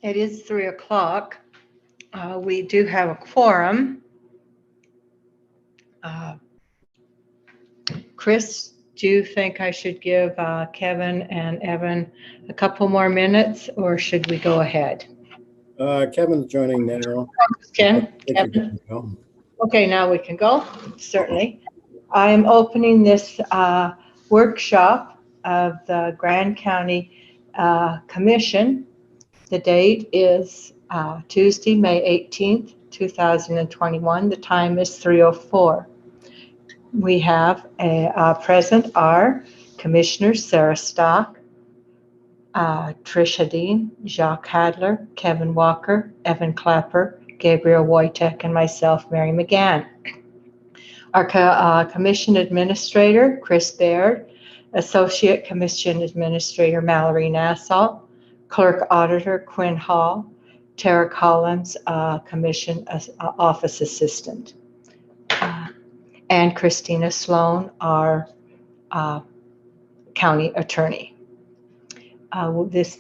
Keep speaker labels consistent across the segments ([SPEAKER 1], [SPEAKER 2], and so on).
[SPEAKER 1] It is 3 o'clock. We do have a quorum. Chris, do you think I should give Kevin and Evan a couple more minutes, or should we go ahead?
[SPEAKER 2] Kevin's joining now.
[SPEAKER 1] Kevin? Okay, now we can go, certainly. I'm opening this workshop of the Grand County Commission. The date is Tuesday, May 18th, 2021. The time is 3:04. We have present are Commissioners Sarah Stock, Tricia Dean, Jacques Hadler, Kevin Walker, Evan Clapper, Gabriel Wojtek, and myself, Mary McGann. Our Commission Administrator, Chris Baird, Associate Commission Administrator, Mallory Nassau, Clerk Auditor, Quinn Hall, Tara Collins, Commission Office Assistant, and Christina Sloan, our County Attorney. This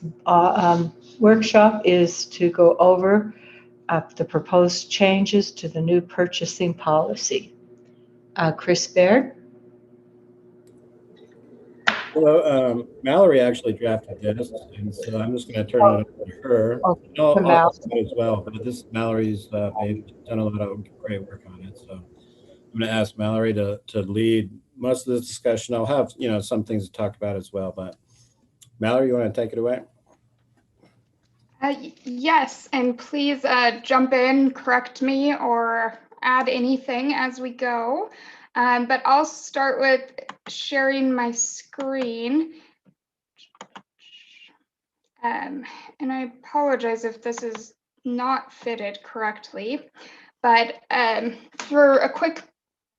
[SPEAKER 1] workshop is to go over the proposed changes to the new purchasing policy. Chris Baird.
[SPEAKER 2] Well, Mallory actually drafted this, and so I'm just going to turn it over to her. I'll as well, but Mallory's done a lot of great work on it, so I'm going to ask Mallory to lead most of this discussion. I'll have some things to talk about as well, but Mallory, you want to take it away?
[SPEAKER 3] Yes, and please jump in, correct me, or add anything as we go. But I'll start with sharing my screen. And I apologize if this is not fitted correctly, but for a quick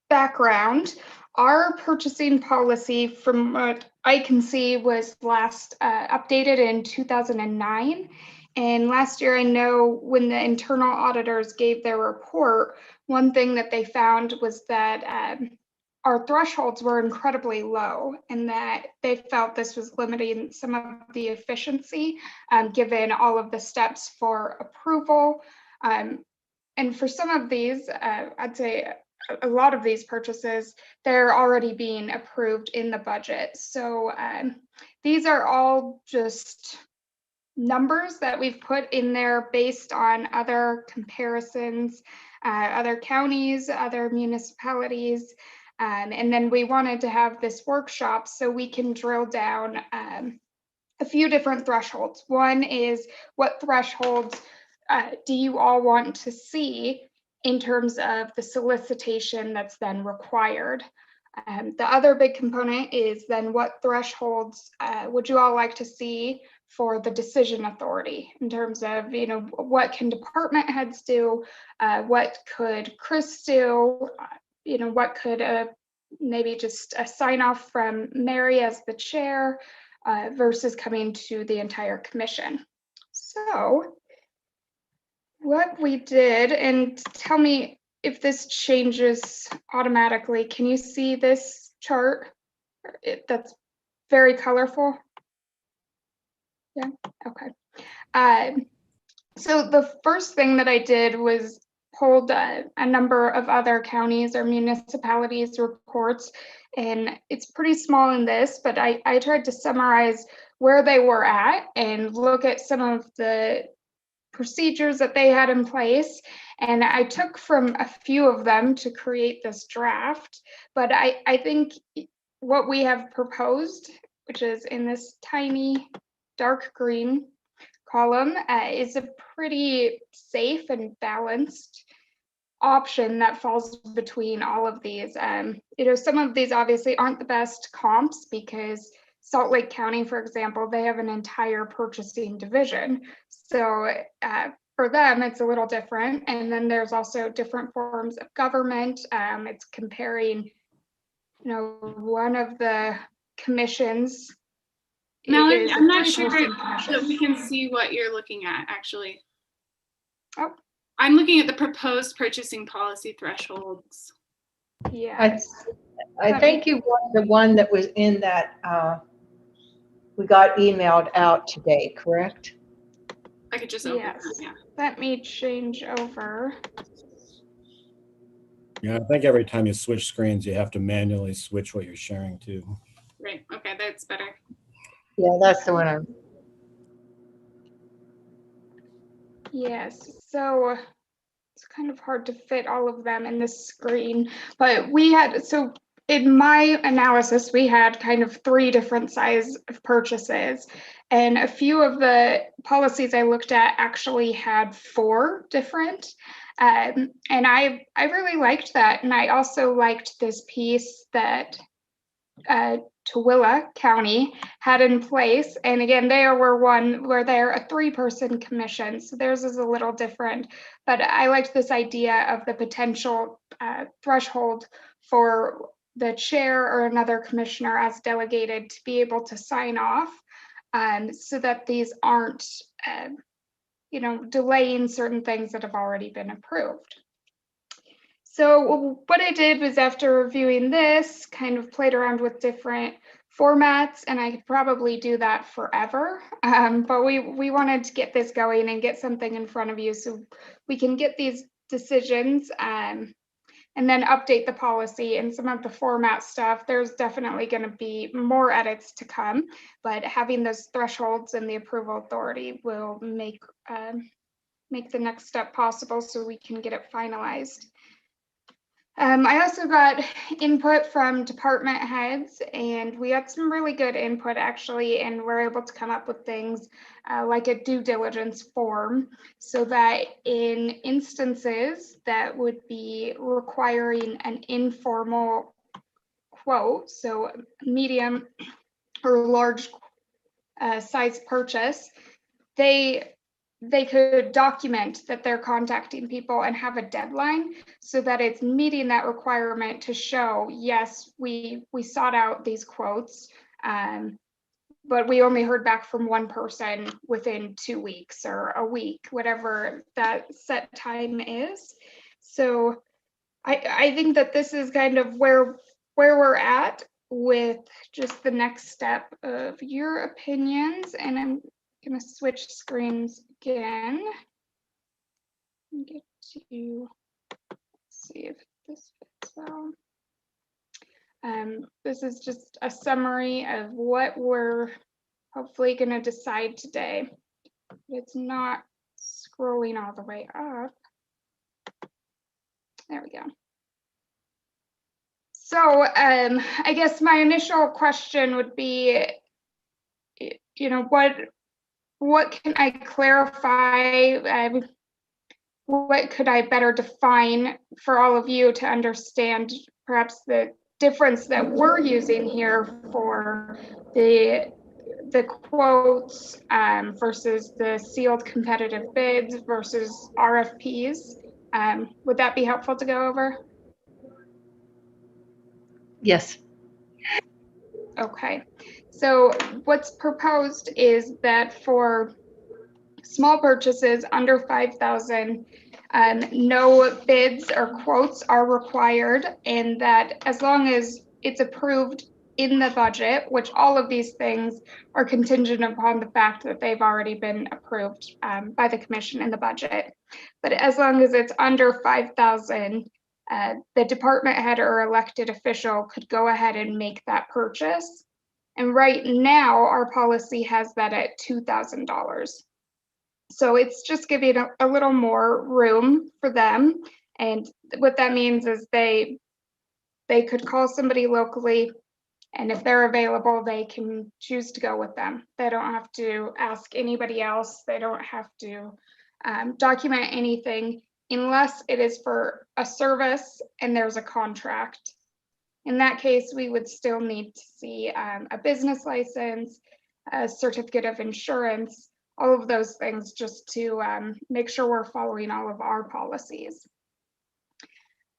[SPEAKER 3] background, our purchasing policy, from what I can see, was last updated in 2009. And last year, I know when the internal auditors gave their report, one thing that they found was that our thresholds were incredibly low, and that they felt this was limiting some of the efficiency given all of the steps for approval. And for some of these, I'd say a lot of these purchases, they're already being approved in the budget. So these are all just numbers that we've put in there based on other comparisons, other counties, other municipalities. And then we wanted to have this workshop so we can drill down a few different thresholds. One is, what thresholds do you all want to see in terms of the solicitation that's then required? The other big component is then, what thresholds would you all like to see for the decision authority, in terms of, what can department heads do? What could Chris do? What could maybe just a sign off from Mary as the chair versus coming to the entire commission. So what we did, and tell me if this changes automatically. Can you see this chart? That's very colorful. Yeah, okay. So the first thing that I did was pulled a number of other counties or municipalities reports, and it's pretty small in this, but I tried to summarize where they were at and look at some of the procedures that they had in place. And I took from a few of them to create this draft, but I think what we have proposed, which is in this tiny dark green column, is a pretty safe and balanced option that falls between all of these. Some of these obviously aren't the best comps, because Salt Lake County, for example, they have an entire purchasing division. So for them, it's a little different. And then there's also different forms of government. It's comparing, one of the commissions.
[SPEAKER 4] Melanie, I'm not sure that we can see what you're looking at, actually.
[SPEAKER 3] Oh.
[SPEAKER 4] I'm looking at the proposed purchasing policy thresholds.
[SPEAKER 3] Yeah.
[SPEAKER 1] I think you want the one that was in that we got emailed out today, correct?
[SPEAKER 4] I could just open
[SPEAKER 3] Yes.
[SPEAKER 4] that, yeah.
[SPEAKER 3] Let me change over.
[SPEAKER 2] Yeah, I think every time you switch screens, you have to manually switch what you're sharing to.
[SPEAKER 4] Right, okay, that's better.
[SPEAKER 1] Yeah, that's the one I'm.
[SPEAKER 3] Yes, so it's kind of hard to fit all of them in this screen, but we had, so in my analysis, we had kind of 3 different size of purchases, and a few of the policies I looked at actually had 4 different. And I really liked that. And I also liked this piece that Tooele County had in place. And again, they were they're a 3-person commission. So theirs is a little different, but I liked this idea of the potential threshold for the chair or another commissioner as delegated to be able to sign off, so that these aren't, delaying certain things that have already been approved. So what I did was, after reviewing this, kind of played around with different formats, and I could probably do that forever. But we wanted to get this going and get something in front of you so we can get these decisions, and then update the policy and some of the format stuff. There's definitely going to be more edits to come, but having those thresholds and the approval authority will make the next step possible so we can get it finalized. I also got input from department heads, and we had some really good input actually, and we're able to come up with things like a due diligence form, so that in instances that would be requiring an informal quote, so medium or large size purchase, they could document that they're contacting people and have a deadline so that it's meeting that requirement to show, yes, we sought out these quotes, but we only heard back from one person within 2 weeks or a week, whatever that set time is. So I think that this is kind of where we're at with just the next step of your opinions. And I'm going to switch screens again and get to see if this fits well. This is just a summary of what we're hopefully going to decide today. It's not scrolling all the way up. There we go. So I guess my initial question would be, what can I clarify? What could I better define for all of you to understand perhaps the difference that we're using here for the quotes versus the sealed competitive bids versus RFPs? Would that be helpful to go over?
[SPEAKER 1] Yes.
[SPEAKER 3] Okay, so what's proposed is that for small purchases under 5,000, no bids or quotes are required, and that as long as it's approved in the budget, which all of these things are contingent upon the fact that they've already been approved by the commission in the budget. But as long as it's under 5,000, the department head or elected official could go ahead and make that purchase. And right now, our policy has that at $2,000. So it's just giving a little more room for them. And what that means is they could call somebody locally, and if they're available, they can choose to go with them. They don't have to ask anybody else. They don't have to document anything unless it is for a service and there's a contract. In that case, we would still need to see a business license, a certificate of insurance, all of those things, just to make sure we're following all of our policies.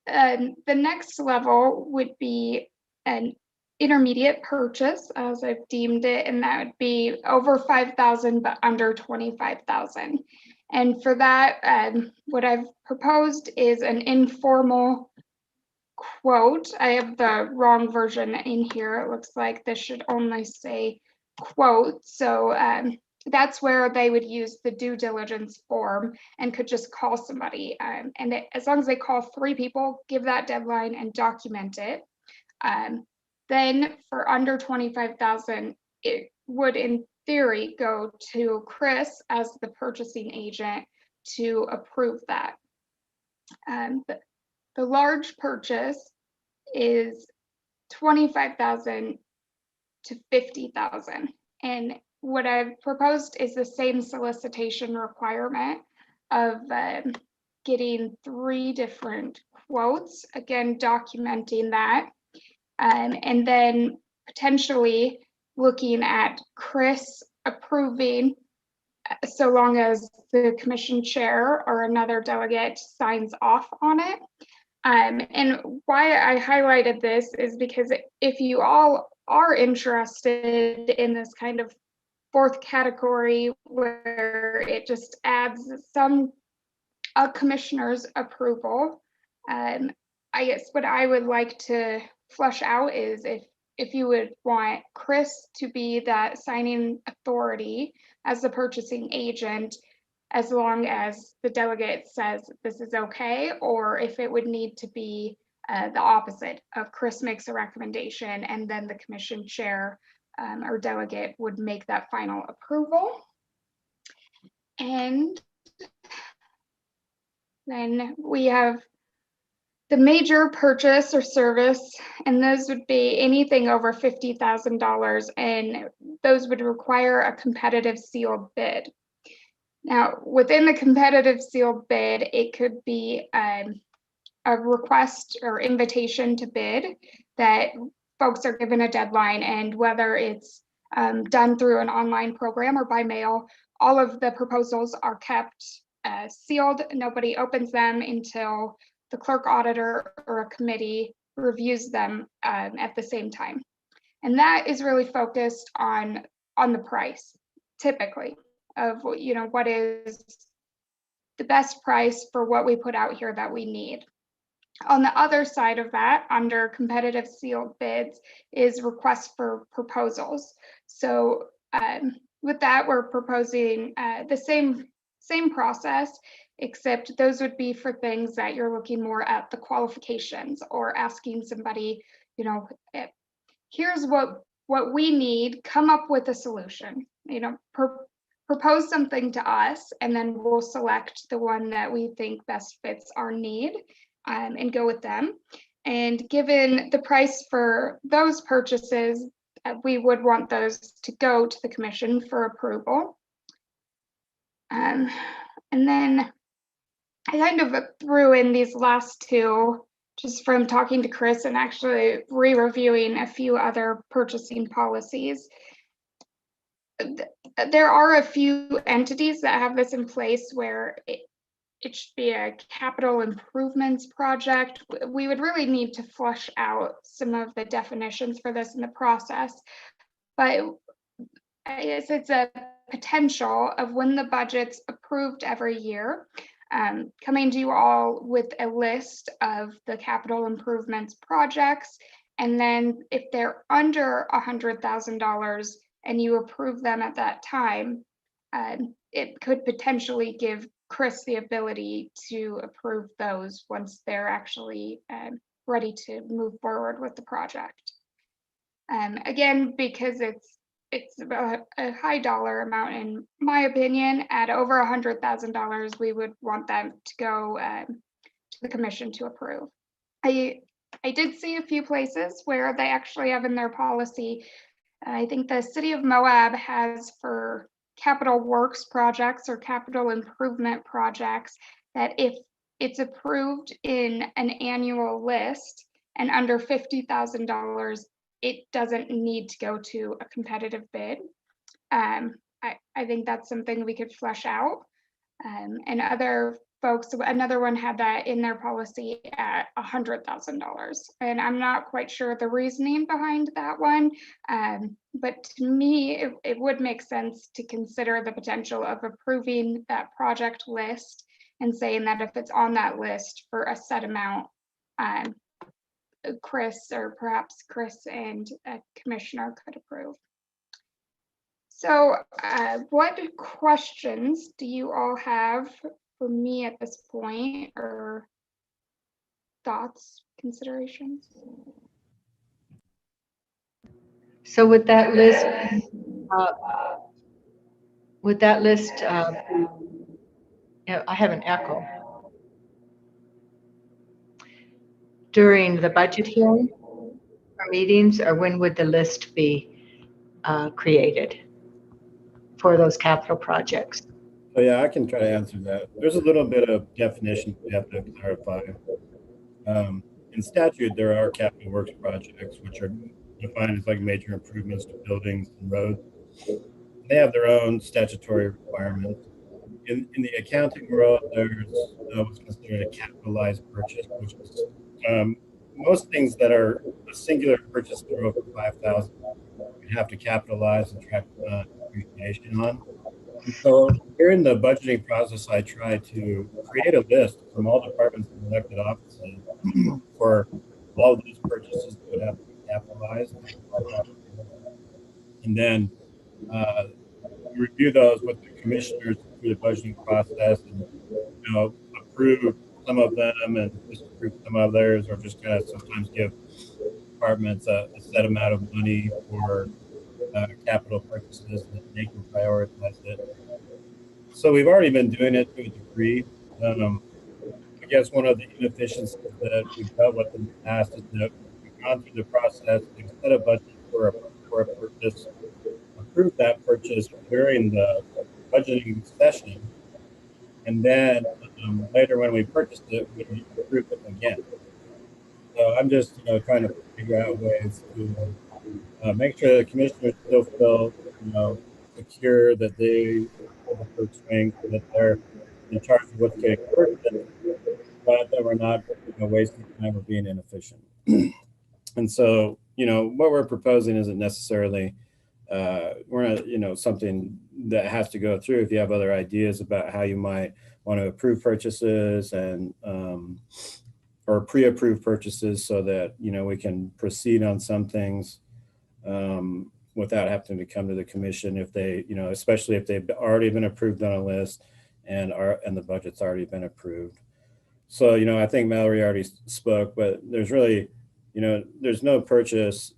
[SPEAKER 3] The next level would be an intermediate purchase, as I've deemed it, and that would be over 5,000 but under 25,000. And for that, what I've proposed is an informal quote. I have the wrong version in here. It looks like this should only say quote. So that's where they would use the due diligence form and could just call somebody. As long as they call 3 people, give that deadline and document it. Then for under 25,000, it would in theory go to Chris as the purchasing agent to approve that. The large purchase is 25,000 to 50,000. And what I've proposed is the same solicitation requirement of getting 3 different quotes, again, documenting that. And then potentially looking at Chris approving, so long as the commission chair or another delegate signs off on it. And why I highlighted this is because if you all are interested in this kind of 4th category where it just adds some commissioner's approval, I guess what I would like to flush out is if you would want Chris to be that signing authority as the purchasing agent, as long as the delegate says this is okay, or if it would need to be the opposite of Chris makes a recommendation and then the commission chair or delegate would make that final approval. And then we have the major purchase or service, and those would be anything over $50,000, and those would require a competitive sealed bid. Now, within the competitive sealed bid, it could be a request or invitation to bid that folks are given a deadline, and whether it's done through an online program or by mail, all of the proposals are kept sealed. Nobody opens them until the clerk auditor or a committee reviews them at the same time. And that is really focused on the price, typically, of what is the best price for what we put out here that we need. On the other side of that, under competitive sealed bids, is requests for proposals. So with that, we're proposing the same process, except those would be for things that you're looking more at the qualifications or asking somebody, here's what we need, come up with a solution, propose something to us, and then we'll select the one that we think best fits our need and go with them. And given the price for those purchases, we would want those to go to the commission for approval. And then I kind of threw in these last 2 just from talking to Chris and actually re-reviewing a few other purchasing policies. There are a few entities that have this in place where it should be a capital improvements project. We would really need to flush out some of the definitions for this in the process, but I guess it's a potential of when the budget's approved every year, coming to you all with a list of the capital improvements projects, and then if they're under $100,000 and you approve them at that time, it could potentially give Chris the ability to approve those once they're actually ready to move forward with the project. Again, because it's about a high dollar amount, in my opinion, at over $100,000, we would want them to go to the commission to approve. I did see a few places where they actually have in their policy, I think the city of Moab has for capital works projects or capital improvement projects, that if it's approved in an annual list and under $50,000, it doesn't need to go to a competitive bid. I think that's something we could flesh out. And other folks, another one had that in their policy at $100,000. And I'm not quite sure the reasoning behind that one. But to me, it would make sense to consider the potential of approving that project list and saying that if it's on that list for a set amount, Chris, or perhaps Chris and a commissioner, could approve. So what questions do you all have for me at this point, or thoughts, considerations?
[SPEAKER 1] So with that list, I have an echo. During the budget hearing or meetings, or when would the list be created for those capital projects?
[SPEAKER 2] So yeah, I can try to answer that. There's a little bit of definition we have to clarify. In statute, there are capital works projects, which are defined as like major improvements to buildings and roads. They have their own statutory requirements. In the accounting world, there's what's considered a capitalized purchase, which is most things that are a singular purchase that are over 5,000, you have to capitalize and track depreciation on. And so during the budgeting process, I try to create a list from all departments and elected offices for all of those purchases that would have to be capitalized. And then we review those with the commissioners through the budgeting process and, approve some of them and disapprove some others, or just kind of sometimes give departments a set amount of money for capital purchases that they can prioritize it. So we've already been doing it to a degree. I guess one of the inefficiencies that we've dealt with in the past is that we've gone through the process instead of budgeting for a purchase, approve that purchase during the budgeting session, and then later when we purchased it, we approved it again. So I'm just trying to figure out ways to make sure the commissioners still feel secure that they have the first swing, so that they're in charge of what's getting purchased, but that we're not wasting time or being inefficient. And so what we're proposing isn't necessarily we're not something that has to go through. If you have other ideas about how you might want to approve purchases and or pre-approve purchases, so that we can proceed on some things without having to come to the commission if they especially if they've already been approved on a list and the budget's already been approved. So I think Mallory already spoke, but there's really there's no purchase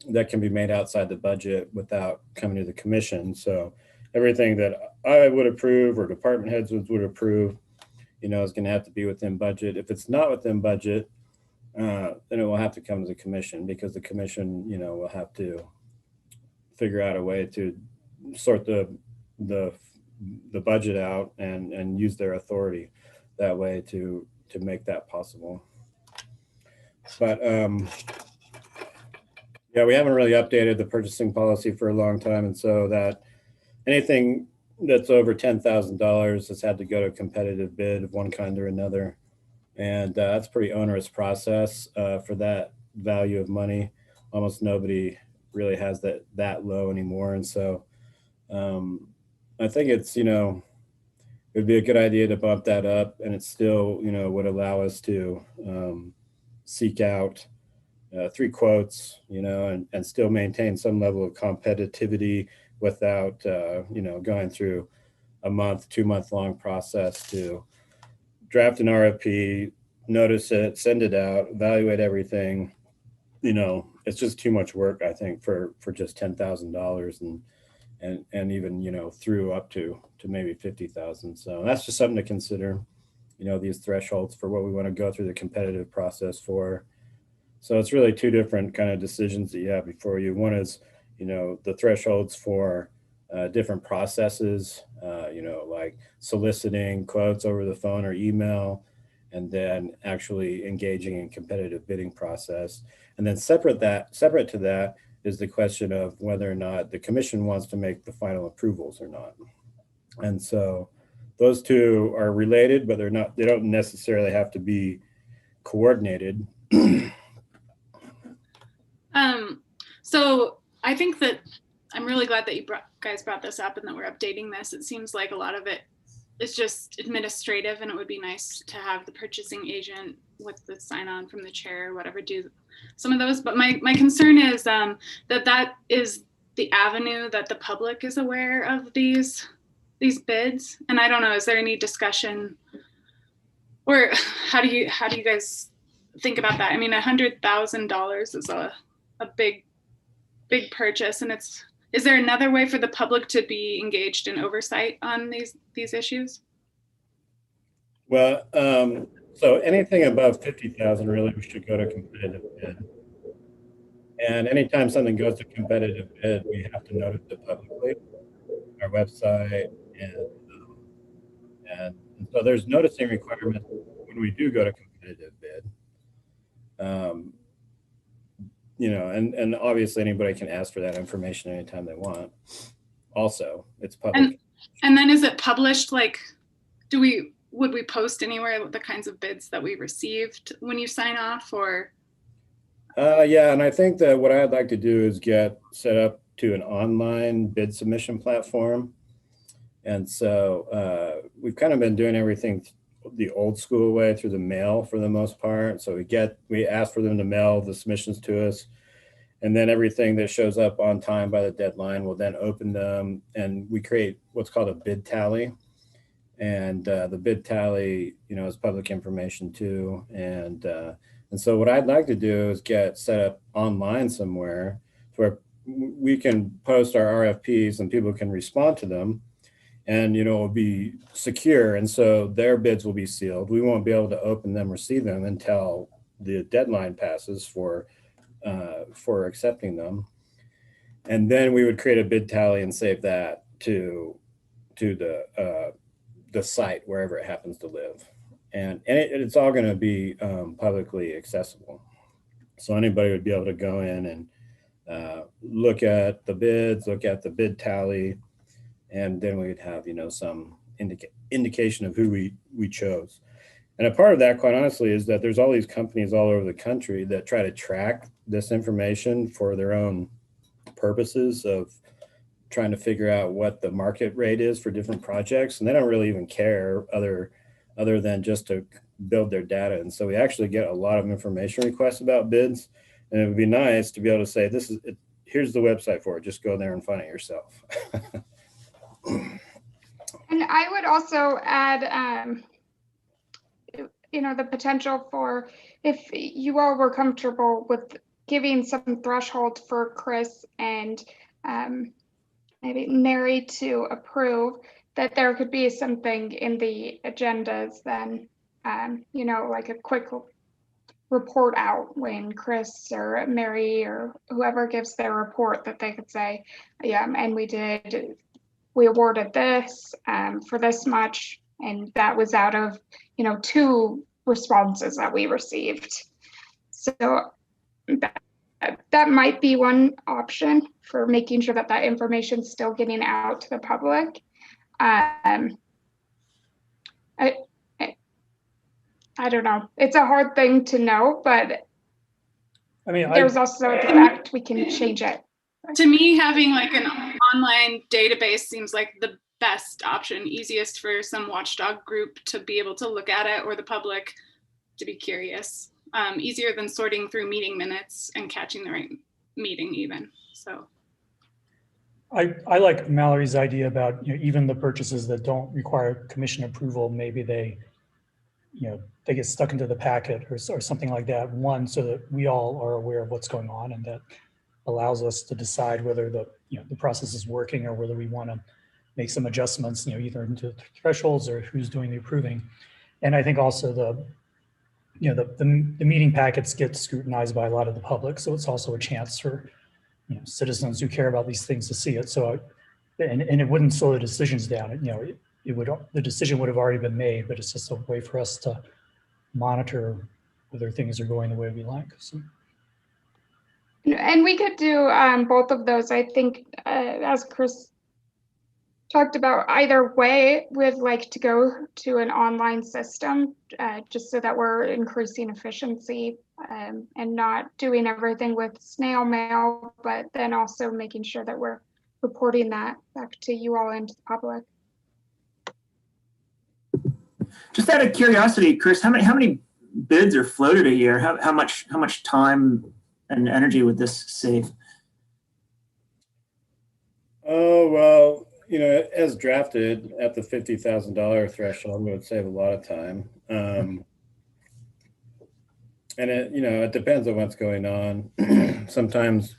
[SPEAKER 2] that can be made outside the budget without coming to the commission. So everything that I would approve or department heads would approve, is going to have to be within budget. If it's not within budget, then it will have to come to the commission, because the commission, will have to figure out a way to sort the budget out and use their authority that way to make that possible. But yeah, we haven't really updated the purchasing policy for a long time, and so that anything that's over $10,000 has had to go to a competitive bid of one kind or another, and that's a pretty onerous process for that value of money. Almost nobody really has that low anymore, and so I think it's it'd be a good idea to bump that up, and it still would allow us to seek out 3 quotes, and still maintain some level of competitivity without, going through a 2-month long process to draft an RFP, notice it, send it out, evaluate everything. It's just too much work, I think, for just $10,000 and even, through up to maybe 50,000. So that's just something to consider, these thresholds for what we want to go through the competitive process for. So it's really 2 different kind of decisions that you have before you. One is, the thresholds for different processes, like soliciting quotes over the phone or email, and then actually engaging in competitive bidding process. And then separate to that is the question of whether or not the commission wants to make the final approvals or not. And so those 2 are related, but they don't necessarily have to be coordinated.
[SPEAKER 4] So I think that I'm really glad that you guys brought this up and that we're updating this. It seems like a lot of it is just administrative, and it would be nice to have the purchasing agent with the sign on from the chair or whatever do some of those. But my concern is that is the avenue that the public is aware of these bids? And I don't know, is there any discussion, or how do you guys think about that? I mean, $100,000 is a big purchase, and is there another way for the public to be engaged in oversight on these issues?
[SPEAKER 2] Well, so anything above 50,000 really we should go to competitive bid. And anytime something goes to competitive bid, we have to notice it publicly, our website, and so there's noticing requirements when we do go to competitive bid. You know, and obviously anybody can ask for that information anytime they want. Also, it's public.
[SPEAKER 4] And then is it published? Like, would we post anywhere the kinds of bids that we received when you sign off, or?
[SPEAKER 2] Yeah, and I think that what I'd like to do is get set up to an online bid submission platform. And so we've kind of been doing everything the old school way, through the mail for the most part. So we ask for them to mail the submissions to us, and then everything that shows up on time by the deadline, we'll then open them, and we create what's called a bid tally. And the bid tally, you know, is public information too. And so what I'd like to do is get set up online somewhere where we can post our RFPs and people can respond to them. And, you know, it'll be secure. And so their bids will be sealed. We won't be able to open them or see them until the deadline passes for accepting them. And then we would create a bid tally and save that to the site, wherever it happens to live. And it's all going to be publicly accessible. So anybody would be able to go in and look at the bids, look at the bid tally, and then we would have, you know, some indication of who we chose. And a part of that, quite honestly, is that there's all these companies all over the country that try to track this information for their own purposes of trying to figure out what the market rate is for different projects. And they don't really even care other than just to build their data. And so we actually get a lot of information requests about bids. And it would be nice to be able to say, here's the website for it. Just go there and find it yourself.
[SPEAKER 3] And I would also add, you know, the potential for, if you all were comfortable with giving some threshold for Chris and maybe Mary to approve, that there could be something in the agendas then, you know, like a quick report out when Chris or Mary or whoever gives their report, that they could say, yeah, and we awarded this for this much, and that was out of, you know, 2 responses that we received. So that might be one option for making sure that that information is still getting out to the public. I don't know. It's a hard thing to know, but I mean, there's also the fact we can change it.
[SPEAKER 4] To me, having like an online database seems like the best option, easiest for some watchdog group to be able to look at it, or the public to be curious. Easier than sorting through meeting minutes and catching the right meeting even. So
[SPEAKER 5] I like Mallory's idea about, you know, even the purchases that don't require commission approval, maybe they get stuck into the packet or something like that. One, so that we all are aware of what's going on, and that allows us to decide whether the process is working or whether we want to make some adjustments, you know, either into thresholds or who's doing the approving. And I think also the meeting packets get scrutinized by a lot of the public, so it's also a chance for, you know, citizens who care about these things to see it. So, and it wouldn't slow the decisions down. You know, the decision would have already been made, but it's just a way for us to monitor whether things are going the way we like. So.
[SPEAKER 3] And we could do both of those. I think, as Chris talked about, either way, we'd like to go to an online system, just so that we're increasing efficiency and not doing everything with snail mail, but then also making sure that we're reporting that back to you all and to the public.
[SPEAKER 6] Just out of curiosity, Chris, how many bids are floated a year? How much time and energy would this save?
[SPEAKER 2] Oh, well, as drafted at the $50,000 threshold, it would save a lot of time. And it depends on what's going on. Sometimes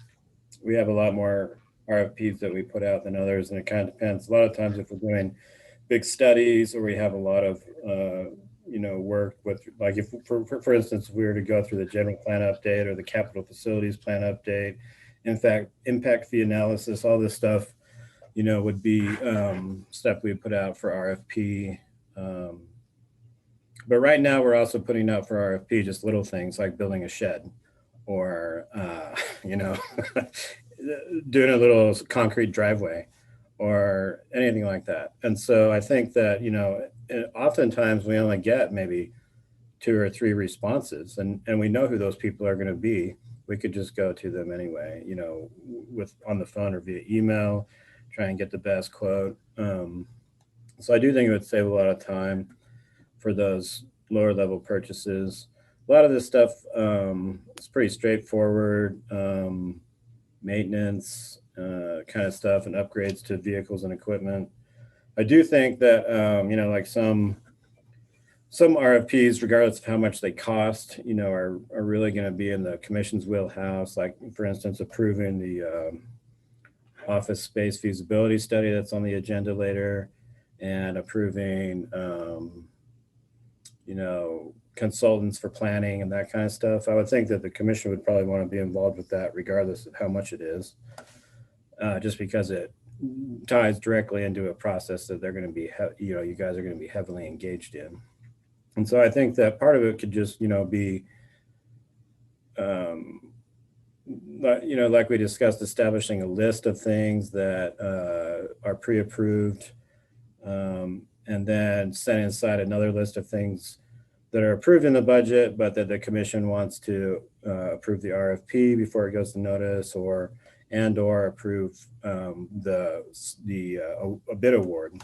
[SPEAKER 2] we have a lot more RFPs that we put out than others, and it kind of depends. A lot of times if we're doing big studies or we have a lot of, work with, like if, for instance, if we were to go through the general plan update or the capital facilities plan update, in fact, impact fee analysis, all this stuff, would be stuff we put out for RFP. But right now we're also putting out for RFP just little things like building a shed or, doing a little concrete driveway or anything like that. And so I think that, oftentimes we only get maybe 2 or 3 responses and we know who those people are going to be. We could just go to them anyway, with on the phone or via email, try and get the best quote. So I do think it would save a lot of time for those lower level purchases. A lot of this stuff is pretty straightforward, maintenance kind of stuff and upgrades to vehicles and equipment. I do think that, like some RFPs, regardless of how much they cost, are really going to be in the commission's wheelhouse. Like, for instance, approving the office space feasibility study that's on the agenda later, and approving, consultants for planning and that kind of stuff. I would think that the commission would probably want to be involved with that regardless of how much it is, just because it ties directly into a process that they're going to be, you guys are going to be heavily engaged in. And so I think that part of it could just, be, like we discussed, establishing a list of things that are pre-approved, and then setting aside another list of things that are approved in the budget, but that the commission wants to approve the RFP before it goes to notice, or approve a bid award.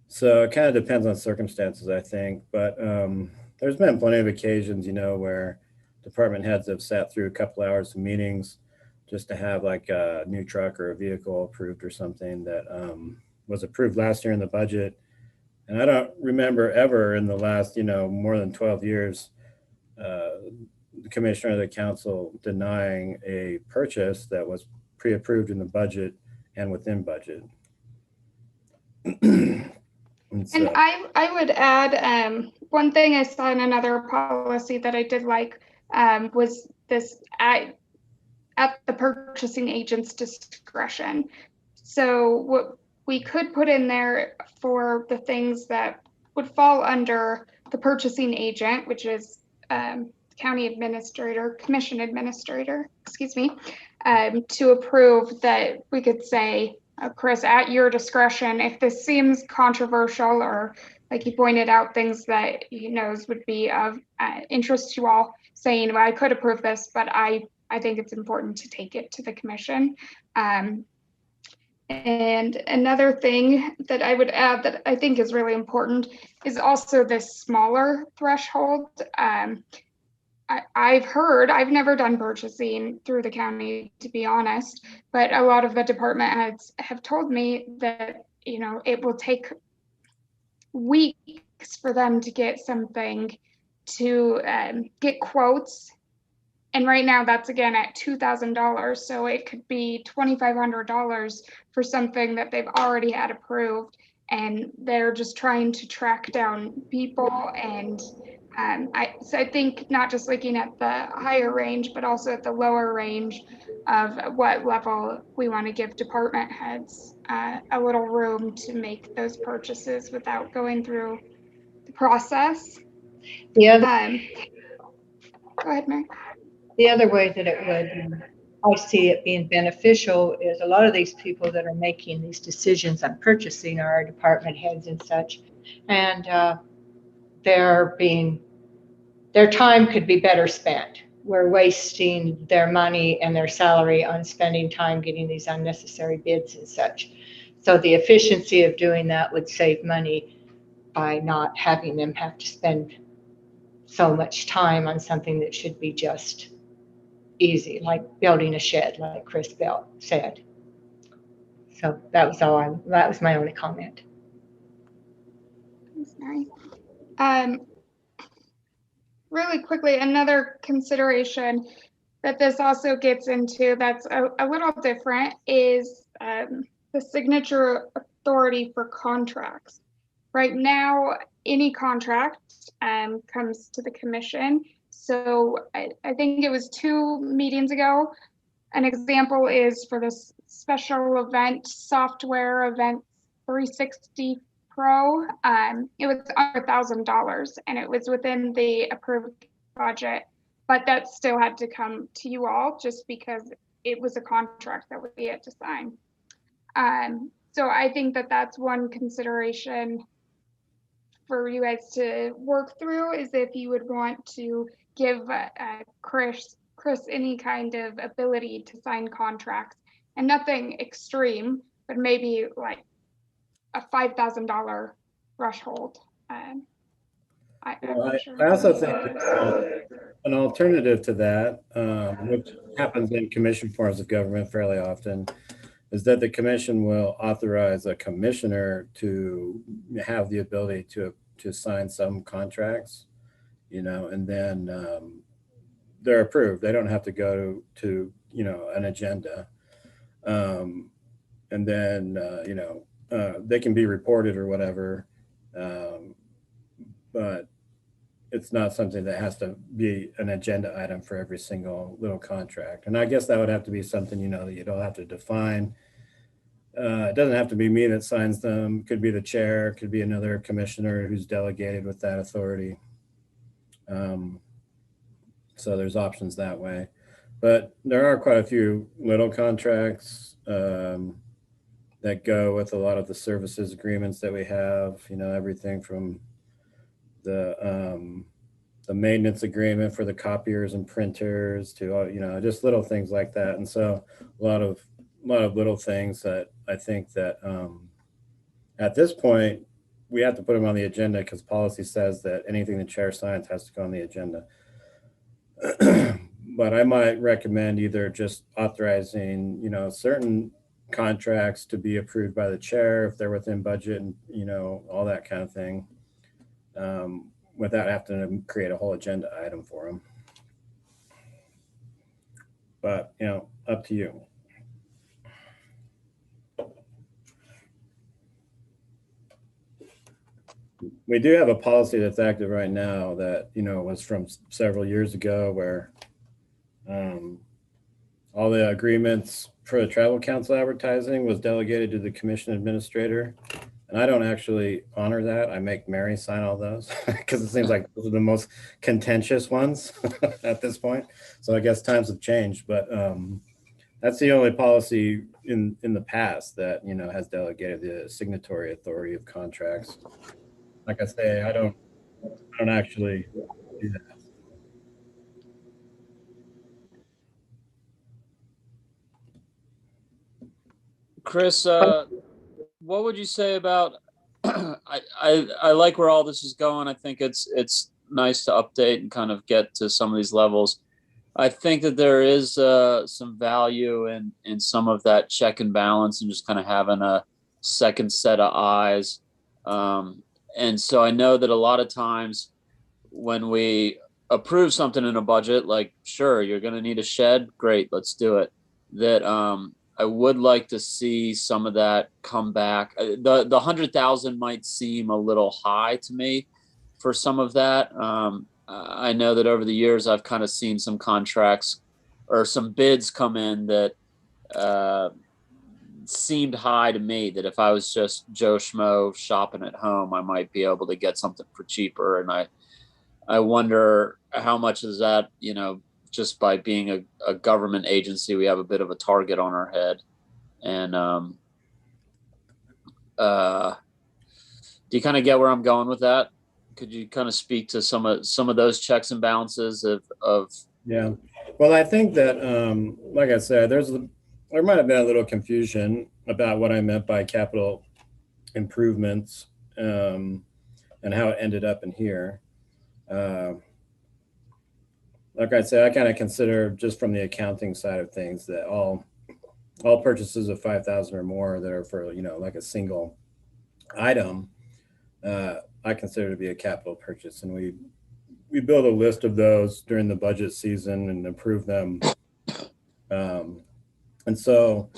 [SPEAKER 2] So it kind of depends on circumstances, I think. But there's been plenty of occasions, where department heads have sat through a couple hours of meetings just to have like a new truck or a vehicle approved or something that was approved last year in the budget. And I don't remember ever in the last, more than 12 years, the commissioner of the council denying a purchase that was pre-approved in the budget and within budget.
[SPEAKER 3] And I would add, one thing I saw in another policy that I did like was this at the purchasing agent's discretion. So what we could put in there for the things that would fall under the purchasing agent, which is commission administrator, to approve, that we could say, Chris, at your discretion, if this seems controversial or, like you pointed out, things that he knows would be of interest to you all, saying, well, I could approve this, but I think it's important to take it to the commission. And another thing that I would add that I think is really important is also this smaller threshold. I've never done purchasing through the county, to be honest, but a lot of the department heads have told me that, it will take weeks for them to get something, to get quotes. And right now that's again at $2,000. So it could be $2,500 for something that they've already had approved. And they're just trying to track down people. And so I think not just looking at the higher range, but also at the lower range of what level we want to give department heads a little room to make those purchases without going through the process.
[SPEAKER 1] The other,
[SPEAKER 3] go ahead, Mary.
[SPEAKER 1] The other way that it would, I see it being beneficial, is a lot of these people that are making these decisions on purchasing are our department heads and such, and their time could be better spent. We're wasting their money and their salary on spending time getting these unnecessary bids and such. So the efficiency of doing that would save money by not having them have to spend so much time on something that should be just easy, like building a shed, like Chris said. So that was my only comment.
[SPEAKER 3] Thanks, Mary. Really quickly, another consideration that this also gets into that's a little different is the signature authority for contracts. Right now, any contract comes to the commission. So I think it was 2 meetings ago. An example is for this special event software event 360 Pro. It was under $1,000 and it was within the approved budget, but that still had to come to you all just because it was a contract that we had to sign. So I think that that's one consideration for you guys to work through, is if you would want to give Chris any kind of ability to sign contracts, and nothing extreme, but maybe like a $5,000 threshold.
[SPEAKER 2] I also think an alternative to that, which happens in commission forms of government fairly often, is that the commission will authorize a commissioner to have the ability to sign some contracts, and then they're approved. They don't have to go to an agenda, and then they can be reported or whatever, but it's not something that has to be an agenda item for every single little contract. And I guess that would have to be something, that you'd all have to define. It doesn't have to be me that signs them. Could be the chair, could be another commissioner who's delegated with that authority. So there's options that way. But there are quite a few little contracts that go with a lot of the services agreements that we have, everything from the maintenance agreement for the copiers and printers to, just little things like that. And so a lot of little things that I think that at this point, we have to put them on the agenda because policy says that anything the chair signs has to go on the agenda. But I might recommend either just authorizing, certain contracts to be approved by the chair if they're within budget and, all that kind of thing, without having to create a whole agenda item for them. But, up to you. We do have a policy that's active right now that, was from several years ago where all the agreements for the travel council advertising was delegated to the commission administrator. And I don't actually honor that. I make Mary sign all those because it seems like those are the most contentious ones at this point. So I guess times have changed, but that's the only policy in the past that, has delegated the signatory authority of contracts. Like I say, I don't actually do that.
[SPEAKER 7] Chris, what would you say about? I like where all this is going. I think it's nice to update and kind of get to some of these levels. I think that there is some value in some of that check and balance and just kind of having a second set of eyes. And so I know that a lot of times when we approve something in a budget, like, sure, you're going to need a shed. Great, let's do it. That I would like to see some of that come back. The 100,000 might seem a little high to me for some of that. I know that over the years, I've kind of seen some contracts or some bids come in that seemed high to me, that if I was just Joe Schmo shopping at home, I might be able to get something for cheaper. And I wonder how much is that, just by being a government agency, we have a bit of a target on our head. And do you kind of get where I'm going with that? Could you kind of speak to some of those checks and balances of? Yeah,
[SPEAKER 2] well, I think that, like I said, there might have been a little confusion about what I meant by capital improvements and how it ended up in here. Like I said, I kind of consider, just from the accounting side of things, that all all purchases of 5,000 or more that are for, like a single item, I consider to be a capital purchase. And we build a list of those during the budget season and approve them. And so,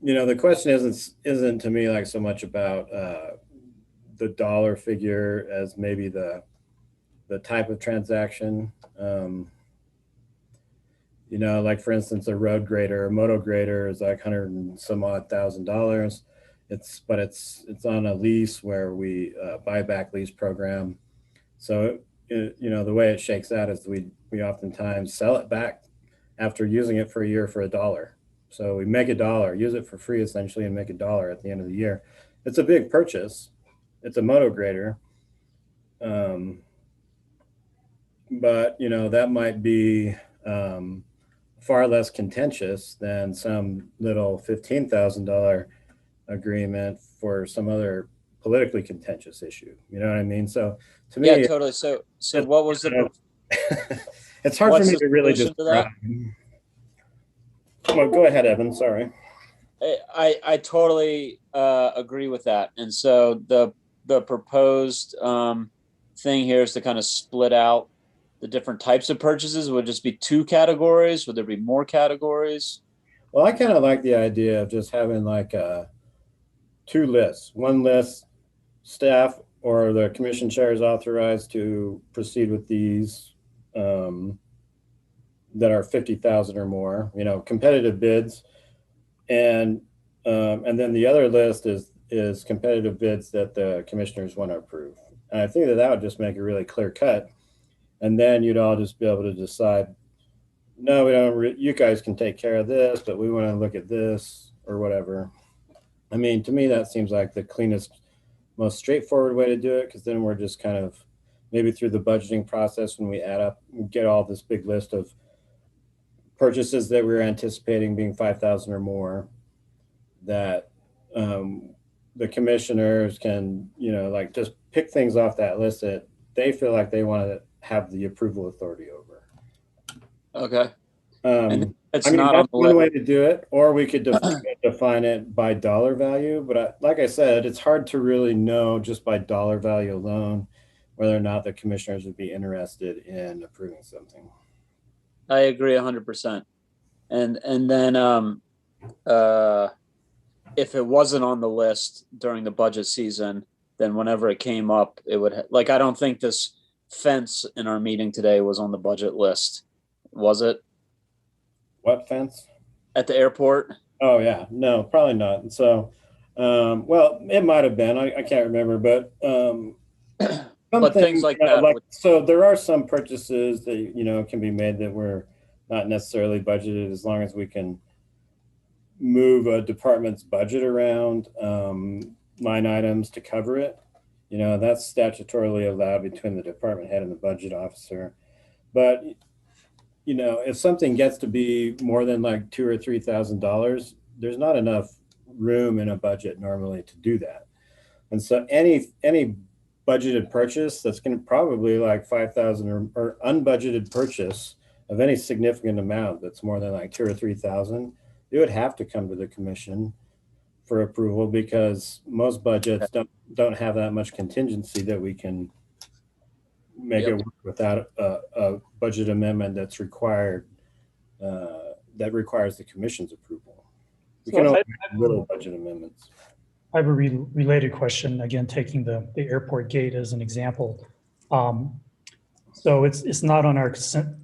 [SPEAKER 2] the question isn't to me like so much about the dollar figure as maybe the type of transaction. Like for instance, a road grader, a moto grader is like $100 and some odd $1,000. It's on a lease where we buyback lease program. So the way it shakes out is we oftentimes sell it back after using it for a year for $1. So we make $1, use it for free essentially, and make $1 at the end of the year. It's a big purchase. It's a moto grader. But that might be far less contentious than some little $15,000 agreement for some other politically contentious issue. You know what I mean? So to me,
[SPEAKER 7] yeah, totally. So what was the?
[SPEAKER 2] It's hard for me to really describe. Well, go ahead, Evan. Sorry.
[SPEAKER 7] I totally agree with that. And so the proposed thing here is to kind of split out the different types of purchases. Would it just be 2 categories? Would there be more categories?
[SPEAKER 2] Well, I kind of like the idea of just having like 2 lists. One list, staff or the commission chair is authorized to proceed with these that are 50,000 or more, competitive bids. And then the other list is competitive bids that the commissioners want to approve. And I think that would just make it really clear cut. And then you'd all just be able to decide, no, we don't, you guys can take care of this, but we want to look at this or whatever. I mean, to me, that seems like the cleanest, most straightforward way to do it, because then we're just kind of maybe through the budgeting process when we add up, we get all this big list of purchases that we're anticipating being 5,000 or more, that the commissioners can, like just pick things off that list that they feel like they want to have the approval authority over.
[SPEAKER 7] Okay.
[SPEAKER 2] And that's one way to do it, or we could define it by dollar value. But like I said, it's hard to really know just by dollar value alone whether or not the commissioners would be interested in approving something.
[SPEAKER 7] I agree 100%. And then if it wasn't on the list during the budget season, then whenever it came up, it would I don't think this fence in our meeting today was on the budget list, was it?
[SPEAKER 2] What fence?
[SPEAKER 7] At the airport?
[SPEAKER 2] Oh yeah, no, probably not. So, well, it might have been. I can't remember, but
[SPEAKER 7] but things like that.
[SPEAKER 2] So there are some purchases that can be made that were not necessarily budgeted, as long as we can move a department's budget around line items to cover it. That's statutorily allowed between the department head and the budget officer. But if something gets to be more than like $2,000 or $3,000, there's not enough room in a budget normally to do that. And so any budgeted purchase that's going to probably like 5,000 or unbudgeted purchase of any significant amount that's more than like 2,000 or 3,000, it would have to come to the commission for approval, because most budgets don't have that much contingency that we can make it work without a budget amendment that's required, that requires the commission's approval. We can only make little budget amendments.
[SPEAKER 5] I have a related question, again, taking the airport gate as an example. So it's not on our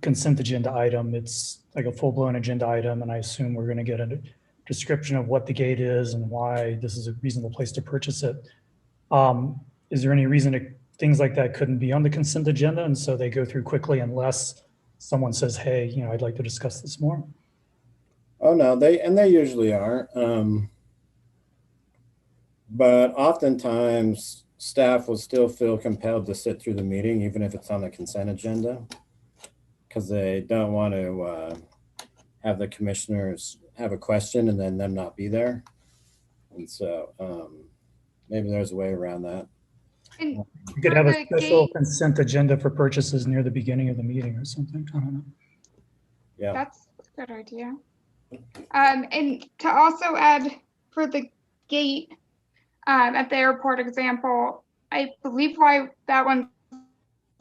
[SPEAKER 5] consent agenda item. It's like a full-blown agenda item, and I assume we're going to get a description of what the gate is and why this is a reasonable place to purchase it. Is there any reason things like that couldn't be on the consent agenda, and so they go through quickly unless someone says, hey, I'd like to discuss this more?
[SPEAKER 2] Oh no, they usually are. But oftentimes staff will still feel compelled to sit through the meeting, even if it's on the consent agenda, because they don't want to have the commissioners have a question and then them not be there. And so maybe there's a way around that.
[SPEAKER 3] And
[SPEAKER 5] you could have a special consent agenda for purchases near the beginning of the meeting or something. I don't know.
[SPEAKER 2] Yeah,
[SPEAKER 3] that's a good idea. And to also add for the gate at the airport example, I believe why that one's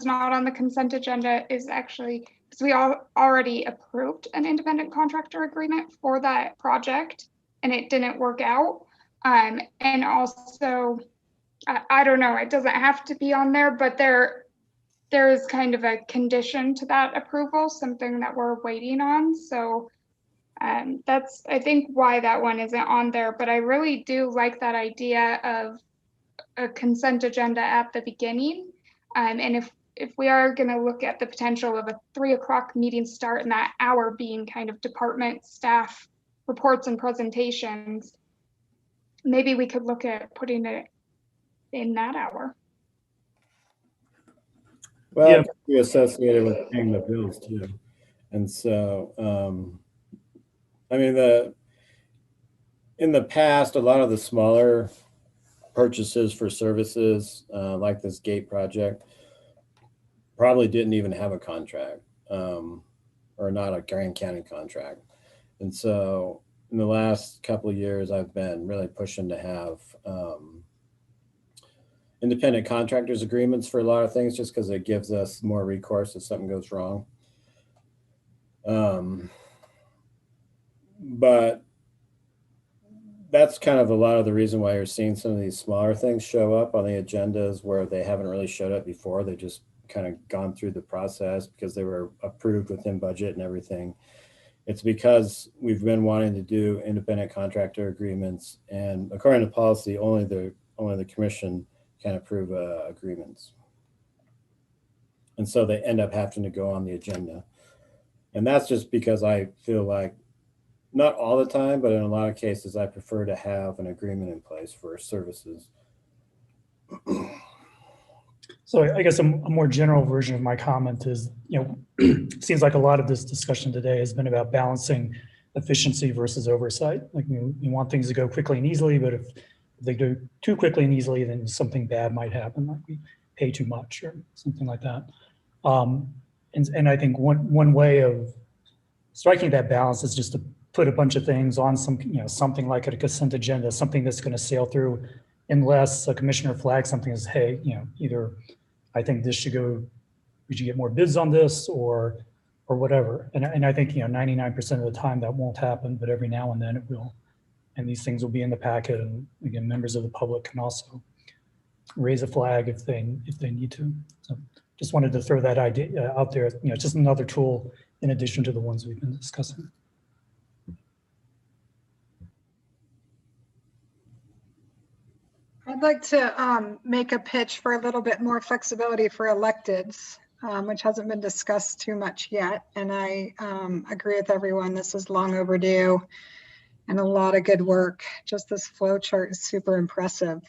[SPEAKER 3] not on the consent agenda is actually because we already approved an independent contractor agreement for that project and it didn't work out. And also, I don't know, it doesn't have to be on there, but there is kind of a condition to that approval, something that we're waiting on. So that's, I think, why that one isn't on there. But I really do like that idea of a consent agenda at the beginning. And if we are going to look at the potential of a 3 o'clock meeting start and that hour being kind of department staff reports and presentations, maybe we could look at putting it in that hour.
[SPEAKER 2] Well,
[SPEAKER 5] Yeah.
[SPEAKER 2] it could be associated with paying the bills too. And so, I mean, in the past, a lot of the smaller purchases for services, like this gate project, probably didn't even have a contract, or not a Grand County contract. And so in the last couple of years, I've been really pushing to have independent contractors agreements for a lot of things, just because it gives us more recourse if something goes wrong. But that's kind of a lot of the reason why you're seeing some of these smaller things show up on the agendas where they haven't really showed up before. They just kind of gone through the process because they were approved within budget and everything. It's because we've been wanting to do independent contractor agreements, and according to policy, only the commission can approve agreements. And so they end up having to go on the agenda. And that's just because I feel like, not all the time, but in a lot of cases, I prefer to have an agreement in place for services.
[SPEAKER 5] So I guess a more general version of my comment is, it seems like a lot of this discussion today has been about balancing efficiency versus oversight. Like you want things to go quickly and easily, but if they go too quickly and easily, then something bad might happen, like we pay too much or something like that. And I think one way of striking that balance is just to put a bunch of things on something like a consent agenda, something that's going to sail through, unless a commissioner flags something as, hey, either I think this should go, we should get more bids on this, or whatever. And I think 99% of the time that won't happen, but every now and then it will. And these things will be in the packet, and again, members of the public can also raise a flag if they need to. So just wanted to throw that idea out there. Just another tool in addition to the ones we've been discussing.
[SPEAKER 8] I'd like to make a pitch for a little bit more flexibility for electeds, which hasn't been discussed too much yet. And I agree with everyone. This is long overdue and a lot of good work. Just this flow chart is super impressive.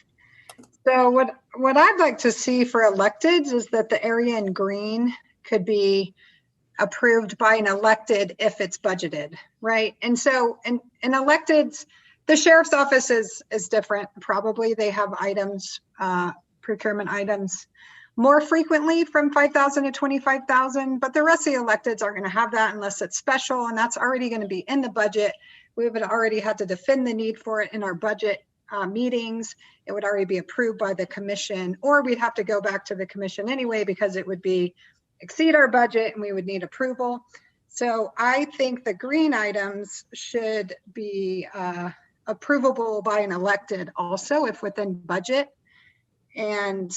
[SPEAKER 8] So what I'd like to see for electeds is that the area in green could be approved by an elected if it's budgeted, right? And so in electeds, the sheriff's office is different. Probably they have items, procurement items more frequently from 5,000 to 25,000, but the rest of the electeds aren't going to have that unless it's special, and that's already going to be in the budget. We would already had to defend the need for it in our budget meetings. It would already be approved by the commission, or we'd have to go back to the commission anyway because it would exceed our budget and we would need approval. So I think the green items should be approvable by an elected also if within budget. And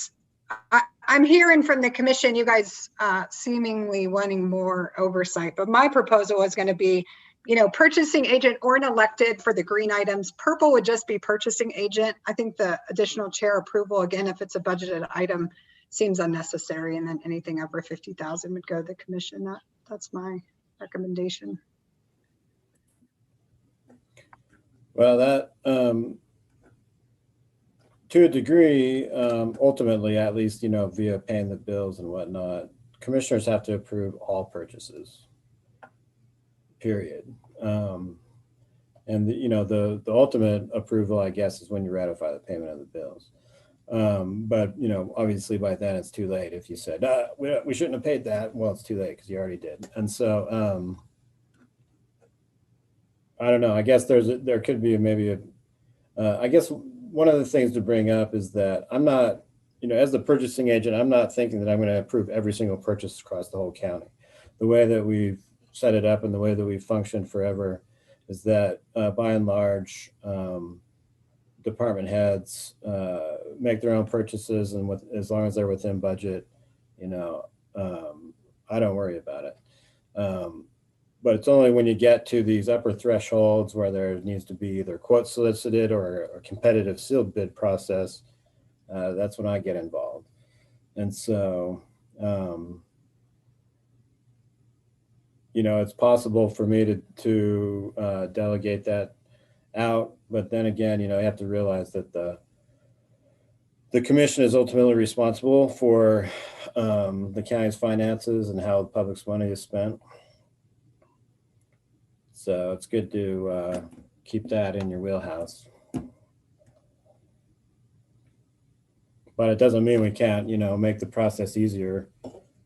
[SPEAKER 8] I'm hearing from the commission, you guys seemingly wanting more oversight, but my proposal is going to be, purchasing agent or an elected for the green items. Purple would just be purchasing agent. I think the additional chair approval, again, if it's a budgeted item, seems unnecessary. And then anything over 50,000 would go to the commission. That's my recommendation.
[SPEAKER 2] Well, that to a degree, ultimately, at least, via paying the bills and whatnot, commissioners have to approve all purchases, period. And the ultimate approval, I guess, is when you ratify the payment of the bills. But obviously by then it's too late. If you said we shouldn't have paid that, well, it's too late because you already did. And so I don't know. I guess there could be maybe I guess one of the things to bring up is that I'm not, as the purchasing agent, I'm not thinking that I'm going to approve every single purchase across the whole county. The way that we've set it up and the way that we've functioned forever is that by and large, department heads make their own purchases, and as long as they're within budget, I don't worry about it. But it's only when you get to these upper thresholds where there needs to be either quote solicited or a competitive sealed bid process, that's when I get involved. And so, it's possible for me to delegate that out, but then again, you have to realize that the commission is ultimately responsible for the county's finances and how the public's money is spent. So it's good to keep that in your wheelhouse. But it doesn't mean we can't, make the process easier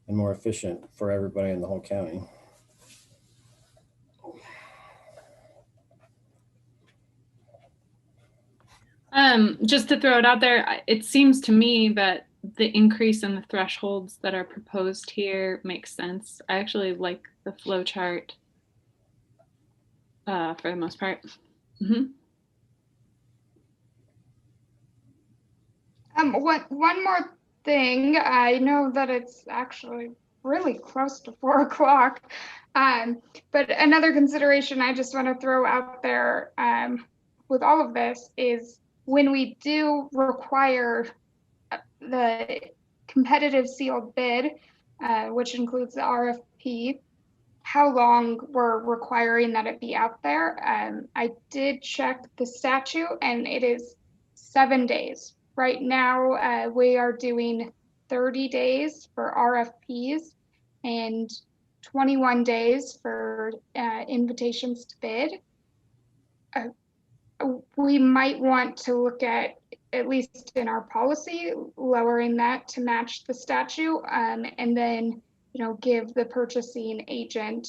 [SPEAKER 2] and more efficient for everybody in the whole county.
[SPEAKER 4] Just to throw it out there, it seems to me that the increase in the thresholds that are proposed here makes sense. I actually like the flow chart for the most part. Mm-hmm.
[SPEAKER 3] One more thing. I know that it's actually really close to 4 o'clock, but another consideration I just want to throw out there with all of this is when we do require the competitive sealed bid, which includes the RFP, how long we're requiring that it be out there. I did check the statute and it is 7 days. Right now, we are doing 30 days for RFPs and 21 days for invitations to bid. We might want to look at least in our policy, lowering that to match the statute, and then give the purchasing agent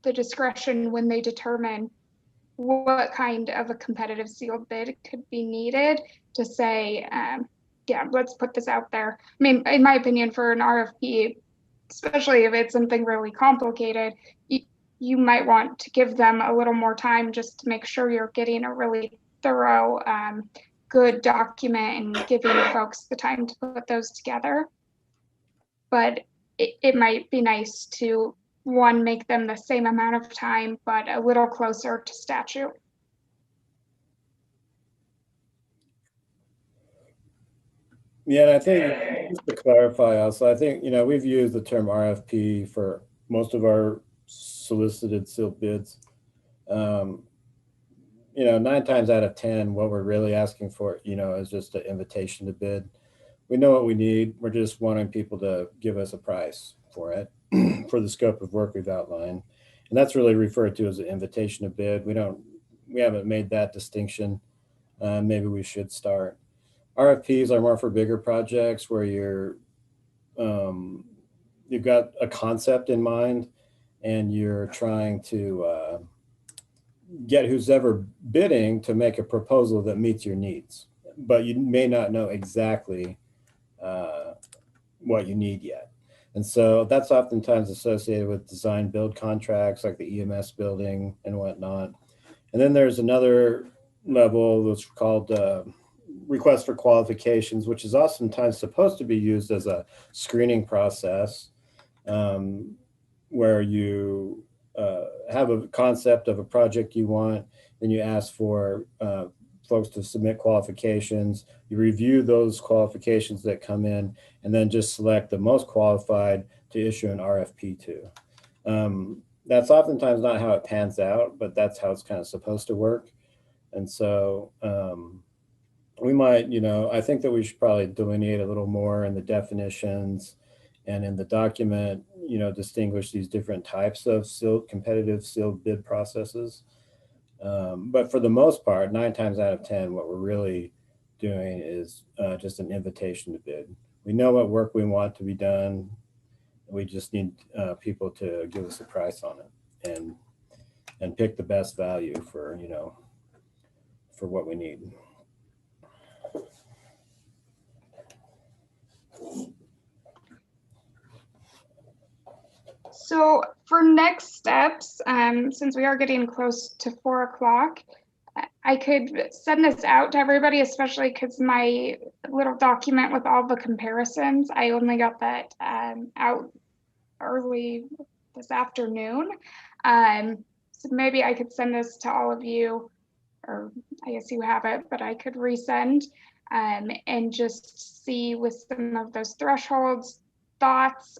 [SPEAKER 3] the discretion when they determine what kind of a competitive sealed bid could be needed to say, yeah, let's put this out there. I mean, in my opinion, for an RFP, especially if it's something really complicated, you might want to give them a little more time just to make sure you're getting a really thorough, good document and giving folks the time to put those together. But it might be nice to, one, make them the same amount of time, but a little closer to statute.
[SPEAKER 2] Yeah, and I think just to clarify also, I think, we've used the term RFP for most of our solicited sealed bids. 9 times out of 10, what we're really asking for, is just an invitation to bid. We know what we need. We're just wanting people to give us a price for it, for the scope of work we've outlined. And that's really referred to as an invitation to bid. We haven't made that distinction. Maybe we should start. RFPs are more for bigger projects where you've got a concept in mind and you're trying to get who's ever bidding to make a proposal that meets your needs, but you may not know exactly what you need yet. And so that's oftentimes associated with design build contracts like the EMS building and whatnot. And then there's another level that's called request for qualifications, which is oftentimes supposed to be used as a screening process where you have a concept of a project you want, then you ask for folks to submit qualifications, you review those qualifications that come in, and then just select the most qualified to issue an RFP to. That's oftentimes not how it pans out, but that's how it's kind of supposed to work. And so we might, I think that we should probably delineate a little more in the definitions and in the document, distinguish these different types of competitive sealed bid processes. But for the most part, 9 times out of 10, what we're really doing is just an invitation to bid. We know what work we want to be done. We just need people to give us a price on it. And and pick the best value for, you know, for what we need.
[SPEAKER 3] So for next steps, since we are getting close to 4 o'clock, I could send this out to everybody, especially because my little document with all the comparisons, I only got that out early this afternoon. So maybe I could send this to all of you, or I guess you have it, but I could resend and just see with some of those thresholds, thoughts.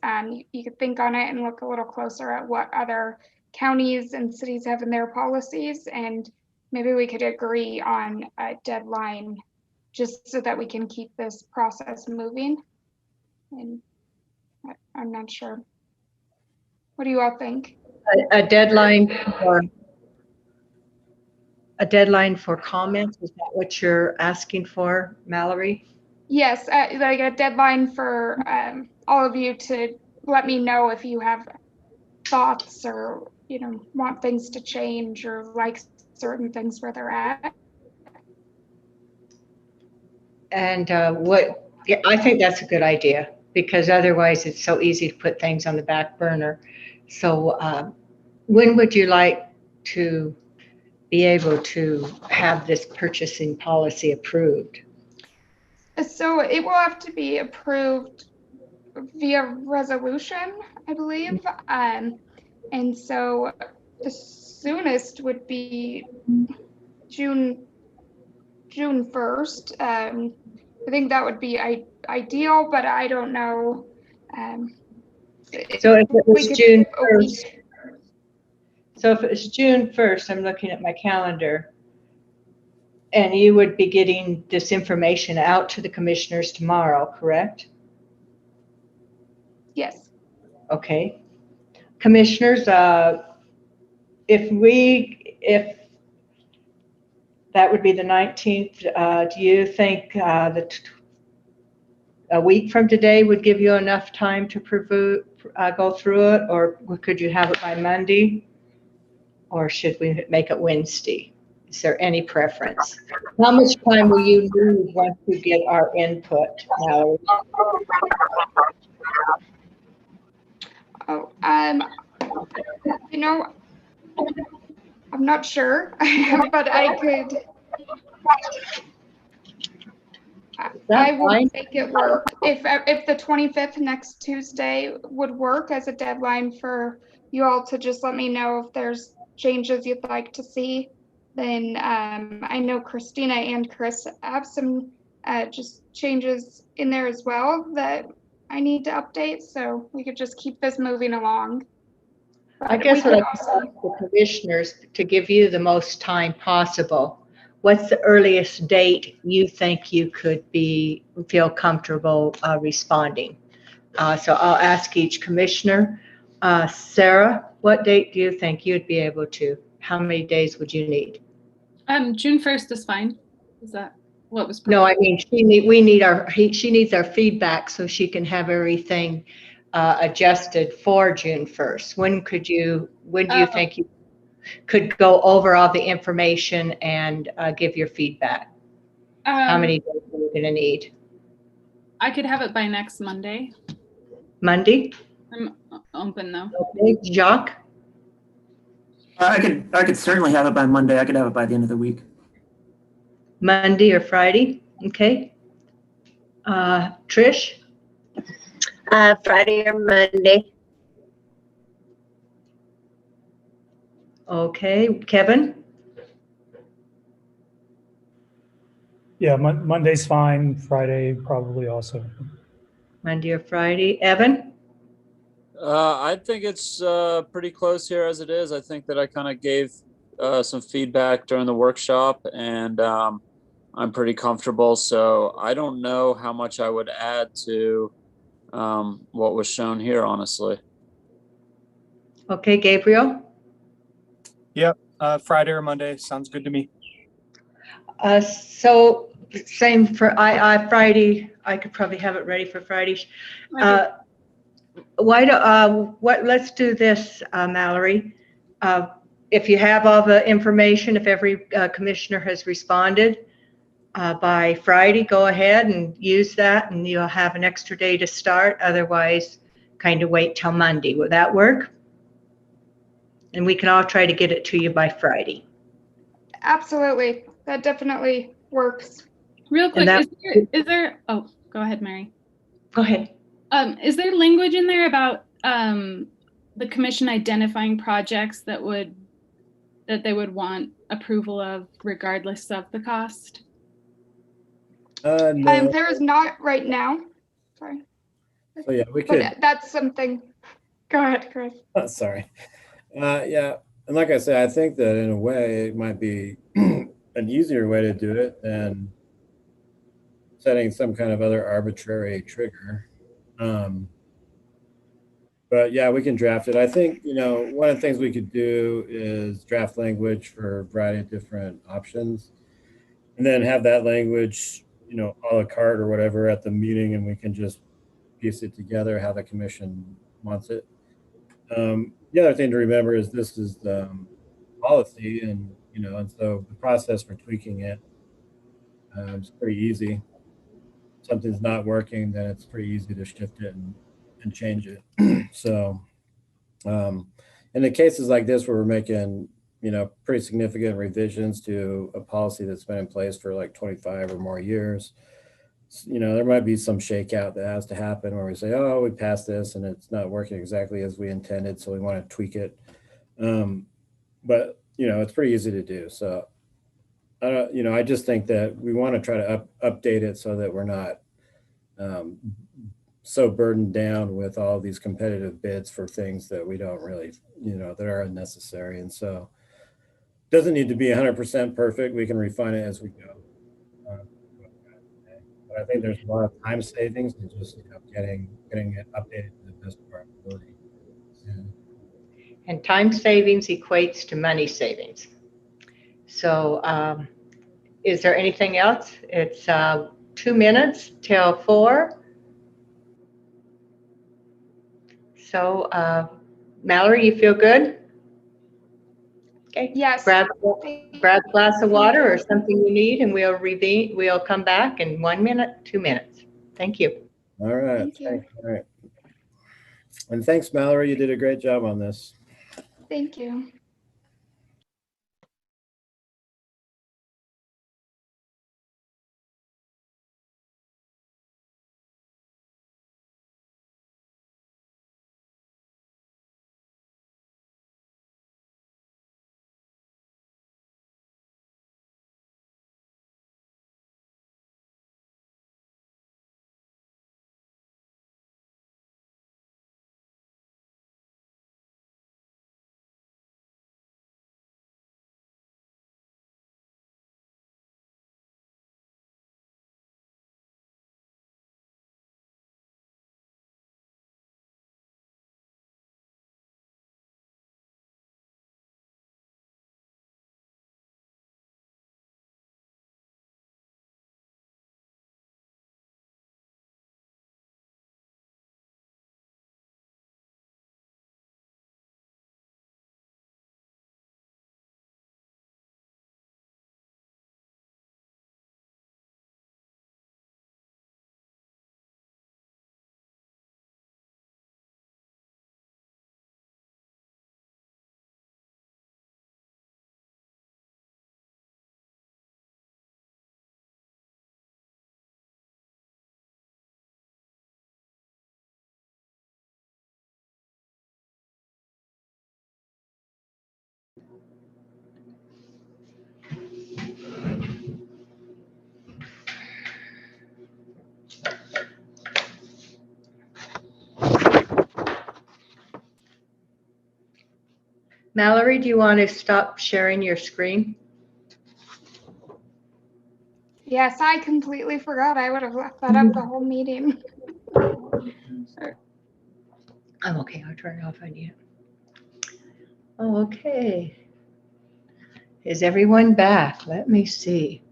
[SPEAKER 3] You could think on it and look a little closer at what other counties and cities have in their policies, and maybe we could agree on a deadline just so that we can keep this process moving. And I'm not sure. What do you all think?
[SPEAKER 1] A deadline for comments, is that what you're asking for, Mallory?
[SPEAKER 3] Yes, like a deadline for all of you to let me know if you have thoughts or, you know, want things to change or like certain things where they're at.
[SPEAKER 1] And yeah, I think that's a good idea, because otherwise it's so easy to put things on the back burner. So when would you like to be able to have this purchasing policy approved?
[SPEAKER 3] So it will have to be approved via resolution, I believe. And so the soonest would be June 1st. I think that would be ideal, but I don't know.
[SPEAKER 1] So if it was June 1st, so if it's June 1st, I'm looking at my calendar, and you would be getting this information out to the commissioners tomorrow, correct?
[SPEAKER 3] Yes.
[SPEAKER 1] Okay. Commissioners, if that would be the 19th, do you think that a week from today would give you enough time to go through it, or could you have it by Monday? Or should we make it Wednesday? Is there any preference? How much time will you need once you get our input, Mallory?
[SPEAKER 3] Oh, you know, I'm not sure, but I could. I would make it work. If the 25th, next Tuesday, would work as a deadline for you all to just let me know if there's changes you'd like to see, then I know Christina and Chris have some just changes in there as well that I need to update, so we could just keep this moving along. But
[SPEAKER 1] I guess what I ask the commissioners, to give you the most time possible, what's the earliest date you think you could feel comfortable responding? So I'll ask each commissioner. Sarah, what date do you think you'd be able to? How many days would you need?
[SPEAKER 4] June 1st is fine. Is that what was proposed?
[SPEAKER 1] No, I mean, she needs our feedback so she can have everything adjusted for June 1st. When do you think you could go over all the information and give your feedback? How many days are you going to need?
[SPEAKER 4] I could have it by next Monday.
[SPEAKER 1] Monday?
[SPEAKER 4] I'm open though.
[SPEAKER 1] Okay, Jacques?
[SPEAKER 6] I could certainly have it by Monday. I could have it by the end of the week.
[SPEAKER 1] Monday or Friday? Okay. Trish?
[SPEAKER 9] Friday or Monday.
[SPEAKER 1] Okay. Kevin?
[SPEAKER 5] Yeah, Monday's fine. Friday probably also.
[SPEAKER 1] Monday or Friday. Evan?
[SPEAKER 7] I think it's pretty close here as it is. I think that I kind of gave some feedback during the workshop, and I'm pretty comfortable. So I don't know how much I would add to what was shown here, honestly.
[SPEAKER 1] Okay, Gabriel?
[SPEAKER 10] Yep, Friday or Monday sounds good to me.
[SPEAKER 1] So same for Friday. I could probably have it ready for Friday. Let's do this, Mallory. if you have all the information, if every commissioner has responded by Friday, go ahead and use that, and you'll have an extra day to start. Otherwise, kind of wait till Monday. Will that work? And we can all try to get it to you by Friday.
[SPEAKER 3] Absolutely. That definitely works.
[SPEAKER 4] Real quick,
[SPEAKER 1] that-
[SPEAKER 4] is there, oh, go ahead, Mary.
[SPEAKER 1] Go ahead.
[SPEAKER 4] Is there language in there about the commission identifying projects that they would want approval of regardless of the cost?
[SPEAKER 2] No.
[SPEAKER 3] There is not right now. Sorry.
[SPEAKER 2] So yeah, we could.
[SPEAKER 3] But that's something. Go ahead, Chris.
[SPEAKER 2] Sorry. Yeah, and like I said, I think that in a way it might be an easier way to do it than setting some kind of other arbitrary trigger. But yeah, we can draft it. I think, one of the things we could do is draft language for a variety of different options, and then have that language, a la carte or whatever at the meeting, and we can just piece it together how the commission wants it. The other thing to remember is this is the policy, and and so the process for tweaking it is pretty easy. If something's not working, then it's pretty easy to shift it and change it. So in the cases like this where we're making pretty significant revisions to a policy that's been in place for like 25 or more years, there might be some shakeout that has to happen where we say, oh, we passed this and it's not working exactly as we intended, so we want to tweak it. But it's pretty easy to do. So I just think that we want to try to update it so that we're not so burdened down with all these competitive bids for things that we don't really, that are unnecessary. And so it doesn't need to be 100% perfect. We can refine it as we go. But I think there's a lot of time savings in just getting it updated to the best of our ability.
[SPEAKER 1] And time savings equates to money savings. So is there anything else? It's 2 minutes till 4. So Mallory, you feel good? Okay.
[SPEAKER 3] Yes.
[SPEAKER 1] Grab a glass of water or something you need, and we'll reconvene. We'll come back in 1 minute, 2 minutes. Thank you.
[SPEAKER 2] All right.
[SPEAKER 3] Thank you.
[SPEAKER 2] All right. And thanks, Mallory. You did a great job on this.
[SPEAKER 3] Thank you.
[SPEAKER 1] Mallory, do you want to stop sharing your screen?
[SPEAKER 3] Yes, I completely forgot. I would have left that up the whole meeting.
[SPEAKER 1] I'm okay. I'll turn it off on you. Okay. Is everyone back? Let me see.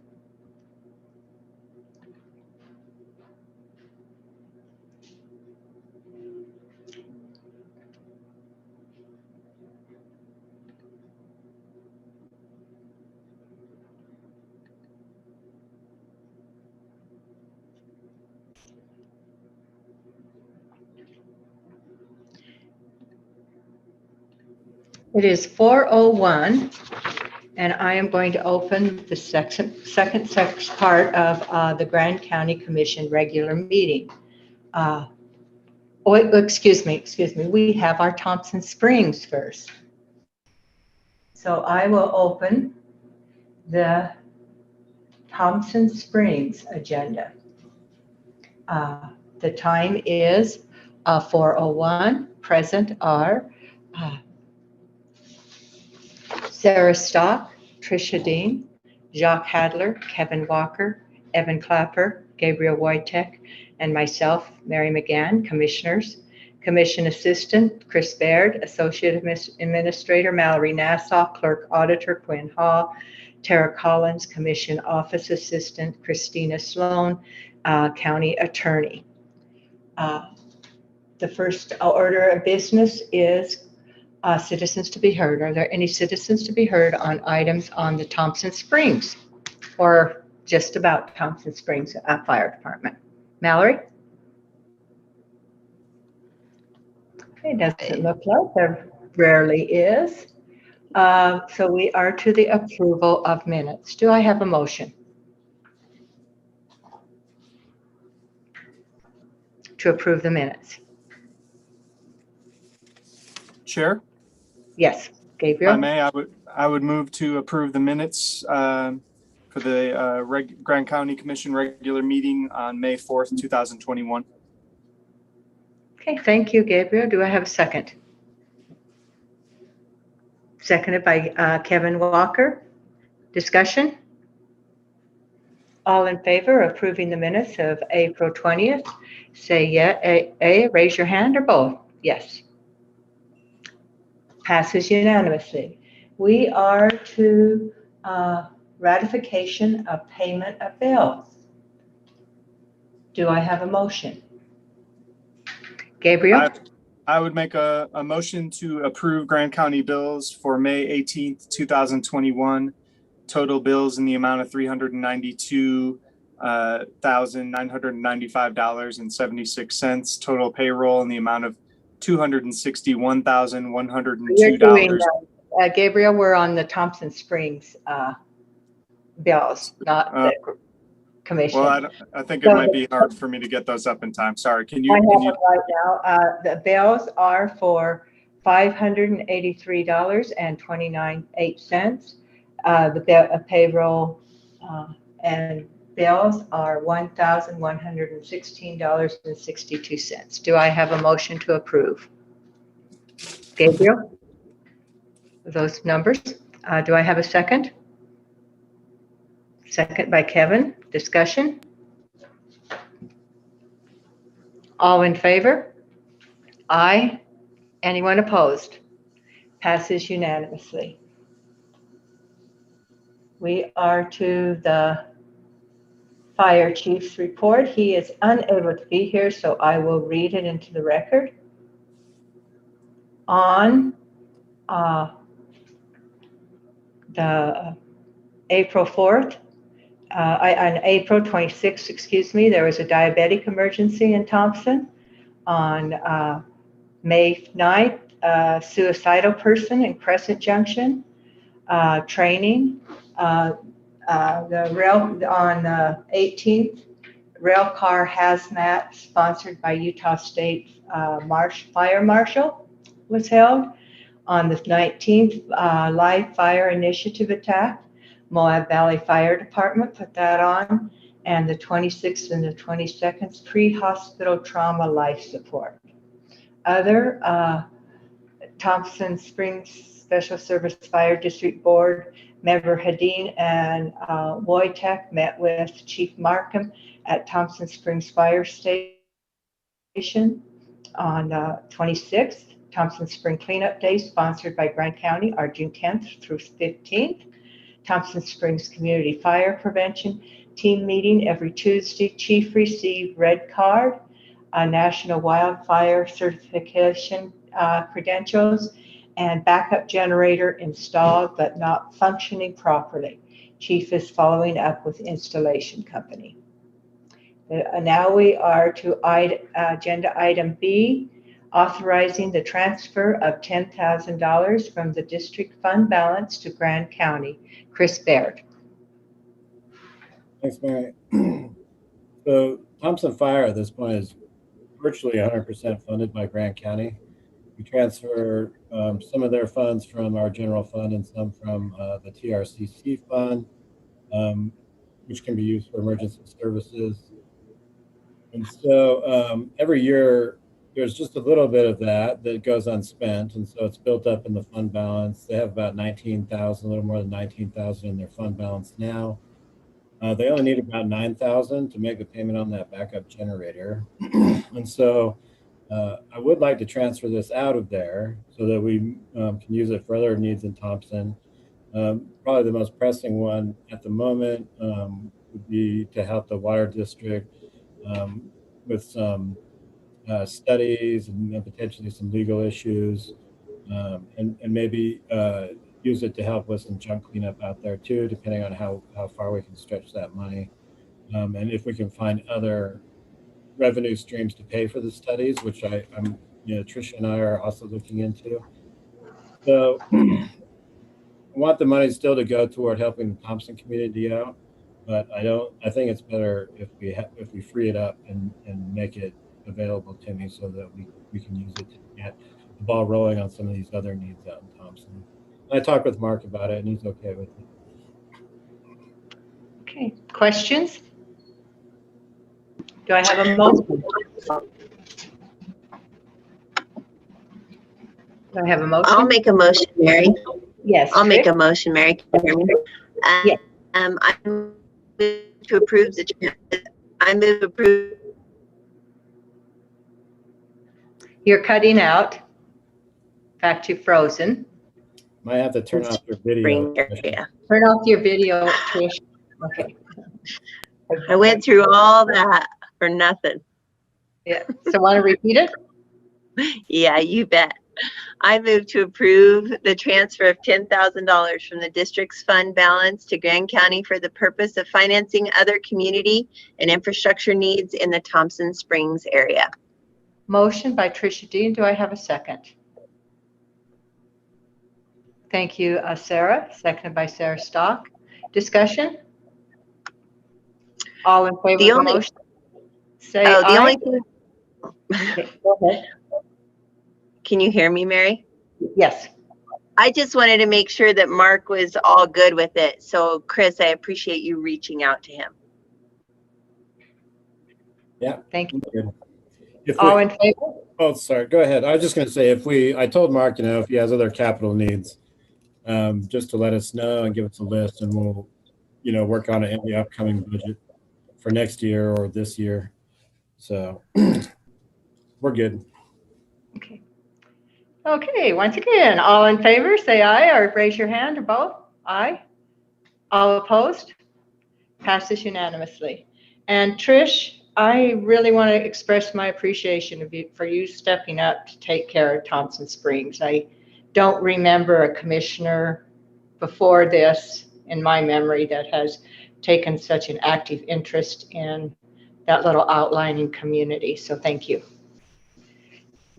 [SPEAKER 1] It is 4:01, and I am going to open the second part of the Grand County Commission regular meeting. Excuse me. We have our Thompson Springs first. So I will open the Thompson Springs agenda. The time is 4:01. Present are Sarah Stock, Tricia Dean, Jacques Hadler, Kevin Walker, Evan Clapper, Gabriel Wojtek, and myself, Mary McGann, commissioners. Commission Assistant, Chris Baird, Associate Administrator, Mallory Nassau, Clerk Auditor, Quinn Hall, Tara Collins, Commission Office Assistant, Christina Sloan, County Attorney. The first order of business is citizens to be heard. Are there any citizens to be heard on items on the Thompson Springs or just about Thompson Springs Fire Department? Mallory? It doesn't look like there rarely is. So we are to the approval of minutes. Do I have a motion to approve the minutes?
[SPEAKER 10] Chair,
[SPEAKER 1] Yes,
[SPEAKER 10] if I
[SPEAKER 1] Gabriel?
[SPEAKER 10] may, I would move to approve the minutes for the Grand County Commission regular meeting on May 4th, 2021.
[SPEAKER 1] Okay, thank you, Gabriel. Do I have a second? Seconded by Kevin Walker. Discussion? All in favor of approving the minutes of April 20th, say yeah, raise your hand, or both. Yes. Passes unanimously. We are to ratification of payment of bills. Do I have a motion? Gabriel?
[SPEAKER 10] I would make a motion to approve Grand County bills for May 18th, 2021. Total bills in the amount of $392,995.76. Total payroll in the amount of $261,102.
[SPEAKER 1] Gabriel, we're on the Thompson Springs bills, not the commission.
[SPEAKER 10] Well, I think it might be hard for me to get those up in time. Sorry. Can you?
[SPEAKER 1] I have it right now. The bills are for $583.29. The payroll and bills are $1,116.62. Do I have a motion to approve? Gabriel? Those numbers. Do I have a second? Second by Kevin. Discussion? All in favor? Aye. Anyone opposed? Passes unanimously. We are to the fire chief's report. He is unable to be here, so I will read it into the record. On the April 4th, on April 26th, excuse me, there was a diabetic emergency in Thompson. On May 9th, a suicidal person in Crescent Junction. Training. The rail on the 18th, rail car hazmat sponsored by Utah State Fire Marshal was held. On the 19th, live fire initiative attack. Moab Valley Fire Department put that on. And the 26th and the 22nd, pre-hospital trauma life support. Other Thompson Springs Special Service Fire District Board member Hadeen and Wojtek met with Chief Markham at Thompson Springs Fire Station on 26th. Thompson Spring Cleanup Day sponsored by Grant County are June 10th through 15th. Thompson Springs Community Fire Prevention Team meeting every Tuesday. Chief received red card, National Wildfire Certification credentials, and backup generator installed but not functioning properly. Chief is following up with installation company. Now we are to agenda item B, authorizing the transfer of $10,000 from the district fund balance to Grand County. Chris Baird.
[SPEAKER 2] Thanks, Mary. So Thompson Fire at this point is virtually 100% funded by Grant County. We transfer some of their funds from our general fund and some from the TRCC fund, which can be used for emergency services. And so every year there's just a little bit of that goes unspent, and so it's built up in the fund balance. They have about 19,000, a little more than 19,000 in their fund balance now. They only need about 9,000 to make the payment on that backup generator. And so I would like to transfer this out of there so that we can use it for other needs in Thompson. Probably the most pressing one at the moment would be to help the water district with some studies and potentially some legal issues, and maybe use it to help with some junk cleanup out there too, depending on how far we can stretch that money. And if we can find other revenue streams to pay for the studies, which Tricia and I are also looking into. So I want the money still to go toward helping the Thompson community out, but I think it's better if we free it up and make it available to me so that we can use it to get the ball rolling on some of these other needs out in Thompson. I talked with Mark about it and he's okay with it.
[SPEAKER 1] Okay, questions? Do I have a motion? Do I have a motion?
[SPEAKER 9] I'll make a motion, Mary.
[SPEAKER 1] Yes.
[SPEAKER 9] I'll make a motion, Mary. Can you hear me?
[SPEAKER 1] Yes.
[SPEAKER 9] I move to approve I move to approve.
[SPEAKER 1] You're cutting out. In fact, you're frozen.
[SPEAKER 2] Might have to turn off your video.
[SPEAKER 9] Yeah.
[SPEAKER 1] Turn off your video, Trish. Okay.
[SPEAKER 9] I went through all that for nothing.
[SPEAKER 1] Yeah. So want to repeat it?
[SPEAKER 9] Yeah, you bet. I move to approve the transfer of $10,000 from the district's fund balance to Grand County for the purpose of financing other community and infrastructure needs in the Thompson Springs area.
[SPEAKER 1] Motion by Tricia Dean. Do I have a second? Thank you, Sarah. Seconded by Sarah Stock. Discussion? All in favor of the motion? Say aye.
[SPEAKER 9] The only thing.
[SPEAKER 1] Okay, go ahead.
[SPEAKER 9] Can you hear me, Mary?
[SPEAKER 1] Yes.
[SPEAKER 9] I just wanted to make sure that Mark was all good with it. So, Chris, I appreciate you reaching out to him.
[SPEAKER 2] Yeah.
[SPEAKER 1] Thank you.
[SPEAKER 2] If
[SPEAKER 1] all in favor?
[SPEAKER 2] Oh, sorry. Go ahead. I was just going to say, I told Mark, if he has other capital needs, just to let us know and give us a list, and we'll, work on it in the upcoming budget for next year or this year. So we're good.
[SPEAKER 1] Okay. Okay. Once again, all in favor, say aye or raise your hand or both. Aye. All opposed? Passes unanimously. And Trish, I really want to express my appreciation for you stepping up to take care of Thompson Springs. I don't remember a commissioner before this in my memory that has taken such an active interest in that little outlying community. So thank you.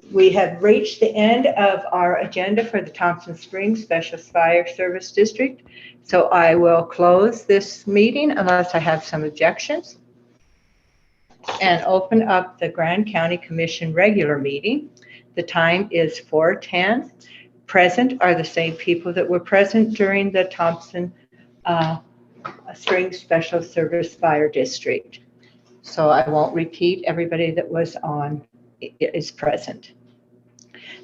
[SPEAKER 1] We have reached the end of our agenda for the Thompson Springs Special Fire Service District. So I will close this meeting unless I have some objections, and open up the Grand County Commission regular meeting. The time is 4:10. Present are the same people that were present during the Thompson Springs Special Service Fire District. So I won't repeat. Everybody that was on is present.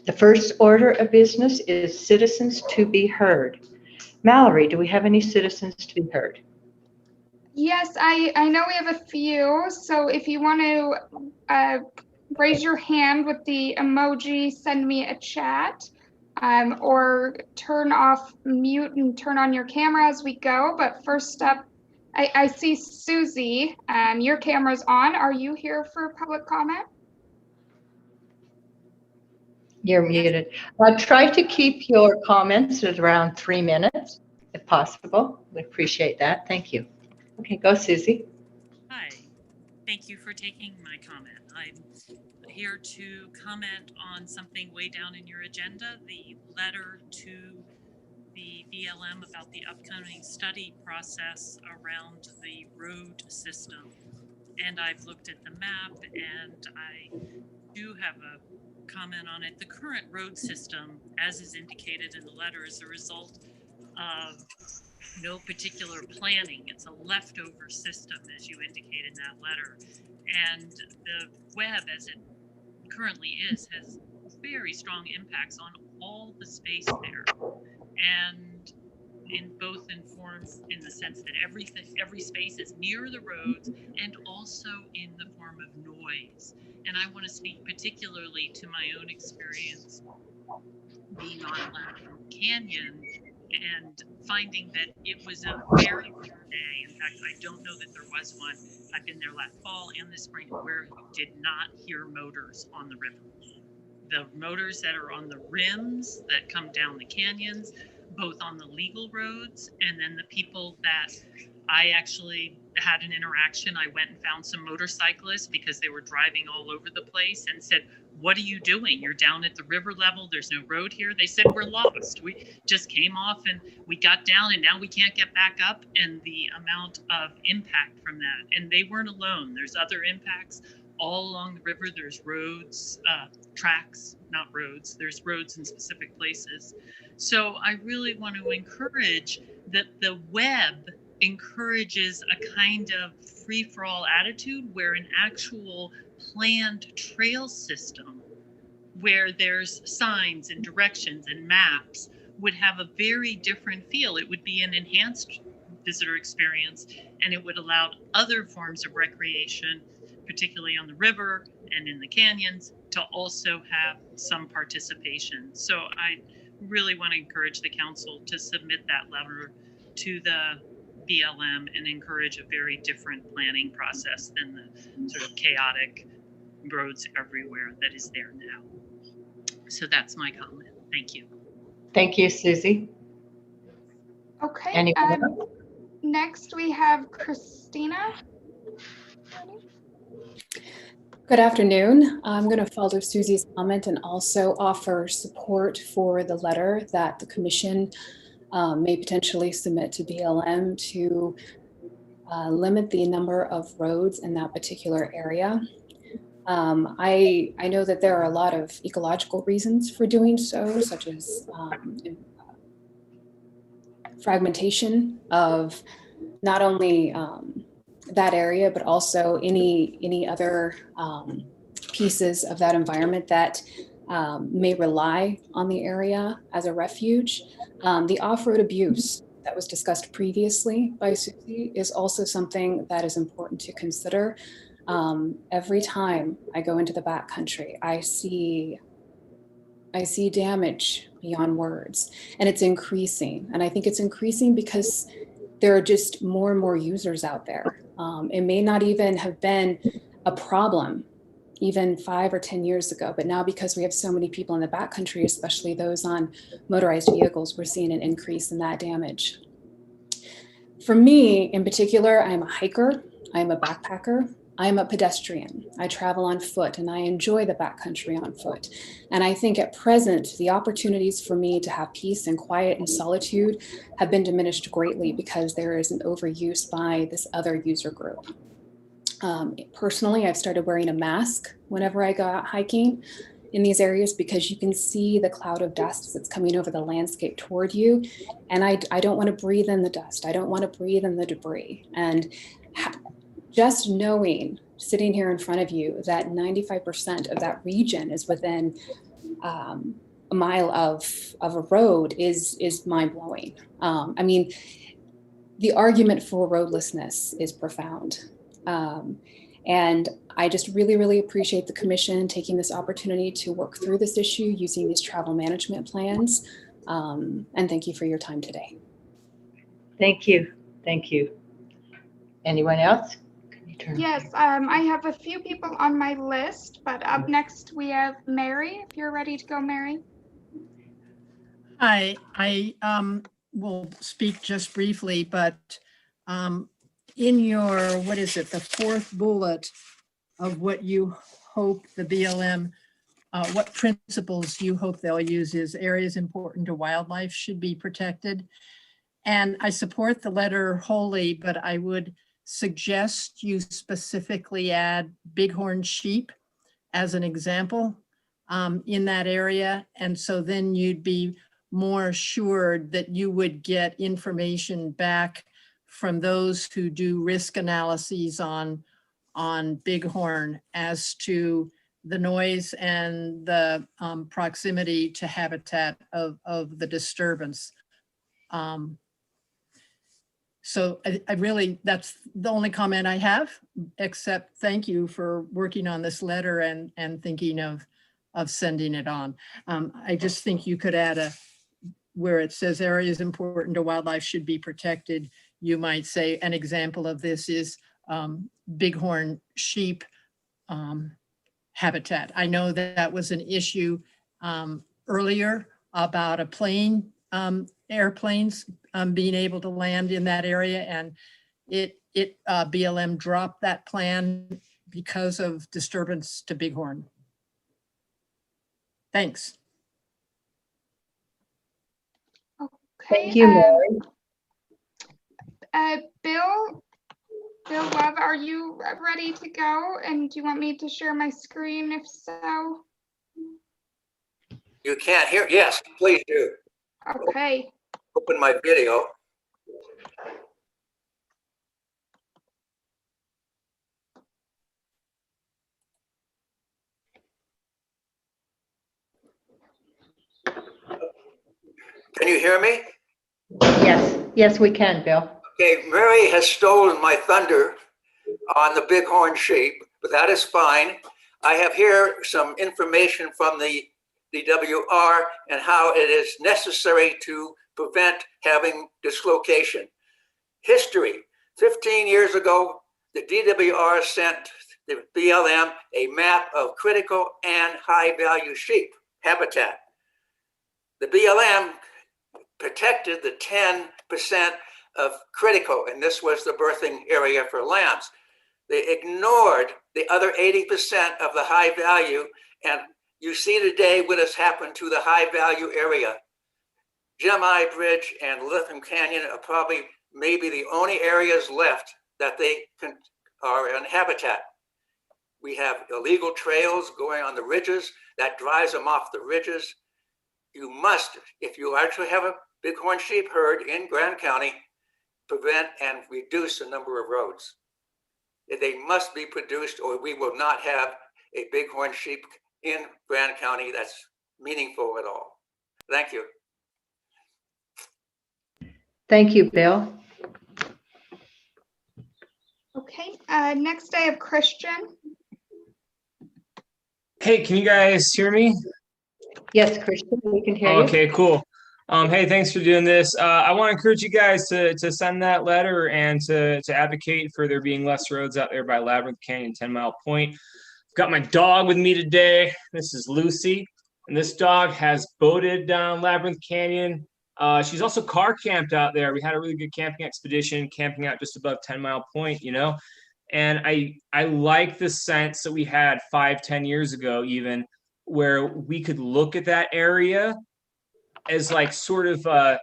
[SPEAKER 1] The first order of business is citizens to be heard. Mallory, do we have any citizens to be heard?
[SPEAKER 3] Yes, I know we have a few. So if you want to raise your hand with the emoji, send me a chat, or turn off mute and turn on your camera as we go. But first up, I see Susie. Your camera's on. Are you here for public comment?
[SPEAKER 1] You're muted. Try to keep your comments at around 3 minutes, if possible. We appreciate that. Thank you. Okay, go, Susie.
[SPEAKER 11] Hi. Thank you for taking my comment. I'm here to comment on something way down in your agenda, the letter to the BLM about the upcoming study process around the road system. And I've looked at the map and I do have a comment on it. The current road system, as is indicated in the letter, is a result of no particular planning. It's a leftover system, as you indicate in that letter. And the web, as it currently is, has very strong impacts on all the space there. And in both forms, in the sense that every space is near the roads and also in the form of noise. And I want to speak particularly to my own experience being on Lateral Canyon and finding that it was a very rare day. In fact, I don't know that there was one. I've been there last fall and this spring where you did not hear motors on the river. The motors that are on the rims that come down the canyons, both on the legal roads, and then the people that I actually had an interaction. I went and found some motorcyclists because they were driving all over the place and said, "What are you doing? You're down at the river level. There's no road here." They said, "We're lost. We just came off and we got down and now we can't get back up." And the amount of impact from that. And they weren't alone. There's other impacts all along the river. There's roads, tracks, not roads. There's roads in specific places. So I really want to encourage that the web encourages a kind of free-for-all attitude where an actual planned trail system where there's signs and directions and maps would have a very different feel. It would be an enhanced visitor experience and it would allow other forms of recreation, particularly on the river and in the canyons, to also have some participation. So I really want to encourage the council to submit that letter to the BLM and encourage a very different planning process than the sort of chaotic roads everywhere that is there now. So that's my comment. Thank you.
[SPEAKER 1] Thank you, Susie.
[SPEAKER 3] Okay. Next we have Christina.
[SPEAKER 12] Good afternoon. I'm going to follow Susie's comment and also offer support for the letter that the Commission may potentially submit to BLM to limit the number of roads in that particular area. I know that there are a lot of ecological reasons for doing so, such as fragmentation of not only that area, but also any other pieces of that environment that may rely on the area as a refuge. The off-road abuse that was discussed previously by Susie is also something that is important to consider. Every time I go into the backcountry, I see damage beyond words, and it's increasing. And I think it's increasing because there are just more and more users out there. It may not even have been a problem even 5 or 10 years ago, but now because we have so many people in the backcountry, especially those on motorized vehicles, we're seeing an increase in that damage. For me in particular, I'm a hiker, I'm a backpacker, I'm a pedestrian. I travel on foot and I enjoy the backcountry on foot. And I think at present, the opportunities for me to have peace and quiet and solitude have been diminished greatly because there is an overuse by this other user group. Personally, I've started wearing a mask whenever I go out hiking in these areas because you can see the cloud of dust that's coming over the landscape toward you. And I don't want to breathe in the dust. I don't want to breathe in the debris. And just knowing, sitting here in front of you, that 95% of that region is within a mile of a road is mind-blowing. I mean, the argument for roadlessness is profound. And I just really, really appreciate the Commission taking this opportunity to work through this issue using these travel management plans. And thank you for your time today.
[SPEAKER 1] Thank you. Thank you. Anyone else?
[SPEAKER 3] Yes, I have a few people on my list, but up next we have Mary. If you're ready to go, Mary.
[SPEAKER 13] Hi, I will speak just briefly, but in your, what is it, the fourth bullet of what you hope the BLM, what principles you hope they'll use is areas important to wildlife should be protected. And I support the letter wholly, but I would suggest you specifically add bighorn sheep as an example in that area. And so then you'd be more assured that you would get information back from those who do risk analyses on bighorn as to the noise and the proximity to habitat of the disturbance. So I really, that's the only comment I have, except thank you for working on this letter and thinking of sending it on. I just think you could add where it says areas important to wildlife should be protected. You might say an example of this is bighorn sheep habitat. I know that was an issue earlier about a plane, airplanes being able to land in that area, and BLM dropped that plan because of disturbance to bighorn. Thanks.
[SPEAKER 3] Okay.
[SPEAKER 1] Thank you, Mary.
[SPEAKER 3] Bill Webb, are you ready to go? And do you want me to share my screen if so?
[SPEAKER 14] You can't hear? Yes, please do.
[SPEAKER 3] Okay.
[SPEAKER 14] Open my video. Can you hear me?
[SPEAKER 1] Yes, we can, Bill.
[SPEAKER 14] Okay, Mary has stolen my thunder on the bighorn sheep, but that is fine. I have here some information from the DWR and how it is necessary to prevent having dislocation. History: 15 years ago, the DWR sent the BLM a map of critical and high value sheep habitat. The BLM protected the 10% of critical, and this was the birthing area for lambs. They ignored the other 80% of the high value, and you see today what has happened to the high value area. Gemini Bridge and Lithium Canyon are probably maybe the only areas left that are in habitat. We have illegal trails going on the ridges that drives them off the ridges. You must, if you actually have a bighorn sheep herd in Grand County, prevent and reduce the number of roads. They must be produced, or we will not have a bighorn sheep in Grand County that's meaningful at all. Thank you.
[SPEAKER 1] Thank you, Bill.
[SPEAKER 3] Okay, next I have Christian.
[SPEAKER 15] Hey, can you guys hear me?
[SPEAKER 1] Yes, Christian, we can hear you.
[SPEAKER 15] Okay, cool. Hey, thanks for doing this. I want to encourage you guys to send that letter and to advocate for there being less roads out there by Labyrinth Canyon, 10 Mile Point. I've got my dog with me today. This is Lucy, and this dog has boated down Labyrinth Canyon. She's also car camped out there. We had a really good camping expedition, camping out just above 10 Mile Point, you know? And I like the sense that we had 5-10 years ago, even, where we could look at that area as like sort of a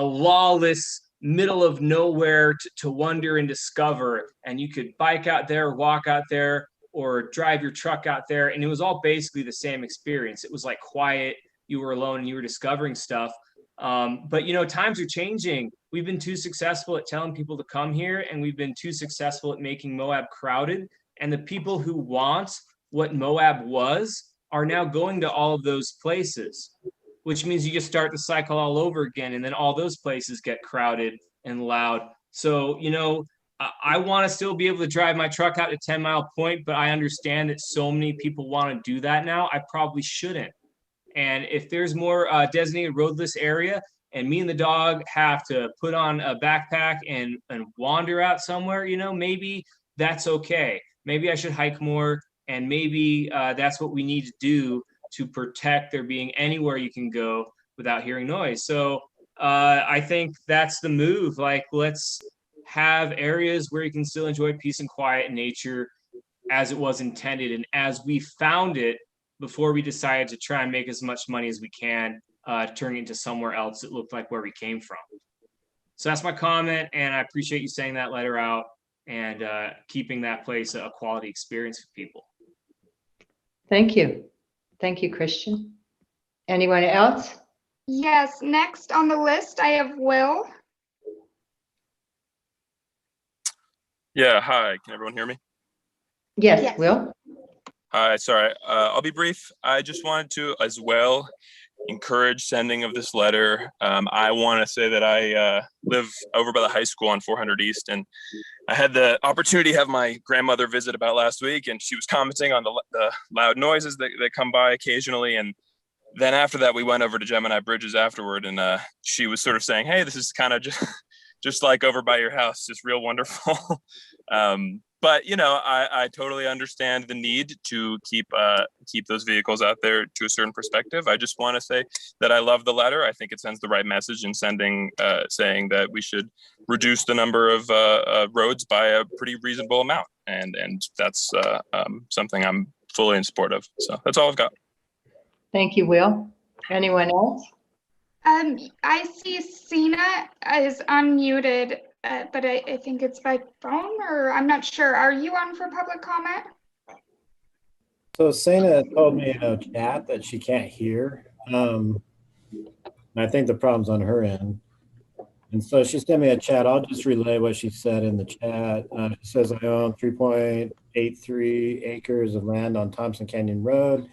[SPEAKER 15] lawless middle of nowhere to wonder and discover. And you could bike out there, or walk out there, or drive your truck out there. And it was all basically the same experience. It was like quiet, you were alone and you were discovering stuff. But you know, times are changing. We've been too successful at telling people to come here, and we've been too successful at making Moab crowded. And the people who want what Moab was are now going to all of those places, which means you just start the cycle all over again, and then all those places get crowded and loud. So, you know, I want to still be able to drive my truck out to 10 Mile Point, but I understand that so many people want to do that now. I probably shouldn't. And if there's more designated roadless area, and me and the dog have to put on a backpack and wander out somewhere, you know, maybe that's okay. Maybe I should hike more, and maybe that's what we need to do to protect there being anywhere you can go without hearing noise. So I think that's the move. Like, let's have areas where you can still enjoy peace and quiet and nature as it was intended and as we found it before we decided to try and make as much money as we can, turning it into somewhere else that looked like where we came from. So that's my comment, and I appreciate you sending that letter out and keeping that place a quality experience for people.
[SPEAKER 1] Thank you. Thank you, Christian. Anyone else?
[SPEAKER 3] Yes, next on the list, I have Will.
[SPEAKER 16] Yeah, hi. Can everyone hear me?
[SPEAKER 1] Yes, Will.
[SPEAKER 16] Hi, sorry. I'll be brief. I just wanted to, as well, encourage sending of this letter. I want to say that I live over by the high school on 400 East, and I had the opportunity to have my grandmother visit about last week, and she was commenting on the loud noises that come by occasionally. And then after that, we went over to Gemini Bridges afterward, and she was sort of saying, hey, this is kind of just like over by your house, just real wonderful. But you know, I totally understand the need to keep those vehicles out there to a certain perspective. I just want to say that I love the letter. I think it sends the right message in saying that we should reduce the number of roads by a pretty reasonable amount, and that's something I'm fully in support of. So that's all I've got.
[SPEAKER 1] Thank you, Will. Anyone else?
[SPEAKER 3] I see Sina is unmuted, but I think it's by phone, or I'm not sure. Are you on for public comment?
[SPEAKER 2] So Sana told me in a chat that she can't hear. And I think the problem's on her end. And so she sent me a chat. I'll just relay what she said in the chat. She says, I own 3.83 acres of land on Thompson Canyon Road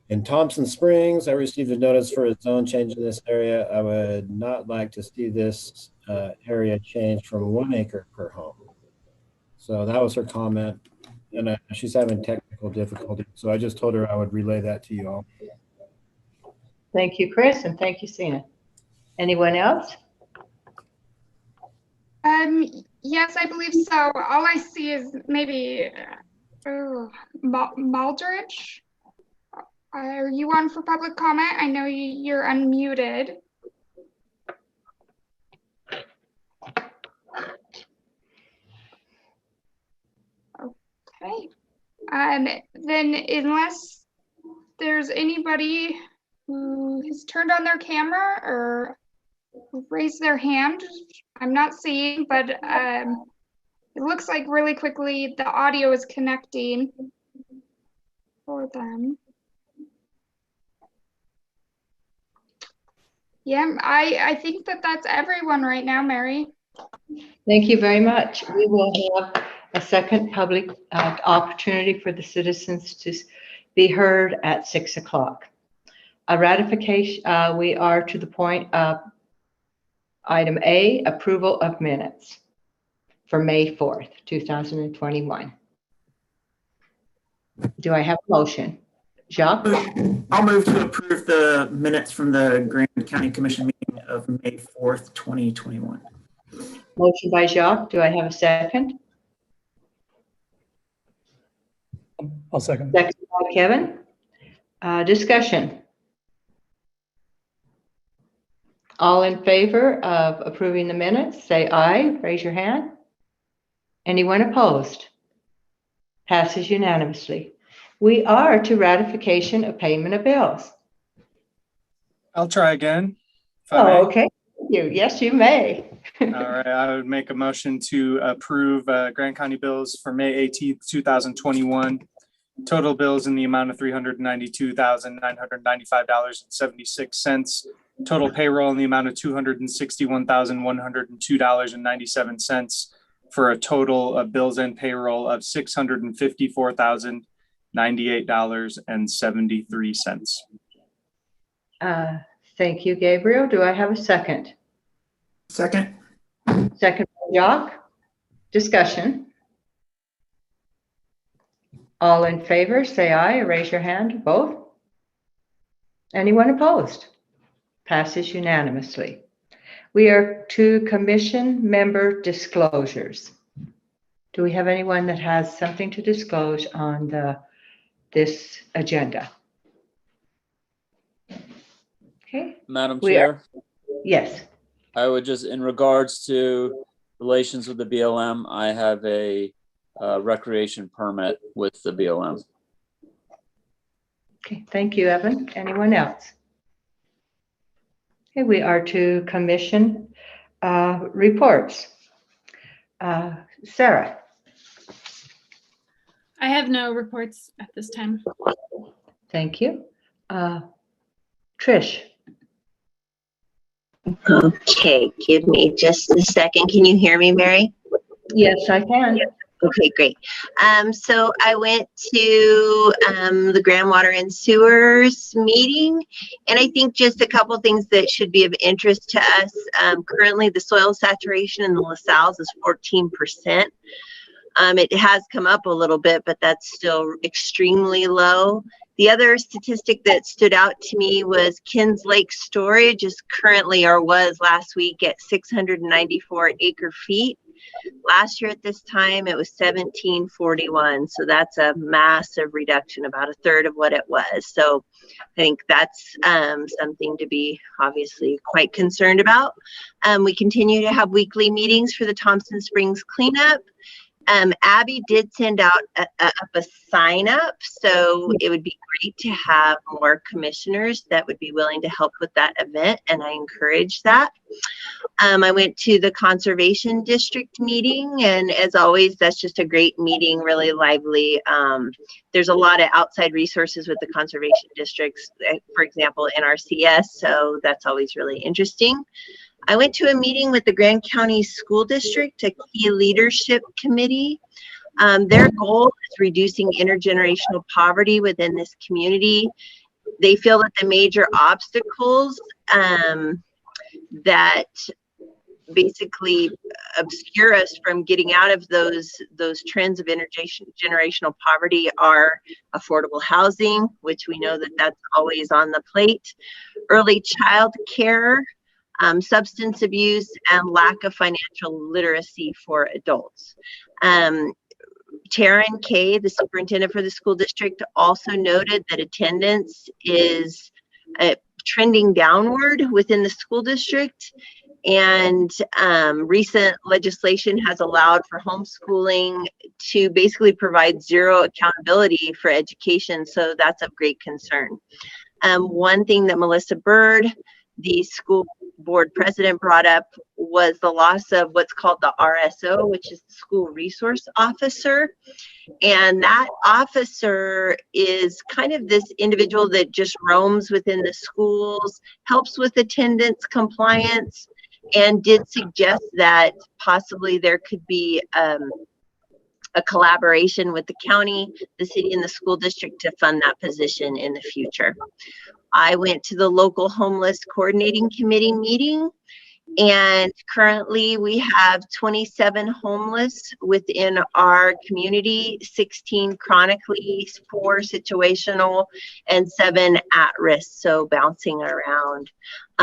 [SPEAKER 2] in Thompson Springs. I received a notice for a zone change in this area. I would not like to see this area changed from 1 acre per home. So that was her comment. And she's having technical difficulty. So I just told her I would relay that to you all.
[SPEAKER 1] Thank you, Chris, and thank you, Sina. Anyone else?
[SPEAKER 3] Yes, I believe so. All I see is maybe Maldridge. Are you on for public comment? I know you're unmuted. Okay. Then unless there's anybody who has turned on their camera or raised their hand, I'm not seeing, but it looks like really quickly the audio is connecting for them. Yeah, I think that's everyone right now, Mary.
[SPEAKER 1] Thank you very much. We will have a second public opportunity for the citizens to be heard at 6 o'clock. A ratification, we are to the point of item A, approval of minutes for May 4th, 2021. Do I have a motion? Jacques?
[SPEAKER 6] I'll move to approve the minutes from the Grand County Commission meeting of May 4th, 2021.
[SPEAKER 1] Motion by Jacques. Do I have a second?
[SPEAKER 5] I'll second.
[SPEAKER 1] Second by Kevin. Discussion. All in favor of approving the minutes, say aye. Raise your hand. Anyone opposed? Passes unanimously. We are to ratification of payment of bills.
[SPEAKER 10] I'll try again.
[SPEAKER 1] Oh, okay. Thank you. Yes, you may.
[SPEAKER 10] All right. I would make a motion to approve Grand County bills for May 18th, 2021. Total bills in the amount of $392,995.76. Total payroll in the amount of $261,102.97 for a total of bills and payroll of $654,098.73.
[SPEAKER 1] Thank you, Gabriel. Do I have a second?
[SPEAKER 6] Second.
[SPEAKER 1] Second by Jacques. Discussion. All in favor, say aye or raise your hand. Both. Anyone opposed? Passes unanimously. We are to commission member disclosures. Do we have anyone that has something to disclose on this agenda? Okay.
[SPEAKER 7] Madam Chair?
[SPEAKER 1] Yes.
[SPEAKER 7] I would just, in regards to relations with the BLM. I have a recreation permit with the BLM.
[SPEAKER 1] Okay, thank you, Evan. Anyone else? Okay, we are to commission reports. Sarah.
[SPEAKER 4] I have no reports at this time.
[SPEAKER 1] Thank you. Trish.
[SPEAKER 9] Okay, give me just a second. Can you hear me, Mary?
[SPEAKER 1] Yes, I can.
[SPEAKER 9] Okay, great. So I went to the Grand Water and Sewers meeting, and I think just a couple things that should be of interest to us. Currently, the soil saturation in the LaSalle's is 14%. It has come up a little bit, but that's still extremely low. The other statistic that stood out to me was Kins Lake storage is currently, or was last week, at 694 acre feet. Last year at this time, it was 1741. So that's a massive reduction, about a third of what it was. So I think that's something to be obviously quite concerned about. We continue to have weekly meetings for the Thompson Springs cleanup. Abby did send out a sign up, so it would be great to have more commissioners that would be willing to help with that event, and I encourage that. I went to the Conservation District meeting, and as always, that's just a great meeting, really lively. There's a lot of outside resources with the Conservation Districts, for example, NRCS, so that's always really interesting. I went to a meeting with the Grand County School District, a key leadership committee. Their goal is reducing intergenerational poverty within this community. They feel that the major obstacles that basically obscure us from getting out of those trends of intergenerational poverty are affordable housing, which we know that that's always on the plate, early child care, substance abuse, and lack of financial literacy for adults. Taryn Kay, the superintendent for the school district, also noted that attendance is trending downward within the school district, and recent legislation has allowed for homeschooling to basically provide zero accountability for education, so that's of great concern. One thing that Melissa Bird, the school board president, brought up was the loss of what's called the RSO, which is the school resource officer. And that officer is kind of this individual that just roams within the schools, helps with attendance compliance, and did suggest that possibly there could be a collaboration with the county, the city, and the school district to fund that position in the future. I went to the local homeless coordinating committee meeting, and currently we have 27 homeless within our community, 16 chronically, 4 situational, and 7 at risk, so bouncing around.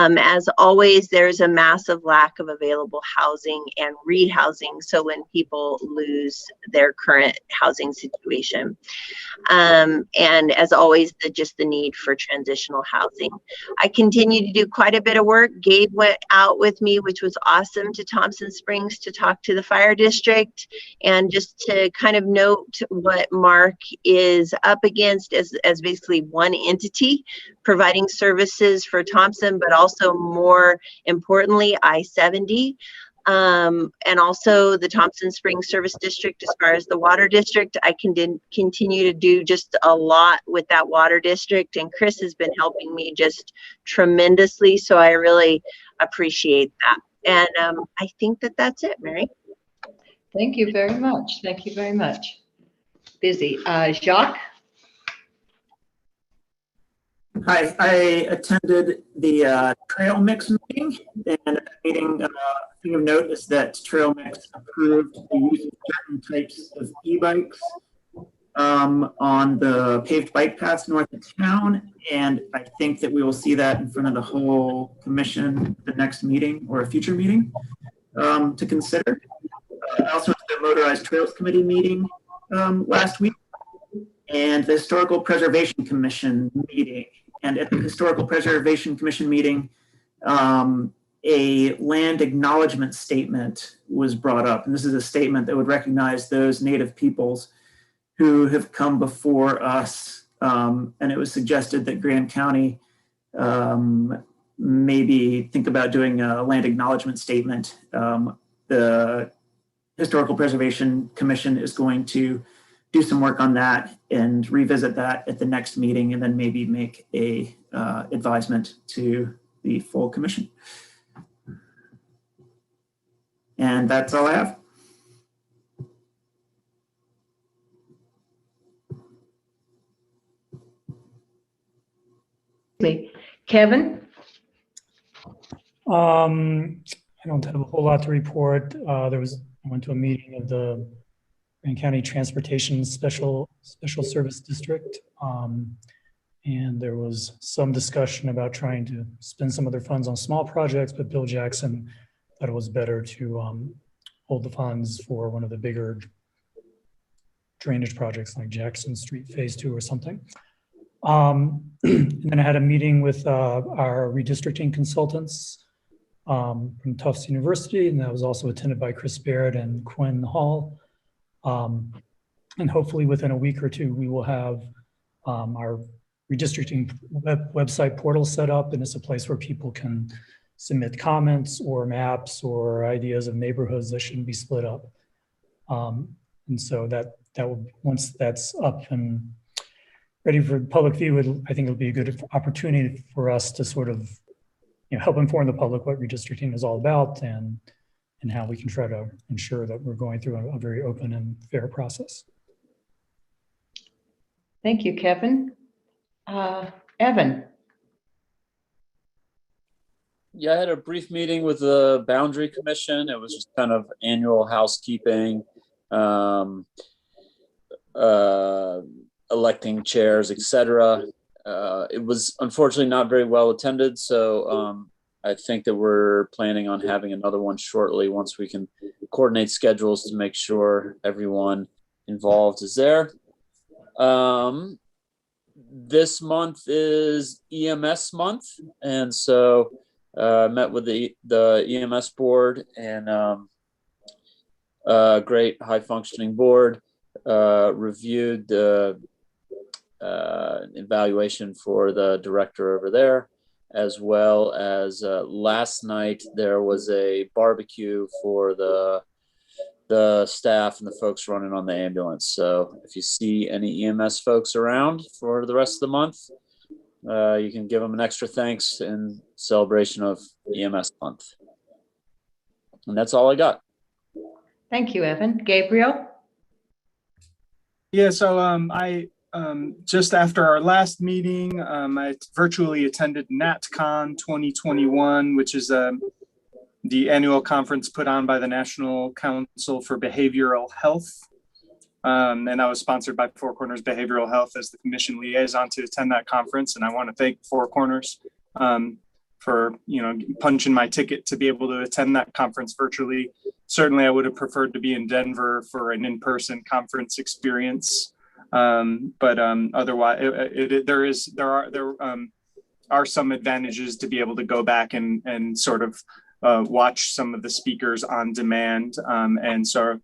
[SPEAKER 9] As always, there's a massive lack of available housing and rehousing, so when people lose their current housing situation. And as always, just the need for transitional housing. I continue to do quite a bit of work. Gabe went out with me, which was awesome, to Thompson Springs to talk to the fire district and just to kind of note what Mark is up against as basically one entity providing services for Thompson, but also more importantly, I-70. And also the Thompson Springs Service District, as far as the water district, I can continue to do just a lot with that water district. And Chris has been helping me just tremendously. So I really appreciate that. And I think that that's it, Mary.
[SPEAKER 1] Thank you very much. Thank you very much. Busy. Jacques?
[SPEAKER 6] Hi, I attended the trail mix meeting, and at the meeting, thing of note is that trail mix approved the use of certain types of e-bikes on the paved bike paths north of town, and I think that we will see that in front of the whole commission the next meeting or a future meeting to consider. I also went to the Motorized Trails Committee meeting last week, and the Historical Preservation Commission meeting. And at the Historical Preservation Commission meeting, a land acknowledgement statement was brought up. And this is a statement that would recognize those Native peoples who have come before us. And it was suggested that Grand County maybe think about doing a land acknowledgement statement. The Historical Preservation Commission is going to do some work on that and revisit that at the next meeting, and then maybe make a advisement to the full commission. And that's all I have.
[SPEAKER 1] Kevin?
[SPEAKER 5] I don't have a whole lot to report. I went to a meeting of the Grand County Transportation Special Service District. And there was some discussion about trying to spend some of their funds on small projects, but Bill Jackson thought it was better to hold the funds for one of the bigger drainage projects like Jackson Street Phase 2 or something. And then I had a meeting with our redistricting consultants from Tufts University, and that was also attended by Chris Barrett and Quinn Hall. And hopefully within a week or two, we will have our redistricting website portal set up, and it's a place where people can submit comments or maps or ideas of neighborhoods that shouldn't be split up. And so that will, once that's up and ready for public view, I think it'll be a good opportunity for us to sort of, help inform the public what redistricting is all about and how we can try to ensure that we're going through a very open and fair process.
[SPEAKER 1] Thank you, Kevin. Evan?
[SPEAKER 7] Yeah, I had a brief meeting with the Boundary Commission. It was just kind of annual housekeeping, electing chairs, etc. It was unfortunately not very well attended, so I think that we're planning on having another one shortly once we can coordinate schedules to make sure everyone involved is there. This month is EMS month, and so I met with the EMS board, and great high functioning board, reviewed the evaluation for the director over there, as well as last night there was a barbecue for the staff and the folks running on the ambulance. So if you see any EMS folks around for the rest of the month, you can give them an extra thanks in celebration of EMS month. And that's all I got.
[SPEAKER 1] Thank you, Evan. Gabriel?
[SPEAKER 10] Yeah, so I just after our last meeting, I virtually attended NatCon 2021, which is the annual conference put on by the National Council for Behavioral Health. And I was sponsored by Four Corners Behavioral Health as the commission liaison to attend that conference. And I want to thank Four Corners for punching my ticket to be able to attend that conference virtually. Certainly, I would have preferred to be in Denver for an in-person conference experience. But otherwise, there are some advantages to be able to go back and sort of watch some of the speakers on demand, and so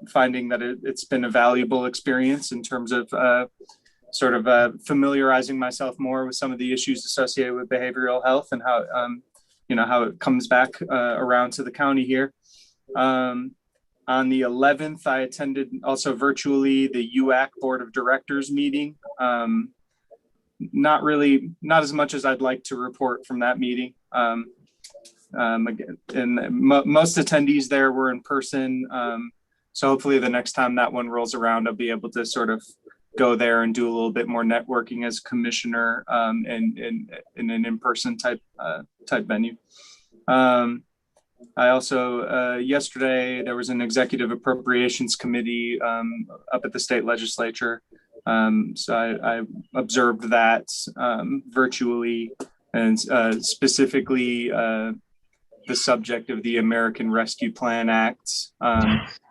[SPEAKER 10] finding that it's been a valuable experience in terms of familiarizing myself more with some of the issues associated with behavioral health and how how it comes back around to the county here. On the 11th, I attended also virtually the UAC Board of Directors meeting. Not as much as I'd like to report from that meeting. Most attendees there were in person. So hopefully the next time that one rolls around, I'll be able to sort of go there and do a little bit more networking as commissioner in an in-person type venue. I also, yesterday, there was an executive appropriations committee up at the state legislature. So I observed that virtually, and specifically the subject of the American Rescue Plan Act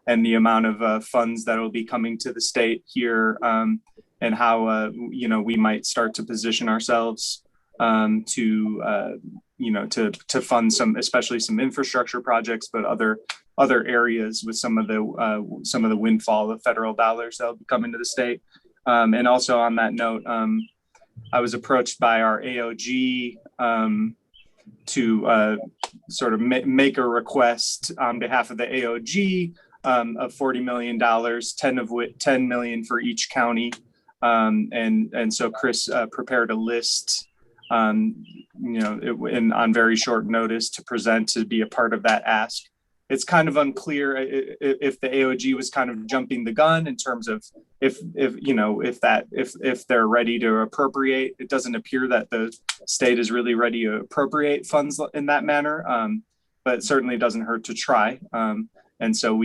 [SPEAKER 10] and the amount of funds that will be coming to the state here, and how we might start to position ourselves to to fund some, especially some infrastructure projects, but other areas with some of the windfall of federal dollars that'll be coming to the state. And also on that note, I was approached by our AOG to sort of make a request on behalf of the AOG of $40 million, 10 million for each county. And so Chris prepared a list, on very short notice to present to be a part of that ask. It's kind of unclear if the AOG was kind of jumping the gun in terms of if they're ready to appropriate. It doesn't appear that the state is really ready to appropriate funds in that manner, but it certainly doesn't hurt to try. And so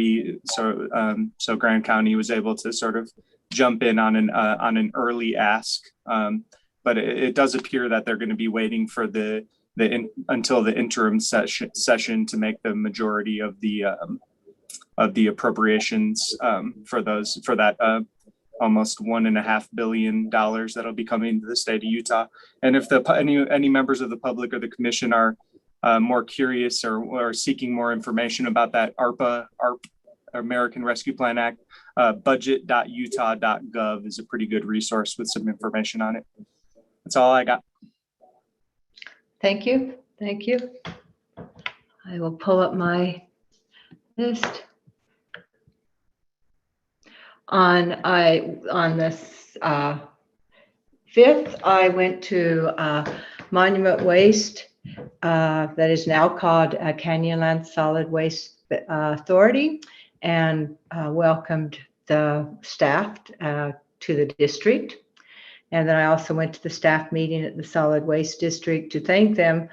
[SPEAKER 10] so Grand County was able to sort of jump in on an early ask, but it does appear that they're going to be waiting for until the interim session to make the majority of the appropriations for that almost $1.5 billion that'll be coming to the state of Utah. And if any members of the public or the commission are more curious or seeking more information about that ARP, American Rescue Plan Act, budget.utah.gov is a pretty good resource with some information on it. That's all I got.
[SPEAKER 1] Thank you. Thank you. I will pull up my list. On this 5th, I went to Monument Waste, that is now called Canyonland Solid Waste Authority, and welcomed the staff to the district. And then I also went to the staff meeting at the Solid Waste District to thank them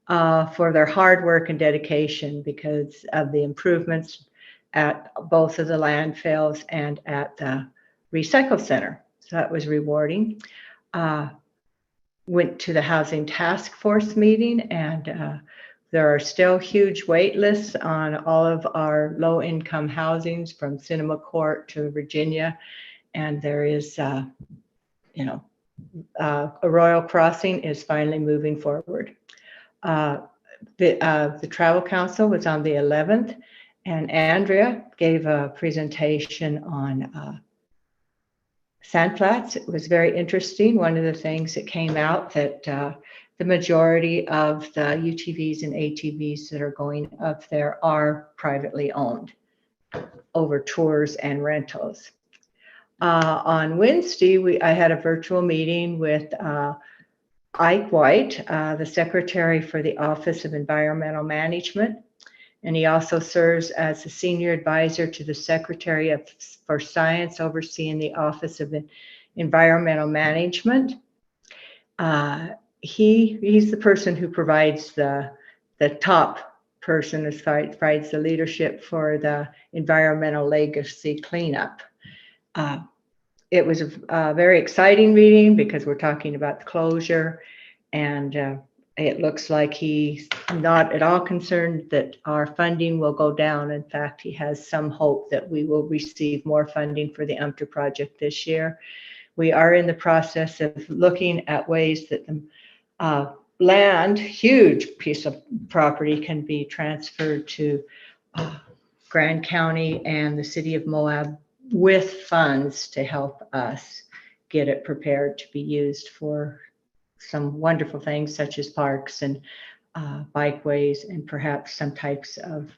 [SPEAKER 1] for their hard work and dedication because of the improvements at both of the landfills and at the recycle center. So that was rewarding. Went to the Housing Task Force meeting, and there are still huge wait lists on all of our low-income housings from Cinema Court to Virginia. And there is Arroyo Crossing is finally moving forward. The Travel Council was on the 11th, and Andrea gave a presentation on sand flats. It was very interesting. One of the things that came out that the majority of the UTVs and ATVs that are going up there are privately owned over tours and rentals. On Wednesday, I had a virtual meeting with Ike White, the Secretary for the Office of Environmental Management, and he also serves as the Senior Advisor to the Secretary for Science, overseeing the Office of Environmental Management. He's the person who provides the top person as far as provides the leadership for the environmental legacy cleanup. It was a very exciting meeting because we're talking about the closure, and it looks like he's not at all concerned that our funding will go down. In fact, he has some hope that we will receive more funding for the UMTR project this year. We are in the process of looking at ways that the land, huge piece of property, can be transferred to Grand County and the city of Moab with funds to help us get it prepared to be used for some wonderful things such as parks and bikeways and perhaps some types of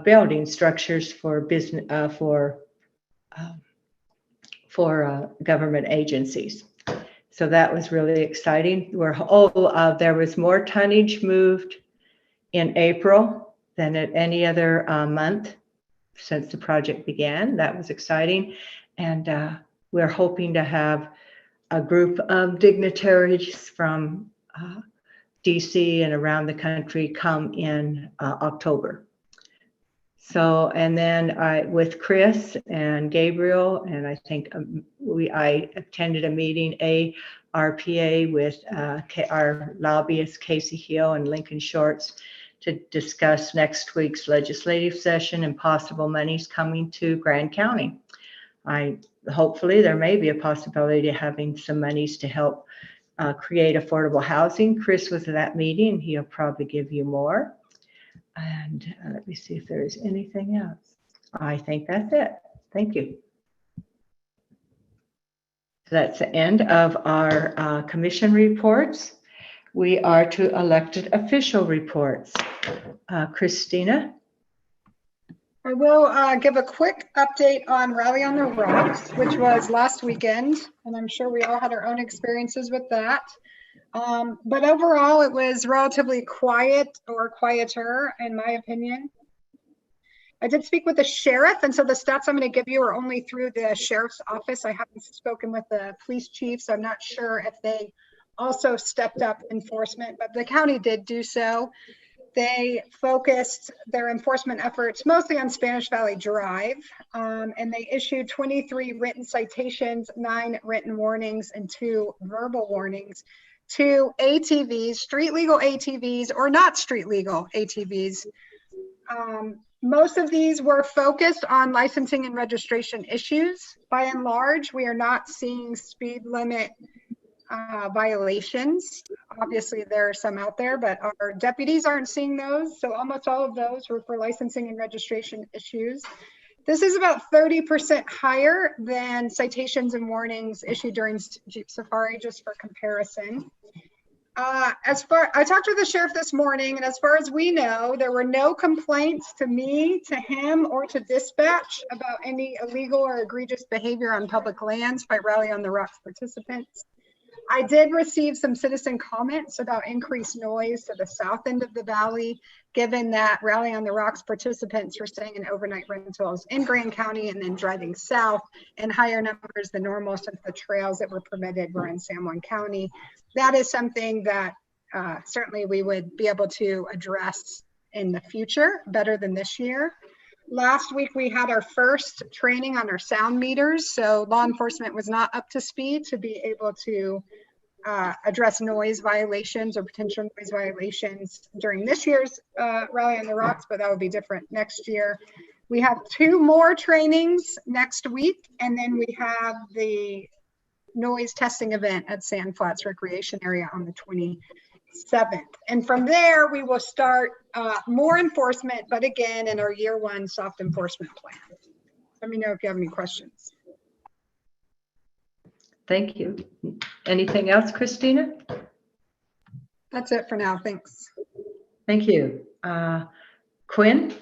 [SPEAKER 1] building structures for business for government agencies. So that was really exciting. There was more tonnage moved in April than at any other month since the project began. That was exciting. And we're hoping to have a group of dignitaries from DC and around the country come in October. So, and then with Chris and Gabriel, and I think I attended a meeting, ARPA, with our lobbyist Casey Hill and Lincoln Shorts, to discuss next week's legislative session and possible monies coming to Grand County. Hopefully there may be a possibility of having some monies to help create affordable housing. Chris was at that meeting. He'll probably give you more. And let me see if there's anything else. I think that's it. Thank you. So that's the end of our commission reports. We are to elected official reports. Christina?
[SPEAKER 8] I will give a quick update on Rally on the Rocks, which was last weekend, and I'm sure we all had our own experiences with that. But overall, it was relatively quiet, or quieter, in my opinion. I did speak with the sheriff, and so the stats I'm going to give you are only through the sheriff's office. I haven't spoken with the police chief, so I'm not sure if they also stepped up enforcement, but the county did do so. They focused their enforcement efforts mostly on Spanish Valley Drive, and they issued 23 written citations, 9 written warnings, and 2 verbal warnings to ATVs, street legal ATVs, or not street legal ATVs. Most of these were focused on licensing and registration issues. By and large, we are not seeing speed limit violations. Obviously, there are some out there, but our deputies aren't seeing those. So almost all of those were for licensing and registration issues. This is about 30% higher than citations and warnings issued during Jeep Safari, just for comparison. I talked to the sheriff this morning, and as far as we know, there were no complaints to me, to him, or to dispatch about any illegal or egregious behavior on public lands by Rally on the Rocks participants. I did receive some citizen comments about increased noise to the south end of the valley, given that Rally on the Rocks participants were staying in overnight rentals in Grand County and then driving south in higher numbers than normal, since the trails that were permitted were in San Juan County. That is something that certainly we would be able to address in the future better than this year. Last week, we had our first training on our sound meters, so law enforcement was not up to speed to be able to address noise violations or potential noise violations during this year's Rally on the Rocks, but that will be different next year. We have 2 more trainings next week, and then we have the noise testing event at Sand Flats Recreation Area on the 27th. And from there, we will start more enforcement, but again, in our year 1 soft enforcement plan. Let me know if you have any questions.
[SPEAKER 1] Thank you. Anything else, Christina?
[SPEAKER 8] That's it for now. Thanks.
[SPEAKER 1] Thank you. Quinn?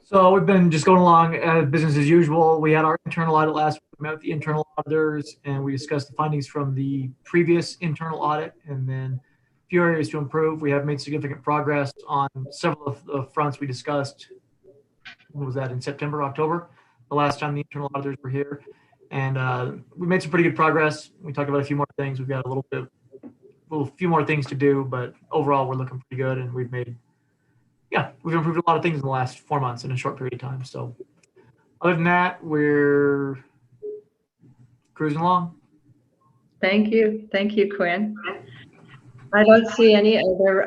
[SPEAKER 17] So we've been just going along business as usual. We had our internal audit last week. We met with the internal auditors and we discussed the findings from the previous internal audit and then a few areas to improve. We have made significant progress on several of the fronts we discussed. When was that, in September, October? The last time the internal auditors were here. And we made some pretty good progress. We talked about a few more things. We've got a few more things to do, but overall we're looking pretty good and we've improved a lot of things in the last 4 months in a short period of time. So other than that, we're cruising along.
[SPEAKER 1] Thank you. Thank you, Quinn. I don't see any other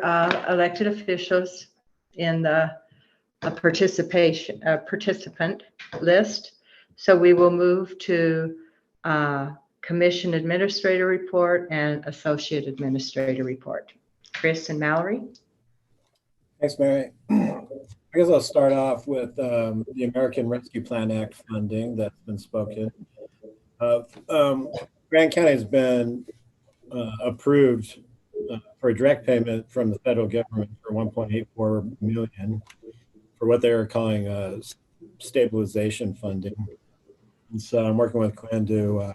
[SPEAKER 1] elected officials in the participant list. So we will move to Commission Administrator Report and Associate Administrator Report. Chris and Mallory.
[SPEAKER 2] Thanks, Mary. I guess I'll start off with the American Rescue Plan Act funding that's been spoken of. Grand County has been approved for a direct payment from the federal government for $1.84 million for what they're calling stabilization funding. And so I'm working with Quinn to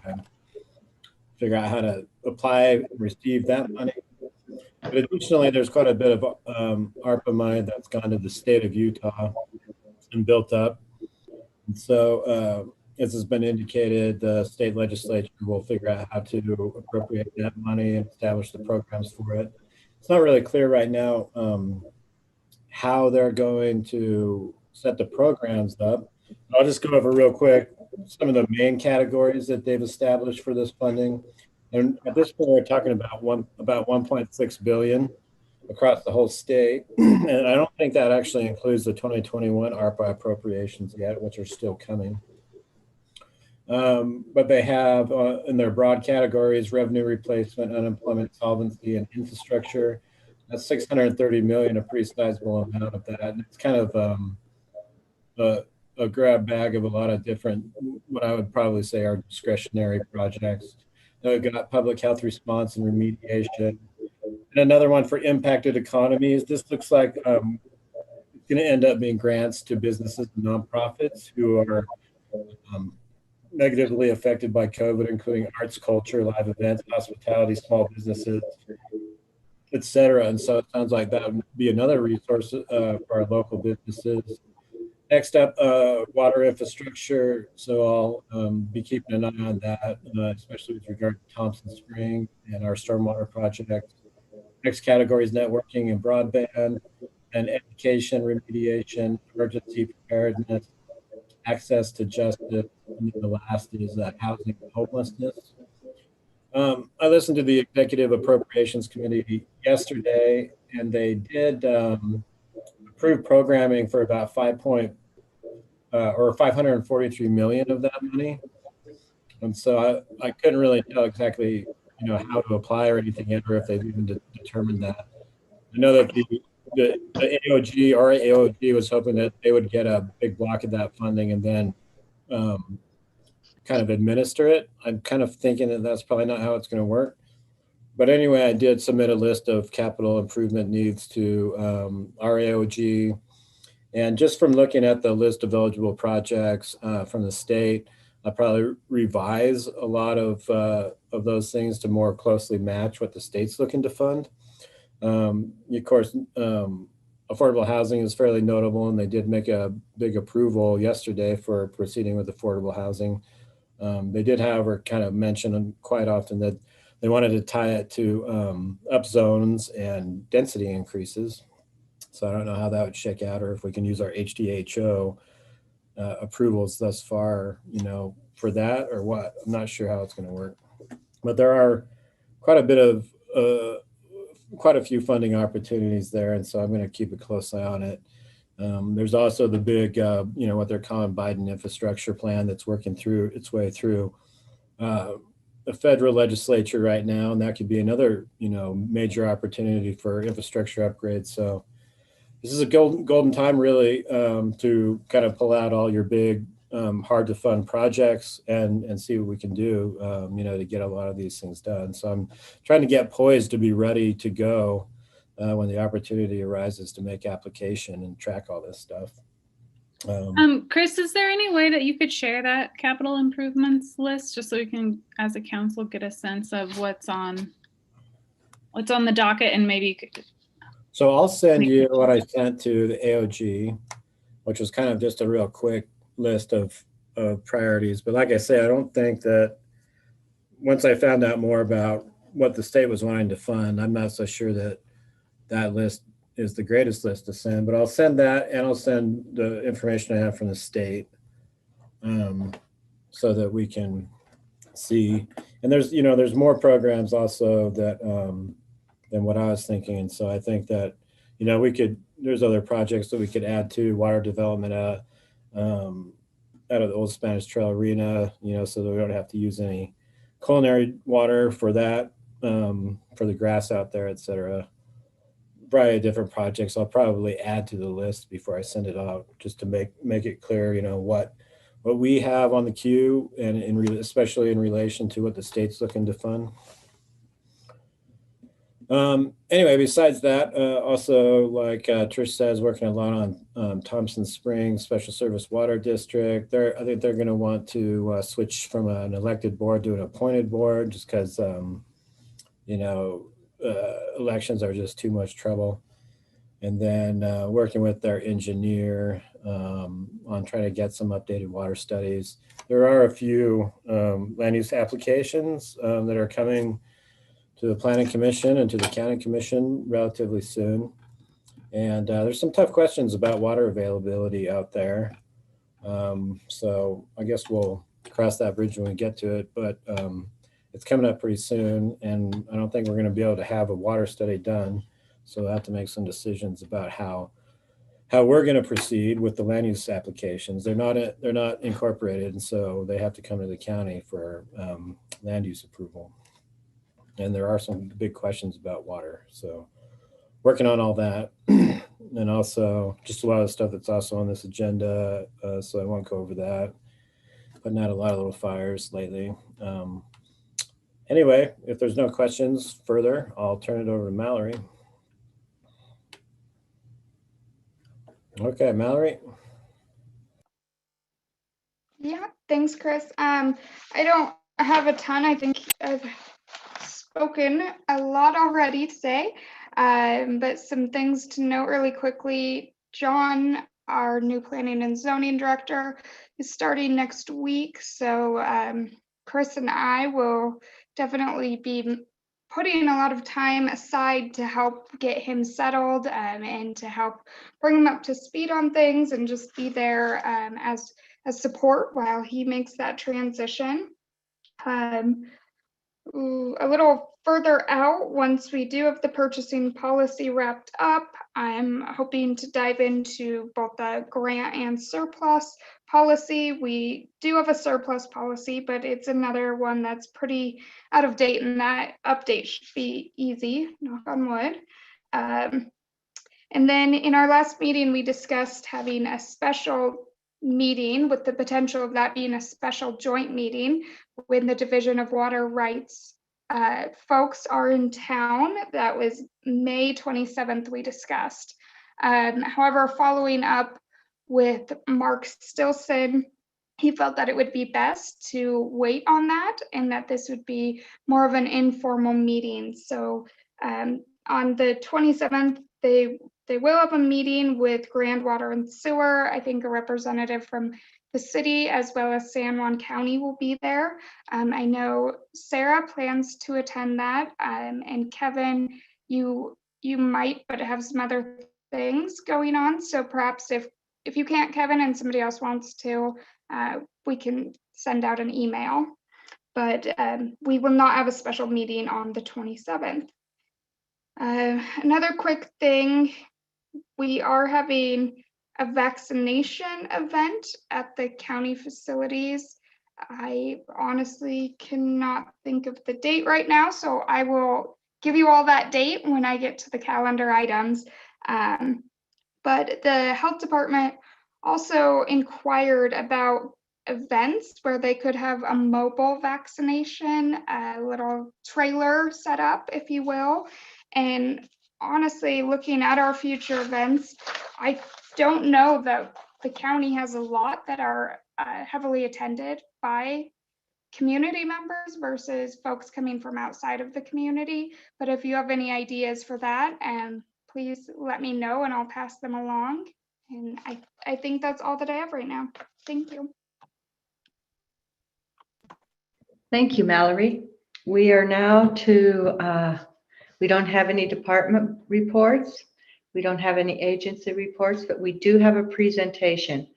[SPEAKER 2] figure out how to apply and receive that money. But additionally, there's quite a bit of ARPA money that's gone to the state of Utah and built up. And so, as has been indicated, the state legislature will figure out how to appropriate that money and establish the programs for it. It's not really clear right now how they're going to set the programs up. I'll just go over real quick some of the main categories that they've established for this funding. And at this point, we're talking about $1.6 billion across the whole state. And I don't think that actually includes the 2021 ARPA appropriations yet, which are still coming. But they have in their broad categories, revenue replacement, unemployment, solvency, and infrastructure. That's 630 million, a pretty sizable amount of that. And it's kind of a grab bag of a lot of different, what I would probably say are discretionary projects. We've got public health response and remediation. And another one for impacted economies. This looks like it's going to end up being grants to businesses and nonprofits who are negatively affected by COVID, including arts, culture, live events, hospitality, small businesses, et cetera. And so it sounds like that would be another resource for our local businesses. Next up, water infrastructure. So I'll be keeping an eye on that, especially with regard to Thompson Spring and our stormwater project. Next category is networking and broadband and education, remediation, emergency preparedness, access to justice, and then the last is housing and homelessness. I listened to the Executive Appropriations Committee yesterday, and they did approve programming for about 543 million of that money. And so I couldn't really tell exactly, how to apply or anything yet, or if they've even determined that. I know that the AOG or AOG was hoping that they would get a big block of that funding and then kind of administer it. I'm kind of thinking that that's probably not how it's going to work. But anyway, I did submit a list of capital improvement needs to our AOG. And just from looking at the list of eligible projects from the state, I'll probably revise a lot of those things to more closely match what the state's looking to fund. Of course, affordable housing is fairly notable, and they did make a big approval yesterday for proceeding with affordable housing. They did, however, kind of mention quite often that they wanted to tie it to up zones and density increases. So I don't know how that would shake out, or if we can use our HDHO approvals thus far, for that or what. I'm not sure how it's going to work. But there are quite a few funding opportunities there, and so I'm going to keep a close eye on it. There's also the big, what they're calling Biden infrastructure plan that's working through its way through the federal legislature right now, and that could be another, major opportunity for infrastructure upgrades. So this is a golden time, really, to kind of pull out all your big, hard to fund projects and see what we can do, to get a lot of these things done. So I'm trying to get poised to be ready to go when the opportunity arises to make application and track all this stuff.
[SPEAKER 4] Chris, is there any way that you could share that capital improvements list just so we can, as a council, get a sense of what's on the docket and maybe?
[SPEAKER 2] So I'll send you what I sent to the AOG, which was kind of just a real quick list of priorities. But like I say, I don't think that once I found out more about what the state was wanting to fund, I'm not so sure that that list is the greatest list to send, but I'll send that, and I'll send the information I have from the state so that we can see. And there's more programs also that than what I was thinking. And so I think that, there's other projects that we could add to water development out of the Old Spanish Trail Arena, so that we don't have to use any culinary water for that, for the grass out there, et cetera. Variety of different projects I'll probably add to the list before I send it out, just to make it clear, what we have on the queue, and especially in relation to what the state's looking to fund. Anyway, besides that, also, like Trish says, working a lot on Thompson Springs Special Service Water District. I think they're going to want to switch from an elected board to an appointed board, just because elections are just too much trouble. And then working with their engineer on trying to get some updated water studies. There are a few land use applications that are coming to the Planning Commission and to the County Commission relatively soon. And there's some tough questions about water availability out there. So I guess we'll cross that bridge when we get to it, but it's coming up pretty soon, and I don't think we're going to be able to have a water study done. So we'll have to make some decisions about how how we're going to proceed with the land use applications. They're not incorporated, and so they have to come to the county for land use approval. And there are some big questions about water. So working on all that, and also just a lot of stuff that's also on this agenda. So I won't go over that. Putting out a lot of little fires lately. Anyway, if there's no questions further, I'll turn it over to Mallory. Okay, Mallory.
[SPEAKER 3] Yeah, thanks, Chris. I don't have a ton. I think I've spoken a lot already today, but some things to note really quickly. John, our new planning and zoning director, is starting next week. So Chris and I will definitely be putting a lot of time aside to help get him settled and to help bring him up to speed on things and just be there as support while he makes that transition. A little further out, once we do have the purchasing policy wrapped up, I'm hoping to dive into both the grant and surplus policy. We do have a surplus policy, but it's another one that's pretty out of date, and that update should be easy, knock on wood. And then in our last meeting, we discussed having a special meeting with the potential of that being a special joint meeting when the Division of Water Rights folks are in town. That was May 27th we discussed. However, following up with Mark Stilson, he felt that it would be best to wait on that and that this would be more of an informal meeting. So on the 27th, they will have a meeting with Grand Water and Sewer. I think a representative from the city as well as San Juan County will be there. I know Sarah plans to attend that, and Kevin, you might, but have some other things going on. So perhaps if you can't, Kevin, and somebody else wants to, we can send out an email. But we will not have a special meeting on the 27th. Another quick thing, we are having a vaccination event at the county facilities. I honestly cannot think of the date right now, so I will give you all that date when I get to the calendar items. But the health department also inquired about events where they could have a mobile vaccination, a little trailer set up, if you will. And honestly, looking at our future events, I don't know that the county has a lot that are heavily attended by community members versus folks coming from outside of the community. But if you have any ideas for that, please let me know and I'll pass them along. And I think that's all that I have right now. Thank you.
[SPEAKER 1] Thank you, Mallory. We are now to, we don't have any department reports. We don't have any agency reports, but we do have a presentation.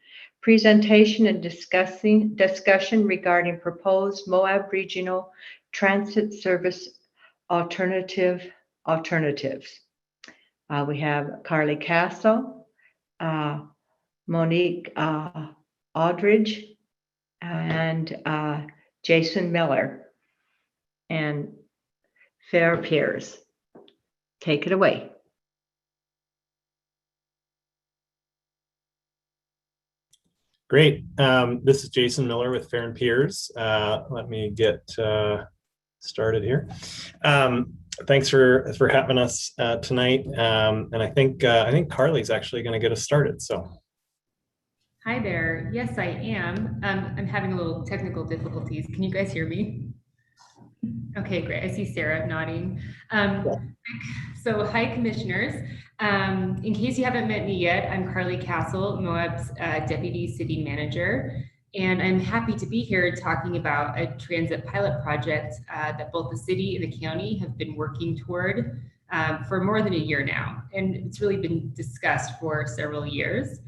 [SPEAKER 1] Presentation and discussion regarding proposed Moab Regional Transit Service alternatives. We have Carly Castle, Monique Aldridge, and Jason Miller, and Fair Piers. Take it away.
[SPEAKER 18] Great. This is Jason Miller with Fair and Piers. Let me get started here. Thanks for having us tonight. And I think Carly's actually going to get us started. So.
[SPEAKER 19] Hi there. Yes, I am. I'm having a little technical difficulties. Can you guys hear me? Okay, great. I see Sarah nodding. So hi, commissioners. In case you haven't met me yet, I'm Carly Castle, Moab's Deputy City Manager, and I'm happy to be here talking about a transit pilot project that both the city and the county have been working toward for more than a year now, and it's really been discussed for several years.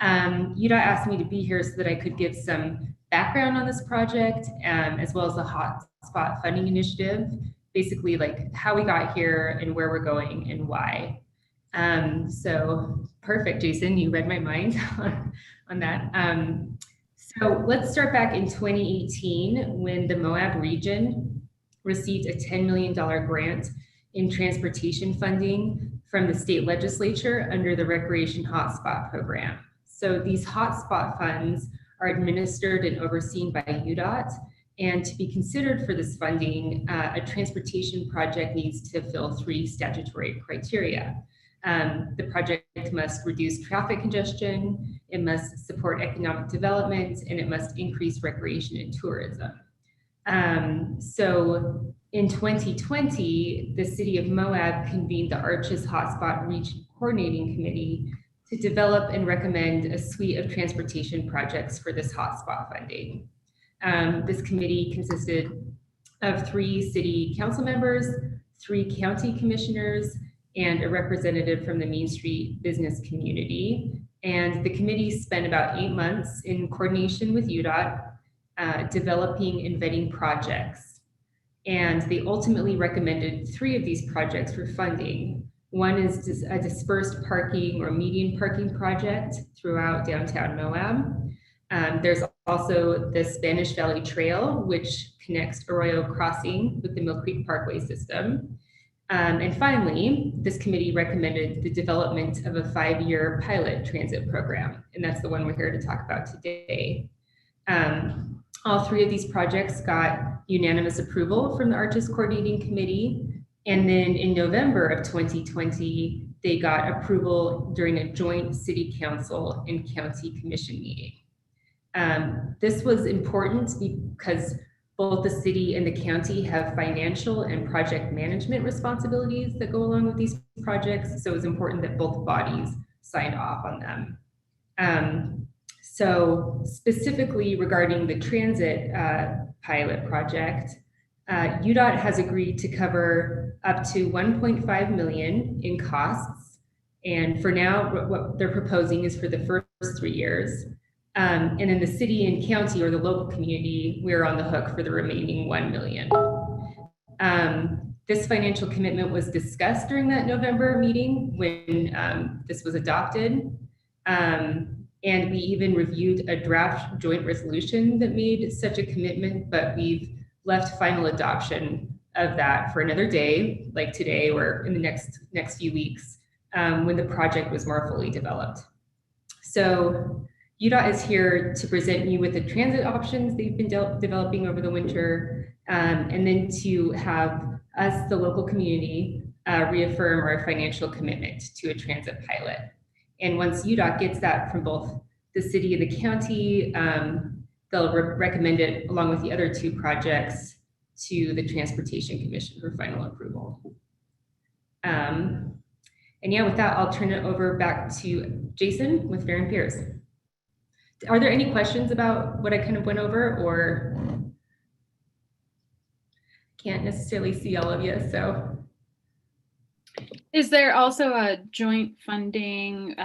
[SPEAKER 19] UDOT asked me to be here so that I could give some background on this project, as well as the Hotspot Funding Initiative, basically like how we got here and where we're going and why. So Perfect, Jason. You read my mind on that. So let's start back in 2018 when the Moab region received a $10 million grant in transportation funding from the state legislature under the Recreation Hotspot program. So these hotspot funds are administered and overseen by UDOT. And to be considered for this funding, a transportation project needs to fill 3 statutory criteria. The project must reduce traffic congestion, it must support economic development, and it must increase recreation and tourism. So in 2020, the City of Moab convened the Arches Hotspot Region Coordinating Committee to develop and recommend a suite of transportation projects for this hotspot funding. This committee consisted of 3 city council members, 3 county commissioners, and a representative from the Main Street business community. And the committee spent about 8 months in coordination with UDOT, developing and vetting projects. And they ultimately recommended 3 of these projects for funding. One is a dispersed parking or median parking project throughout downtown Moab. There's also the Spanish Valley Trail, which connects Arroyo Crossing with the Mill Creek Parkway system. And finally, this committee recommended the development of a 5-year pilot transit program, and that's the one we're here to talk about today. All 3 of these projects got unanimous approval from the Arches Coordinating Committee, and then in November of 2020, they got approval during a joint city council and county commission meeting. This was important because both the city and the county have financial and project management responsibilities that go along with these projects. So it was important that both bodies signed off on them. So specifically regarding the transit pilot project, UDOT has agreed to cover up to 1.5 million in costs. And for now, what they're proposing is for the first 3 years. And in the city and county or the local community, we're on the hook for the remaining 1 million. This financial commitment was discussed during that November meeting when this was adopted. And we even reviewed a draft joint resolution that made such a commitment, but we've left final adoption of that for another day, like today or in the next few weeks, when the project was more fully developed. So UDOT is here to present you with the transit options they've been developing over the winter, and then to have us, the local community, reaffirm our financial commitment to a transit pilot. And once UDOT gets that from both the city and the county, they'll recommend it along with the other 2 projects to the Transportation Commission for final approval. And yeah, with that, I'll turn it over back to Jason with Fair and Peers. Are there any questions about what I kind of went over, or can't necessarily see all of you, so.
[SPEAKER 4] Is there also a joint funding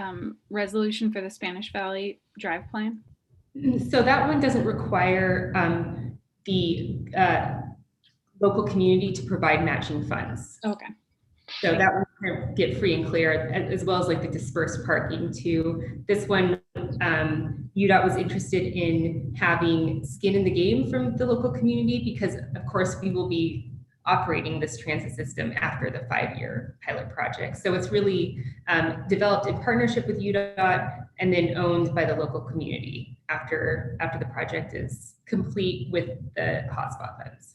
[SPEAKER 4] resolution for the Spanish Valley Drive plan?
[SPEAKER 19] So that one doesn't require the local community to provide matching funds.
[SPEAKER 4] Okay.
[SPEAKER 19] So that one can get free and clear, as well as like the dispersed parking too. This one, UDOT was interested in having skin in the game from the local community because of course we will be operating this transit system after the 5-year pilot project. So it's really developed in partnership with UDOT and then owned by the local community after the project is complete with the hotspot funds.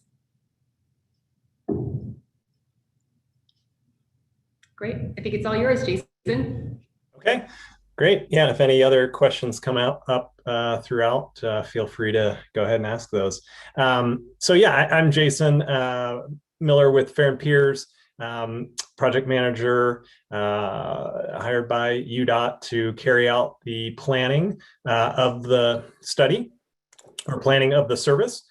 [SPEAKER 19] Great. I think it's all yours, Jason.
[SPEAKER 18] Okay, great. Yeah, if any other questions come up throughout, feel free to go ahead and ask those. So yeah, I'm Jason Miller with Fair and Peers, project manager hired by UDOT to carry out the planning of the study or planning of the service.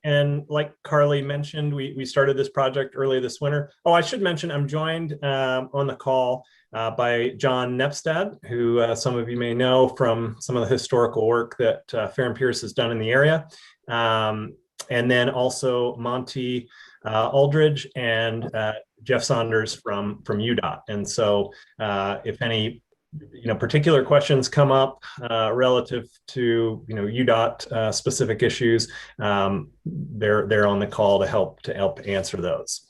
[SPEAKER 18] And like Carly mentioned, we started this project early this winter. Oh, I should mention I'm joined on the call by John Nepstad, who some of you may know from some of the historical work that Fair and Peers has done in the area. And then also Monty Aldridge and Jeff Saunders from UDOT. And so if any particular questions come up relative to UDOT specific issues, they're on the call to help answer those.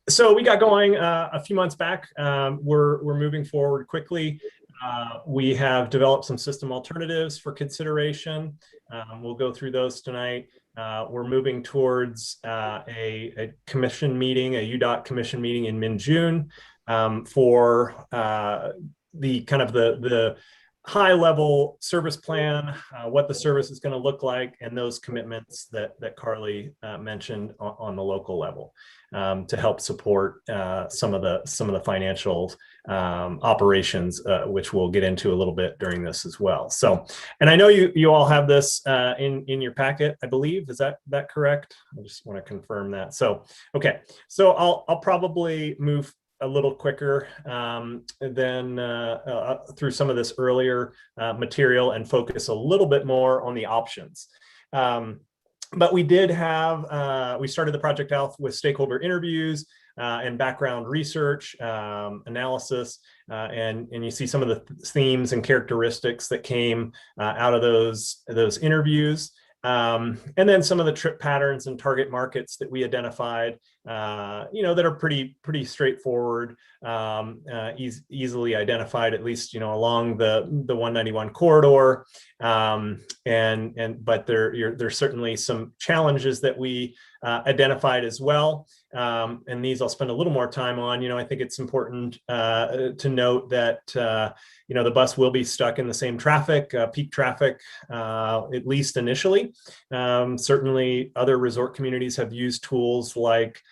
[SPEAKER 18] So we got going a few months back. We're moving forward quickly. We have developed some system alternatives for consideration. We'll go through those tonight. We're moving towards a commission meeting, a UDOT commission meeting in mid-June for the kind of the high level service plan, what the service is going to look like, and those commitments that Carly mentioned on the local level to help support some of the financial operations, which we'll get into a little bit during this as well. So, and I know you all have this in your packet, I believe. Is that correct? I just want to confirm that. So, okay. So I'll probably move a little quicker than through some of this earlier material and focus a little bit more on the options. But we did have, we started the project out with stakeholder interviews and background research, analysis, and you see some of the themes and characteristics that came out of those interviews. And then some of the trip patterns and target markets that we identified, that are pretty straightforward, easily identified, at least, along the 191 corridor. But there's certainly some challenges that we identified as well. And these I'll spend a little more time on. I think it's important to note that, the bus will be stuck in the same traffic, peak traffic, at least initially. Certainly other resort communities have used tools like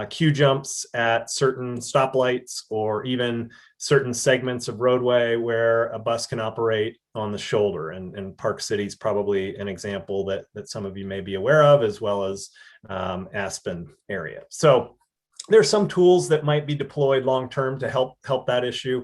[SPEAKER 18] queue jumps at certain stoplights or even certain segments of roadway where a bus can operate on the shoulder. And Park City's probably an example that some of you may be aware of, as well as Aspen area. So there's some tools that might be deployed long-term to help that issue.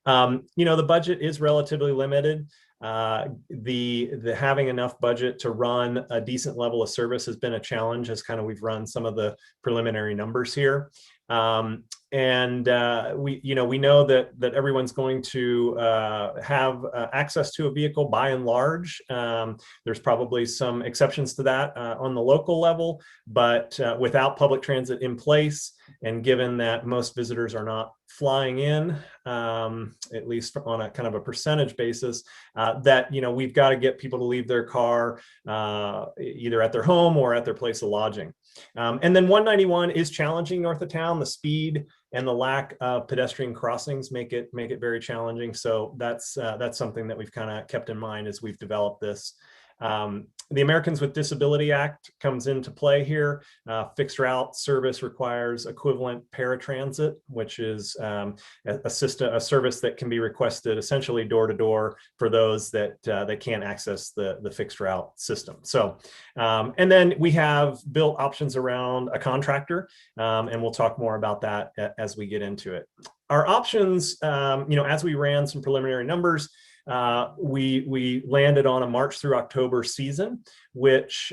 [SPEAKER 18] The budget is relatively limited. The having enough budget to run a decent level of service has been a challenge, as kind of we've run some of the preliminary numbers here. And we know that everyone's going to have access to a vehicle by and large. There's probably some exceptions to that on the local level, but without public transit in place, and given that most visitors are not flying in, at least on a kind of a percentage basis, that we've got to get people to leave their car either at their home or at their place of lodging. And then 191 is challenging north of town. The speed and the lack of pedestrian crossings make it very challenging. So that's something that we've kind of kept in mind as we've developed this. The Americans with Disability Act comes into play here. Fixed route service requires equivalent paratransit, which is a service that can be requested essentially door to door for those that can't access the fixed route system. So, and then we have built options around a contractor, and we'll talk more about that as we get into it. Our options, as we ran some preliminary numbers, we landed on a March through October season, which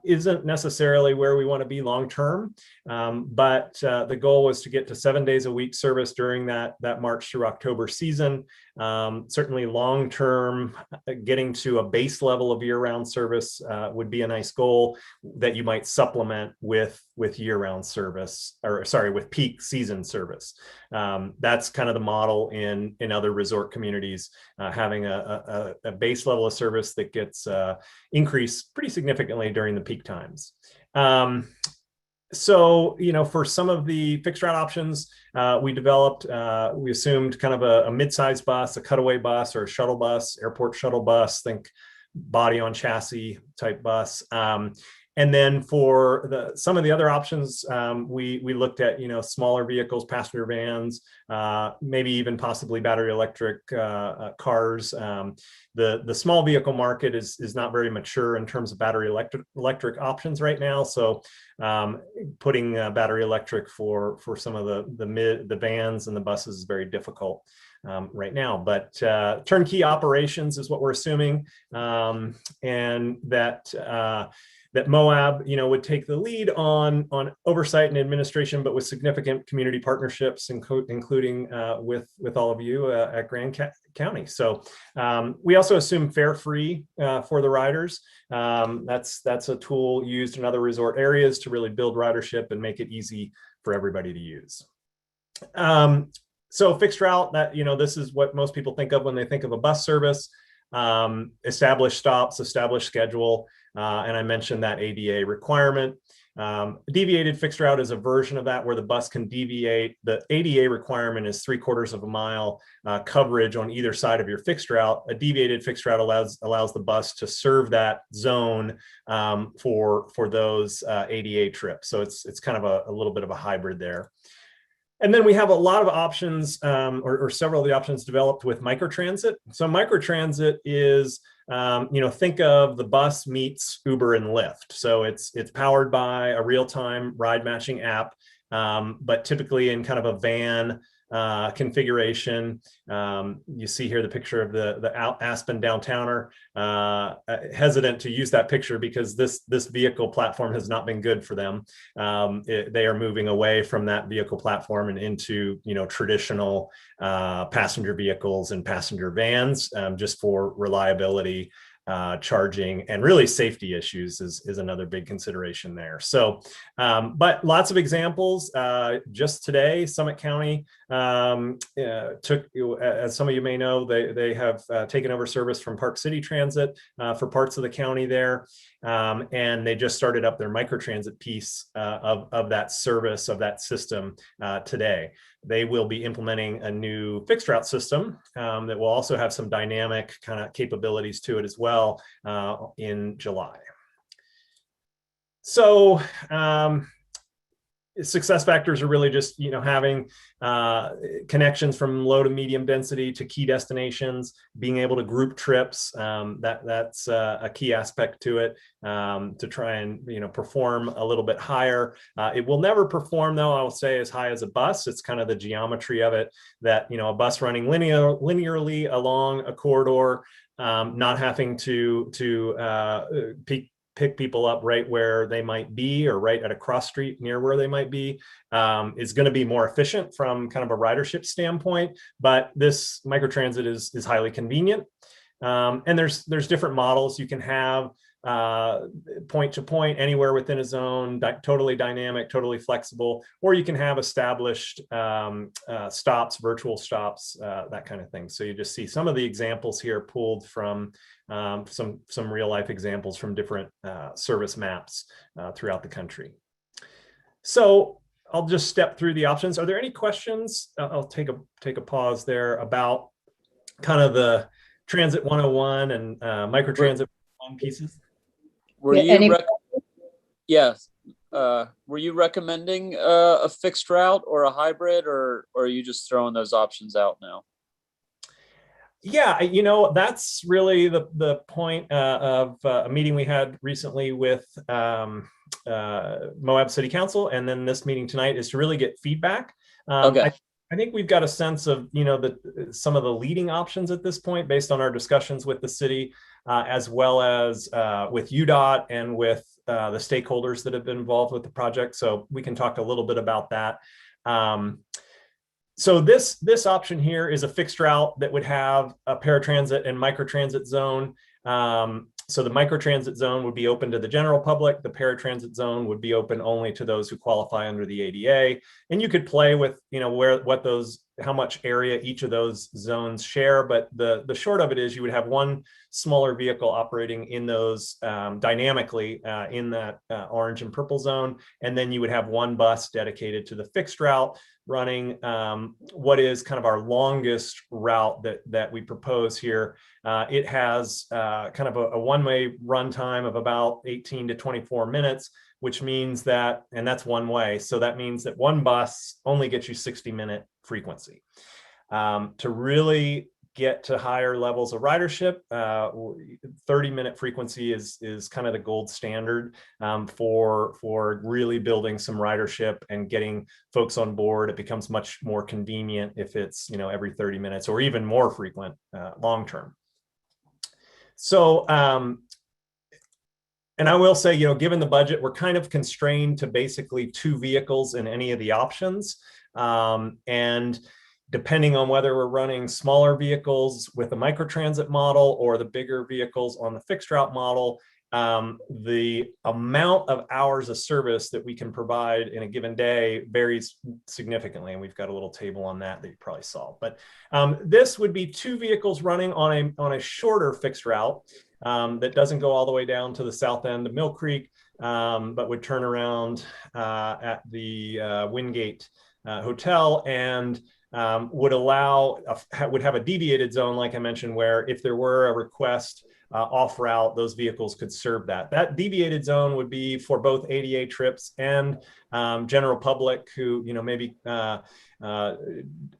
[SPEAKER 18] isn't necessarily where we want to be long term, but the goal was to get to 7 days a week service during that March through October season. Certainly long term, getting to a base level of year-round service would be a nice goal that you might supplement with year-round service, or sorry, with peak season service. That's kind of the model in other resort communities, having a base level of service that gets increased pretty significantly during the peak times. So, for some of the fixed route options, we assumed kind of a mid-sized bus, a cutaway bus, or a shuttle bus, airport shuttle bus, think body on chassis type bus. And then for some of the other options, we looked at, smaller vehicles, passenger vans, maybe even possibly battery electric cars. The small vehicle market is not very mature in terms of battery electric options right now. So putting battery electric for some of the vans and the buses is very difficult right now. But turnkey operations is what we're assuming, and that that Moab, would take the lead on oversight and administration, but with significant community partnerships, including with all of you at Grand County. So we also assume fare free for the riders. That's a tool used in other resort areas to really build ridership and make it easy for everybody to use. So fixed route, that this is what most people think of when they think of a bus service. Established stops, established schedule, and I mentioned that ADA requirement. Deviated fixed route is a version of that where the bus can deviate. The ADA requirement is 3/4 of a mile coverage on either side of your fixed route. A deviated fixed route allows the bus to serve that zone for those ADA trips. So it's kind of a little bit of a hybrid there. And then we have a lot of options, or several of the options developed with microtransit. So microtransit is, think of the bus meets Uber and Lyft. So it's powered by a real-time ride matching app, but typically in kind of a van configuration. You see here the picture of the Aspen Downtowner. Hesitant to use that picture because this vehicle platform has not been good for them. They are moving away from that vehicle platform and into traditional passenger vehicles and passenger vans, just for reliability, charging, and really safety issues is another big consideration there. So, but lots of examples. Just today, Summit County took, as some of you may know, they have taken over service from Park City Transit for parts of the county there, and they just started up their microtransit piece of that service, of that system today. They will be implementing a new fixed route system that will also have some dynamic kind of capabilities to it as well in July. So success factors are really just having connections from low to medium density to key destinations, being able to group trips. That's a key aspect to it, to try and perform a little bit higher. It will never perform, though, I will say, as high as a bus. It's kind of the geometry of it, that a bus running linearly along a corridor, not having to pick people up right where they might be, or right at a cross street near where they might be, is going to be more efficient from kind of a ridership standpoint. But this microtransit is highly convenient. And there's different models. You can have point to point anywhere within a zone, totally dynamic, totally flexible, or you can have established stops, virtual stops, that kind of thing. So you just see some of the examples here pulled from some real life examples from different service maps throughout the country. So I'll just step through the options. Are there any questions? I'll take a pause there about kind of the Transit 101 and microtransit pieces.
[SPEAKER 7] Were you were you recommending a fixed route or a hybrid, or are you just throwing those options out now?
[SPEAKER 18] Yeah, that's really the point of a meeting we had recently with Moab City Council, and then this meeting tonight is to really get feedback. Okay. I think we've got a sense of some of the leading options at this point based on our discussions with the city, as well as with UDOT and with the stakeholders that have been involved with the project. So we can talk a little bit about that. So this option here is a fixed route that would have a paratransit and microtransit zone. So the microtransit zone would be open to the general public. The paratransit zone would be open only to those who qualify under the ADA. And you could play with, how much area each of those zones share. But the short of it is you would have one smaller vehicle operating in those dynamically in that orange and purple zone. And then you would have one bus dedicated to the fixed route, running what is kind of our longest route that we propose here. It has kind of a one-way run time of about 18 to 24 minutes, which means that, and that's one way. So that means that one bus only gets you 60-minute frequency. To really get to higher levels of ridership, 30-minute frequency is kind of the gold standard for really building some ridership and getting folks on board. It becomes much more convenient if it's every 30 minutes or even more frequent long term. So And I will say, given the budget, we're kind of constrained to basically 2 vehicles in any of the options. And depending on whether we're running smaller vehicles with a microtransit model or the bigger vehicles on the fixed route model, the amount of hours of service that we can provide in a given day varies significantly. And we've got a little table on that you probably saw. But this would be 2 vehicles running on a shorter fixed route that doesn't go all the way down to the south end of Mill Creek, but would turn around at the Wingate Hotel and would have a deviated zone, like I mentioned, where if there were a request off route, those vehicles could serve that. That deviated zone would be for both ADA trips and general public who, maybe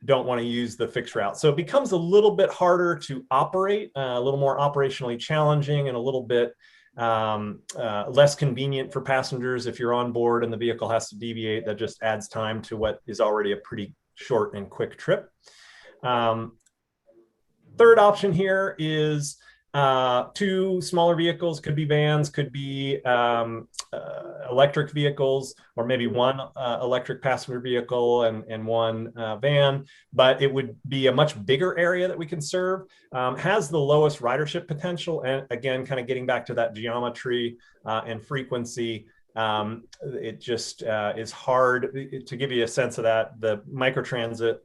[SPEAKER 18] don't want to use the fixed route. So it becomes a little bit harder to operate, a little more operationally challenging, and a little bit less convenient for passengers if you're on board and the vehicle has to deviate. That just adds time to what is already a pretty short and quick trip. Third option here is 2 smaller vehicles, could be vans, could be electric vehicles, or maybe 1 electric passenger vehicle and 1 van, but it would be a much bigger area that we can serve, has the lowest ridership potential. And again, kind of getting back to that geometry and frequency, it just is hard to give you a sense of that. The microtransit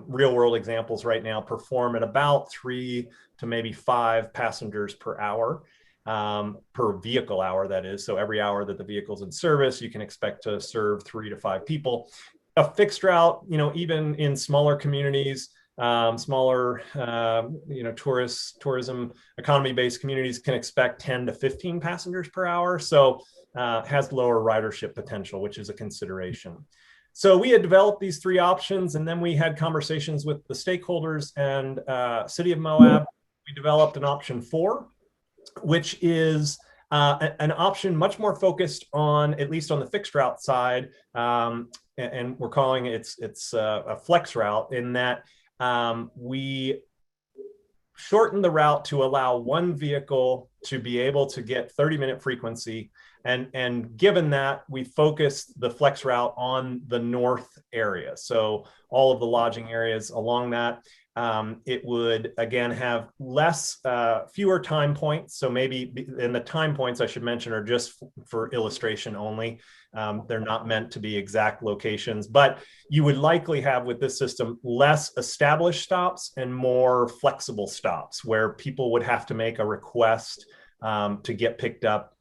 [SPEAKER 18] real world examples right now perform at about 3 to maybe 5 passengers per hour, per vehicle hour, that is. So every hour that the vehicle's in service, you can expect to serve 3 to 5 people. A fixed route, even in smaller communities, smaller, tourism, economy-based communities can expect 10 to 15 passengers per hour. So has lower ridership potential, which is a consideration. So we had developed these 3 options, and then we had conversations with the stakeholders and City of Moab. We developed an option 4, which is an option much more focused on, at least on the fixed route side, and we're calling it's a flex route, in that we shorten the route to allow 1 vehicle to be able to get 30-minute frequency. And given that, we focused the flex route on the north area. So all of the lodging areas along that, it would again have fewer time points. So maybe, and the time points I should mention are just for illustration only. They're not meant to be exact locations, but you would likely have with this system less established stops and more flexible stops where people would have to make a request to get picked up,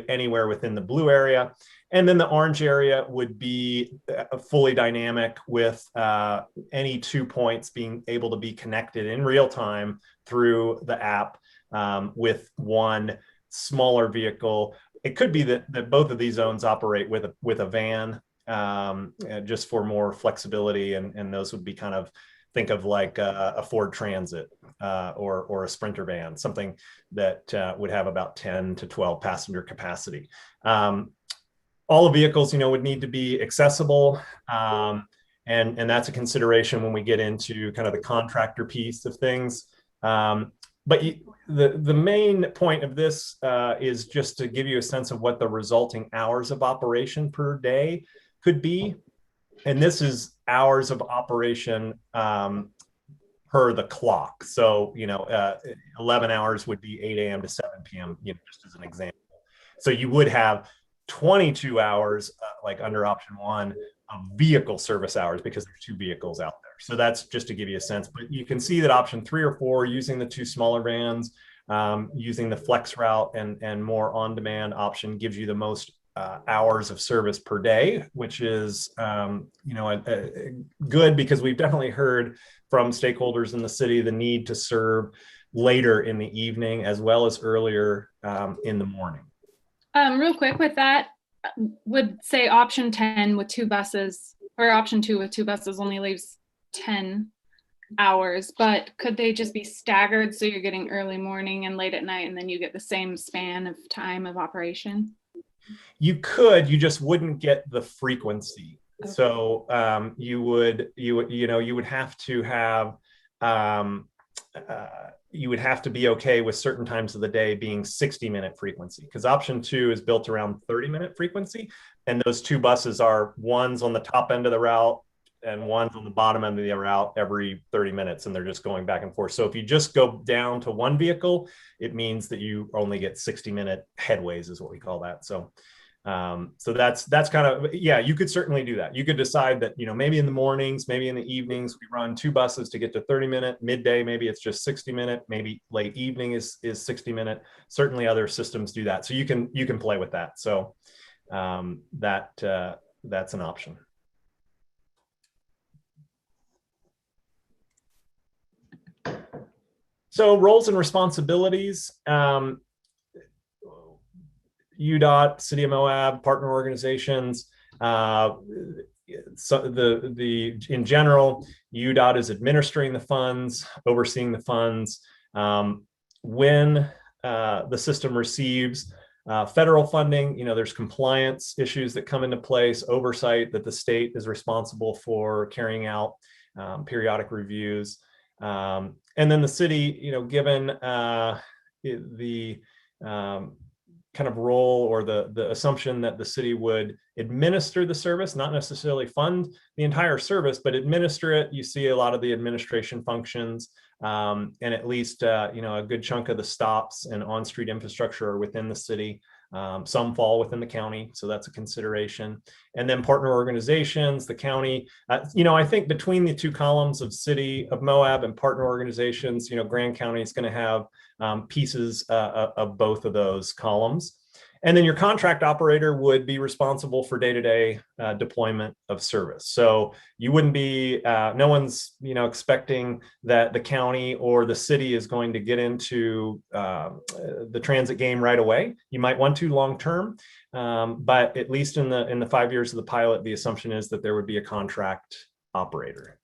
[SPEAKER 18] anywhere within the blue area. And then the orange area would be fully dynamic with any 2 points being able to be connected in real time through the app with 1 smaller vehicle. It could be that both of these zones operate with a van just for more flexibility. And those would be kind of, think of like a Ford Transit or a Sprinter van, something that would have about 10 to 12 passenger capacity. All the vehicles, would need to be accessible. And that's a consideration when we get into kind of the contractor piece of things. But the main point of this is just to give you a sense of what the resulting hours of operation per day could be. And this is hours of operation per the clock. So, 11 hours would be 8 a.m. to 7 p.m., just as an example. So you would have 22 hours, like under option 1, of vehicle service hours, because there's 2 vehicles out there. So that's just to give you a sense. But you can see that option 3 or 4, using the 2 smaller vans, using the flex route and more on-demand option, gives you the most hours of service per day, which is good, because we've definitely heard from stakeholders in the city the need to serve later in the evening as well as earlier in the morning.
[SPEAKER 4] Real quick with that, would say option 10 with 2 buses, or option 2 with 2 buses only leaves 10 hours, but could they just be staggered so you're getting early morning and late at night, and then you get the same span of time of operation?
[SPEAKER 18] You could, you just wouldn't get the frequency. Okay. So you would have to have you would have to be okay with certain times of the day being 60-minute frequency, because option 2 is built around 30-minute frequency. And those 2 buses are, one's on the top end of the route and one's on the bottom end of the route every 30 minutes, and they're just going back and forth. So if you just go down to 1 vehicle, it means that you only get 60-minute headways, is what we call that. So so that's kind of, yeah, you could certainly do that. You could decide that, you know, maybe in the mornings, maybe in the evenings, we run 2 buses to get to 30-minute. Midday, maybe it's just 60-minute. Maybe late evening is 60-minute. Certainly other systems do that. So you can play with that. So that's an option. So roles and responsibilities. UDOT, City of Moab, partner organizations. So in general, UDOT is administering the funds, overseeing the funds. When the system receives federal funding, you know, there's compliance issues that come into place, oversight that the state is responsible for carrying out, periodic reviews. And then the city, you know, given the kind of role or the assumption that the city would administer the service, not necessarily fund the entire service, but administer it. You see a lot of the administration functions, and at least you know, a good chunk of the stops and on-street infrastructure are within the city. Some fall within the county, so that's a consideration. And then partner organizations, the county, you know, I think between the 2 columns of City of Moab and partner organizations, you know, Grand County is going to have pieces of both of those columns. And then your contract operator would be responsible for day-to-day deployment of service. So you wouldn't be, no one's, you know, expecting that the county or the city is going to get into the transit game right away. You might want to long-term, but at least in the 5 years of the pilot, the assumption is that there would be a contract operator.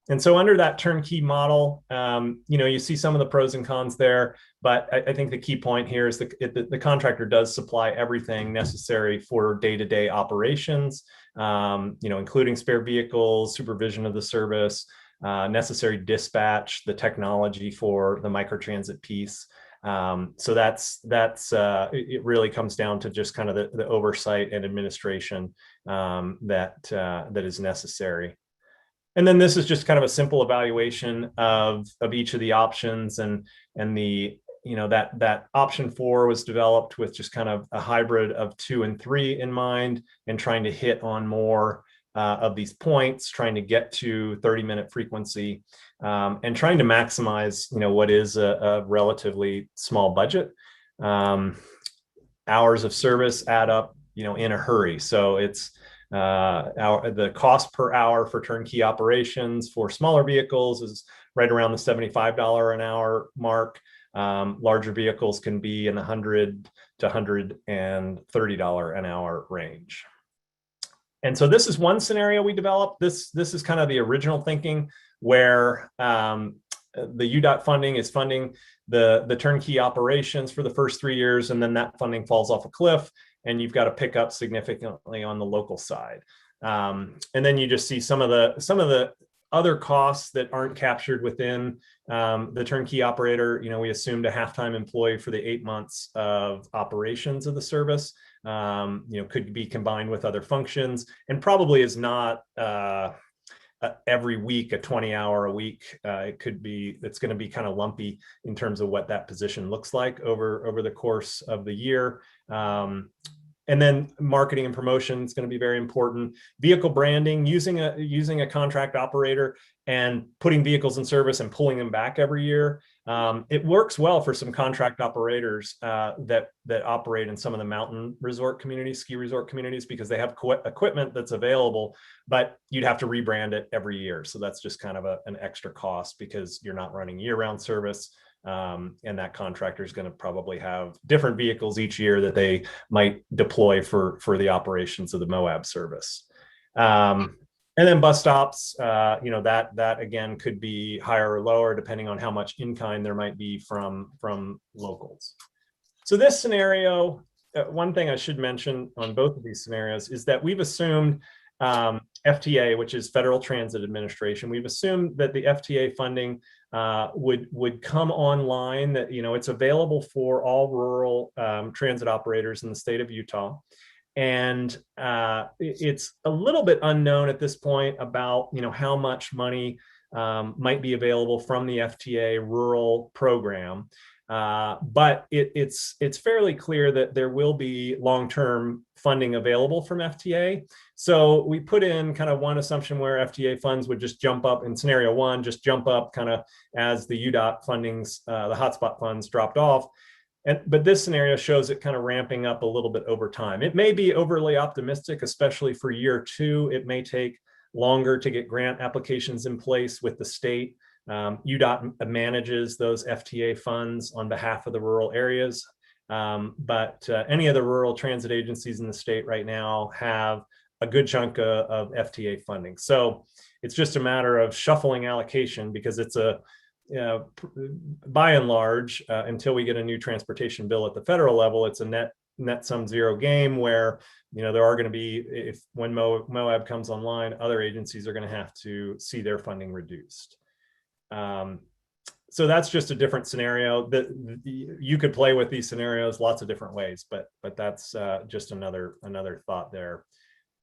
[SPEAKER 18] And so under that turnkey model, you know, you see some of the pros and cons there, but I think the key point here is the contractor does supply everything necessary for day-to-day operations, you know, including spare vehicles, supervision of the service, necessary dispatch, the technology for the microtransit piece. So it really comes down to just kind of the oversight and administration that is necessary. And then this is just kind of a simple evaluation of each of the options, and the, you know, that option 4 was developed with just kind of a hybrid of 2 and 3 in mind, and trying to hit on more of these points, trying to get to 30-minute frequency, and trying to maximize, you know, what is a relatively small budget. Hours of service add up, you know, in a hurry. So it's the cost per hour for turnkey operations for smaller vehicles is right around the $75 an hour mark. Larger vehicles can be in the $100 to $130 an hour range. And so this is one scenario we developed. This is kind of the original thinking, where the UDOT funding is funding the turnkey operations for the first 3 years, and then that funding falls off a cliff, and you've got to pick up significantly on the local side. And then you just see some of the other costs that aren't captured within the turnkey operator. You know, we assumed a half-time employee for the 8 months of operations of the service. You know, could be combined with other functions, and probably is not every week a 20-hour a week. It's going to be kind of lumpy in terms of what that position looks like over the course of the year. And then marketing and promotion is going to be very important. Vehicle branding, using a contract operator and putting vehicles in service and pulling them back every year. It works well for some contract operators that operate in some of the mountain resort communities, ski resort communities, because they have equipment that's available, but you'd have to rebrand it every year. So that's just kind of an extra cost, because you're not running year-round service. And that contractor is going to probably have different vehicles each year that they might deploy for the operations of the Moab service. And then bus stops, you know, that again could be higher or lower depending on how much in-kind there might be from locals. So this scenario, one thing I should mention on both of these scenarios is that we've assumed FTA, which is Federal Transit Administration, we've assumed that the FTA funding would come online. That, you know, it's available for all rural transit operators in the state of Utah. And it's a little bit unknown at this point about, you know, how much money might be available from the FTA rural program. But it's fairly clear that there will be long-term funding available from FTA. So we put in kind of one assumption where FTA funds would just jump up in scenario one, just jump up kind of as the UDOT fundings, the hotspot funds dropped off. But this scenario shows it kind of ramping up a little bit over time. It may be overly optimistic, especially for year two. It may take longer to get grant applications in place with the state. UDOT manages those FTA funds on behalf of the rural areas. But any of the rural transit agencies in the state right now have a good chunk of FTA funding. So it's just a matter of shuffling allocation, because it's a, by and large, until we get a new transportation bill at the federal level, it's a net sum zero game where, you know, there are going to be, when Moab comes online, other agencies are going to have to see their funding reduced. So that's just a different scenario that you could play with these scenarios lots of different ways, but that's just another thought there.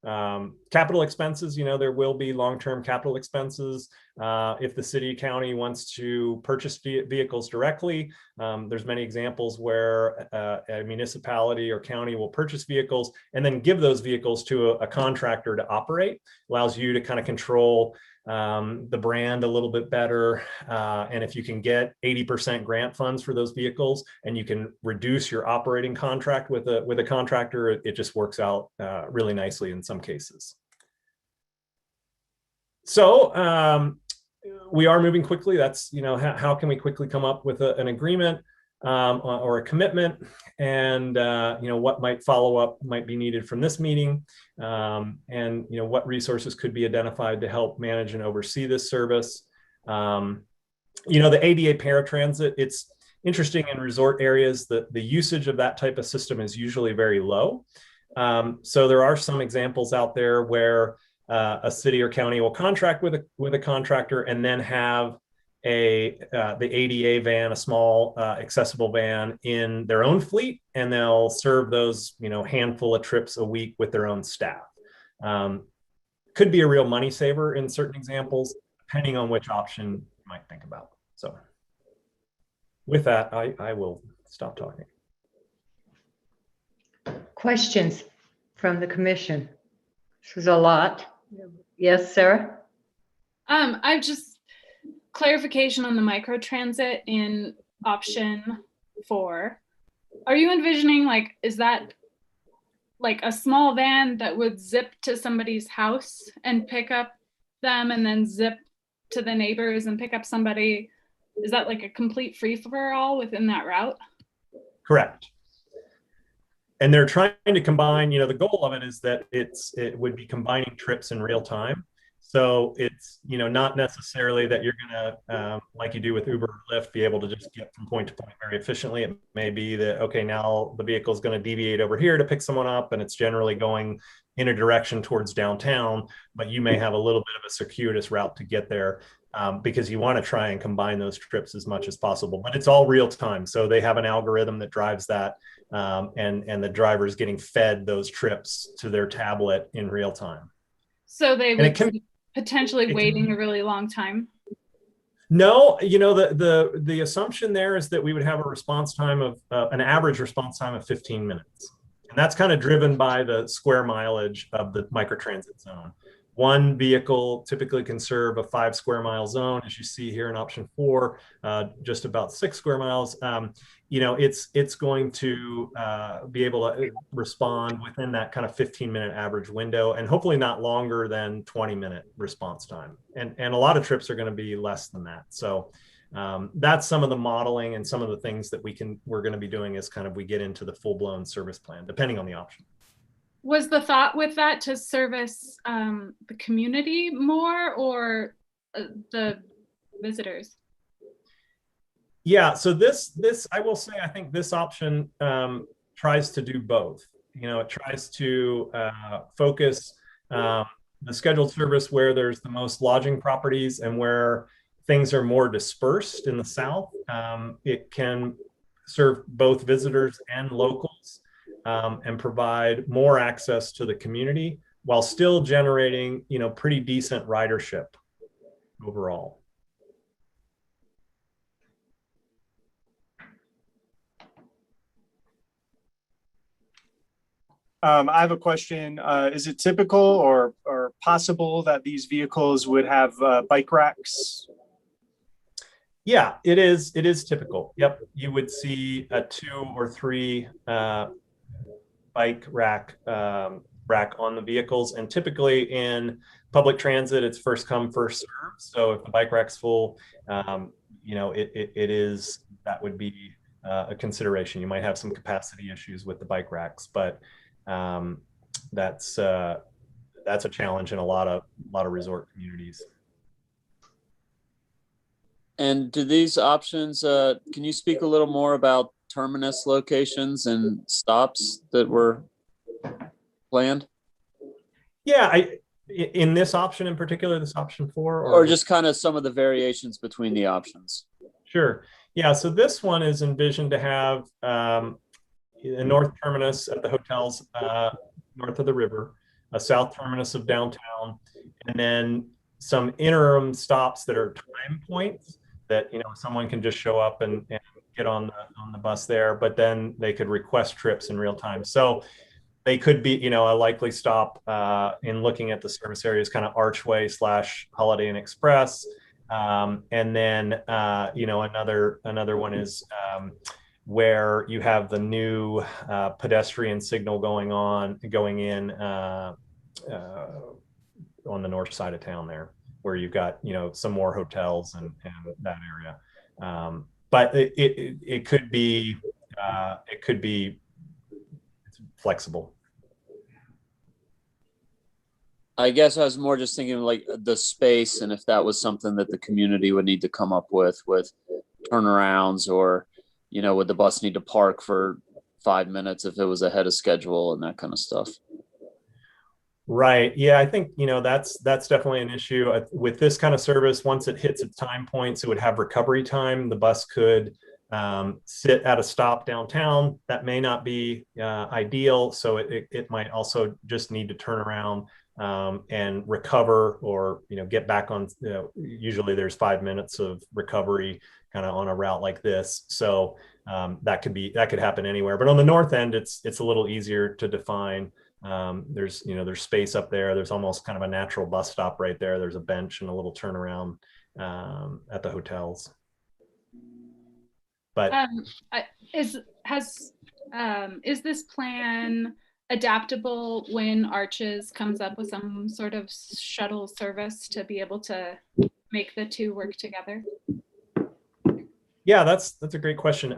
[SPEAKER 18] Capital expenses, you know, there will be long-term capital expenses. If the city county wants to purchase vehicles directly, there's many examples where a municipality or county will purchase vehicles and then give those vehicles to a contractor to operate. Allows you to kind of control the brand a little bit better. And if you can get 80% grant funds for those vehicles and you can reduce your operating contract with a contractor, it just works out really nicely in some cases. So we are moving quickly. That's, you know, how can we quickly come up with an agreement or a commitment, and you know, what might follow up might be needed from this meeting, and you know, what resources could be identified to help manage and oversee this service. You know, the ADA paratransit, it's interesting in resort areas that the usage of that type of system is usually very low. So there are some examples out there where a city or county will contract with a contractor and then have the ADA van, a small accessible van, in their own fleet, and they'll serve those, you know, handful of trips a week with their own staff. Could be a real money saver in certain examples, depending on which option you might think about. So with that, I will stop talking.
[SPEAKER 1] Questions from the commission? This is a lot. Yes, Sarah?
[SPEAKER 4] I've just clarification on the microtransit in option 4. Are you envisioning, like, is that like a small van that would zip to somebody's house and pick up them and then zip to the neighbors and pick up somebody? Is that like a complete free-for-all within that route?
[SPEAKER 18] Correct. And they're trying to combine, you know, the goal of it is that it would be combining trips in real time. So it's, you know, not necessarily that you're going to, like you do with Uber or Lyft, be able to just get from point to point very efficiently. It may be that, okay, now the vehicle is going to deviate over here to pick someone up, and it's generally going in a direction towards downtown, but you may have a little bit of a circuitous route to get there, because you want to try and combine those trips as much as possible. But it's all real time. So they have an algorithm that drives that, and the driver is getting fed those trips to their tablet in real time.
[SPEAKER 4] So they would be potentially waiting a really long time?
[SPEAKER 18] No, you know, the assumption there is that we would have a response time of an average response time of 15 minutes. And that's kind of driven by the square mileage of the microtransit zone. One vehicle typically can serve a 5 square mile zone, as you see here in option 4, just about 6 square miles. You know, it's going to be able to respond within that kind of 15-minute average window, and hopefully not longer than 20-minute response time. And a lot of trips are going to be less than that. So that's some of the modeling and some of the things that we're going to be doing as kind of we get into the full-blown service plan, depending on the option.
[SPEAKER 4] Was the thought with that to service the community more, or the visitors?
[SPEAKER 18] Yeah, so this I will say, I think this option tries to do both. You know, it tries to focus the scheduled service where there's the most lodging properties and where things are more dispersed in the south, it can serve both visitors and locals, and provide more access to the community while still generating, pretty decent ridership overall.
[SPEAKER 10] I have a question. Is it typical or possible that these vehicles would have bike racks?
[SPEAKER 18] Yeah, it is. It is typical. Yep, you would see a 2 or 3 bike rack on the vehicles, and typically in public transit, it's first come, first serve. So if the bike rack's full, that would be a consideration. You might have some capacity issues with the bike racks, but that's a challenge in a lot of resort communities.
[SPEAKER 7] And do these options, can you speak a little more about terminus locations and stops that were planned?
[SPEAKER 18] Yeah, in this option in particular, this option 4,
[SPEAKER 7] or just kind of some of the variations between the options?
[SPEAKER 18] Sure. Yeah, so this one is envisioned to have a north terminus at the hotels north of the river, a south terminus of downtown, and then some interim stops that are time points that someone can just show up and get on the bus there, but then they could request trips in real time. So they could be, a likely stop in looking at the service areas, kind of Archway / Holiday Inn Express. And then, another one is where you have the new pedestrian signal going in on the north side of town there, where you've got, some more hotels and that area. But it could be flexible.
[SPEAKER 7] I guess I was more just thinking like the space, and if that was something that the community would need to come up with turnarounds, or, would the bus need to park for 5 minutes if it was ahead of schedule and that kind of stuff.
[SPEAKER 18] Right. Yeah, I think, that's definitely an issue with this kind of service. Once it hits its time points, it would have recovery time. The bus could sit at a stop downtown. That may not be ideal. So it might also just need to turn around and recover, or, get back on. Usually there's 5 minutes of recovery kind of on a route like this. So that could happen anywhere. But on the north end, it's a little easier to define. There's space up there. There's almost kind of a natural bus stop right there. There's a bench and a little turnaround at the hotels. But
[SPEAKER 4] is this plan adaptable when Arches comes up with some sort of shuttle service to be able to make the two work together?
[SPEAKER 18] Yeah, that's a great question.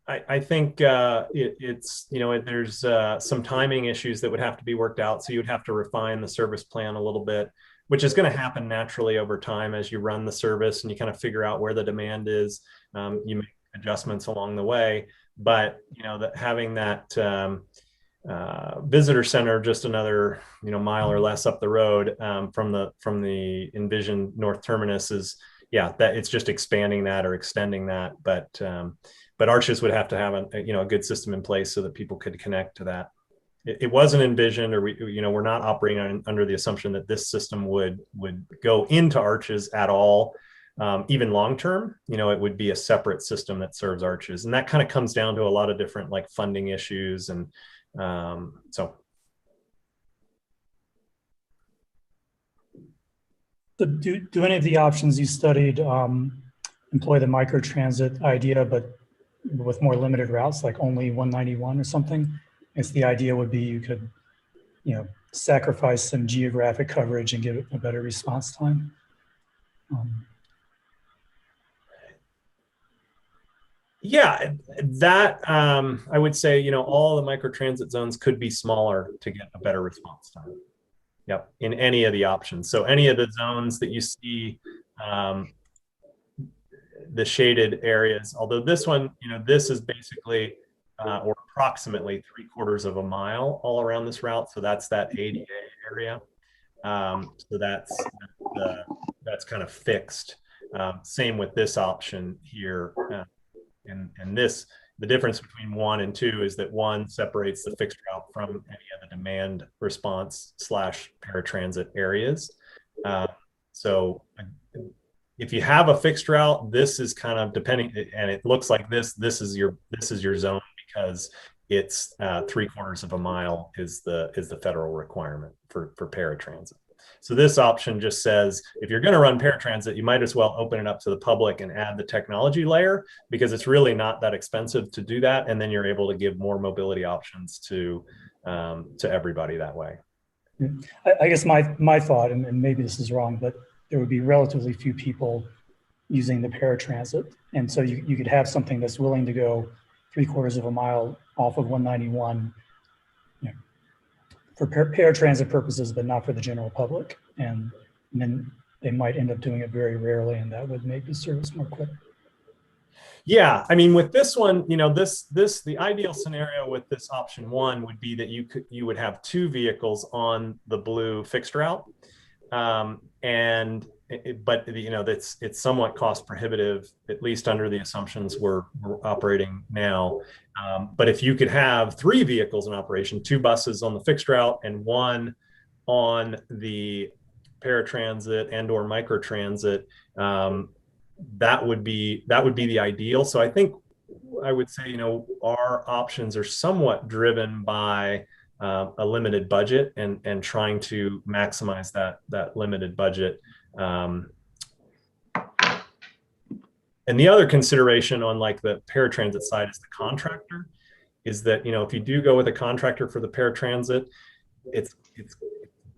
[SPEAKER 18] I think it's, there's some timing issues that would have to be worked out. So you would have to refine the service plan a little bit, which is going to happen naturally over time as you run the service and you kind of figure out where the demand is. You make adjustments along the way, but having that visitor center just another mile or less up the road from the envisioned north terminus is, that it's just expanding that or extending that. But Arches would have to have a good system in place so that people could connect to that. It wasn't envisioned, or we're not operating under the assumption that this system would go into Arches at all. Even long term, it would be a separate system that serves Arches, and that kind of comes down to a lot of different like funding issues, and so.
[SPEAKER 5] Do any of the options you studied employ the microtransit idea, but with more limited routes, like only 191 or something? It's the idea would be you could, sacrifice some geographic coverage and give it a better response time.
[SPEAKER 18] Yeah, that I would say, all the microtransit zones could be smaller to get a better response time. Yep, in any of the options. So any of the zones that you see, the shaded areas, although this one, this is basically or approximately 3/4 of a mile all around this route. So that's that ADA area. So that's kind of fixed. Same with this option here. And this, the difference between 1 and 2 is that 1 separates the fixed route from any of the demand response / paratransit areas. So if you have a fixed route, this is kind of depending, and it looks like this is your zone, because it's 3/4 of a mile is the federal requirement for paratransit. So this option just says, if you're going to run paratransit, you might as well open it up to the public and add the technology layer, because it's really not that expensive to do that. And then you're able to give more mobility options to everybody that way.
[SPEAKER 5] I guess my thought, and maybe this is wrong, but there would be relatively few people using the paratransit. And so you could have something that's willing to go 3/4 of a mile off of 191, for paratransit purposes, but not for the general public. And then they might end up doing it very rarely, and that would make the service more quick.
[SPEAKER 18] Yeah, I mean, with this one, the ideal scenario with this option 1 would be that you would have 2 vehicles on the blue fixed route, but it's somewhat cost prohibitive, at least under the assumptions we're operating now. But if you could have 3 vehicles in operation, 2 buses on the fixed route and 1 on the paratransit and/or microtransit, that would be the ideal. So I think I would say, our options are somewhat driven by a limited budget and trying to maximize that limited budget. And the other consideration on like the paratransit side is the contractor, is that, if you do go with a contractor for the paratransit,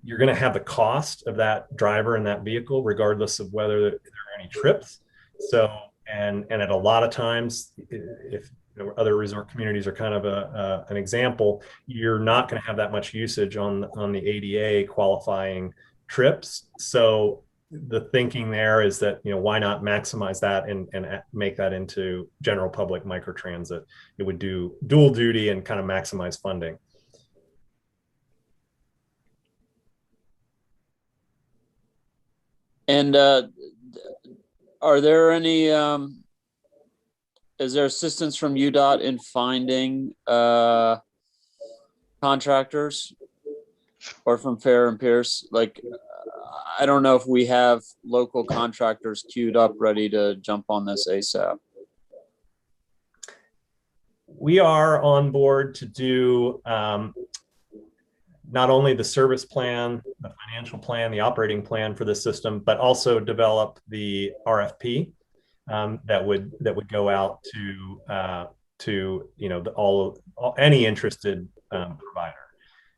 [SPEAKER 18] you're going to have the cost of that driver and that vehicle, regardless of whether there are any trips. So, and at a lot of times, if other resort communities are kind of an example, you're not going to have that much usage on the ADA qualifying trips. So the thinking there is that, why not maximize that and make that into general public microtransit? It would do dual duty and kind of maximize funding.
[SPEAKER 7] And are there any, is there assistance from UDOT in finding contractors, or from Fair and Pierce? Like, I don't know if we have local contractors queued up ready to jump on this ASAP.
[SPEAKER 18] We are on board to do not only the service plan, the financial plan, the operating plan for the system, but also develop the RFP that would go out to any interested provider.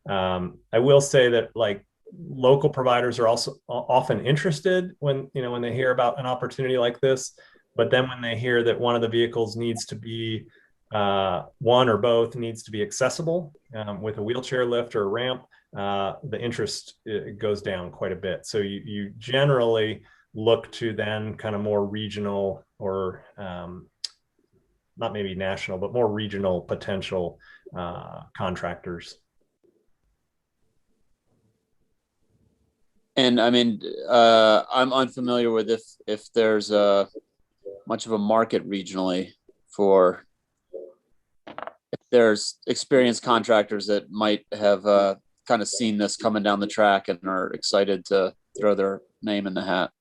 [SPEAKER 18] I will say that, like, local providers are also often interested when they hear about an opportunity like this, but then when they hear that one of the vehicles needs to be one or both needs to be accessible with a wheelchair lift or a ramp, the interest goes down quite a bit. So you generally look to then kind of more regional, or not maybe national, but more regional potential contractors.
[SPEAKER 7] And I mean, I'm unfamiliar with if there's much of a market regionally for, if there's experienced contractors that might have kind of seen this coming down the track and are excited to throw their name in the hat.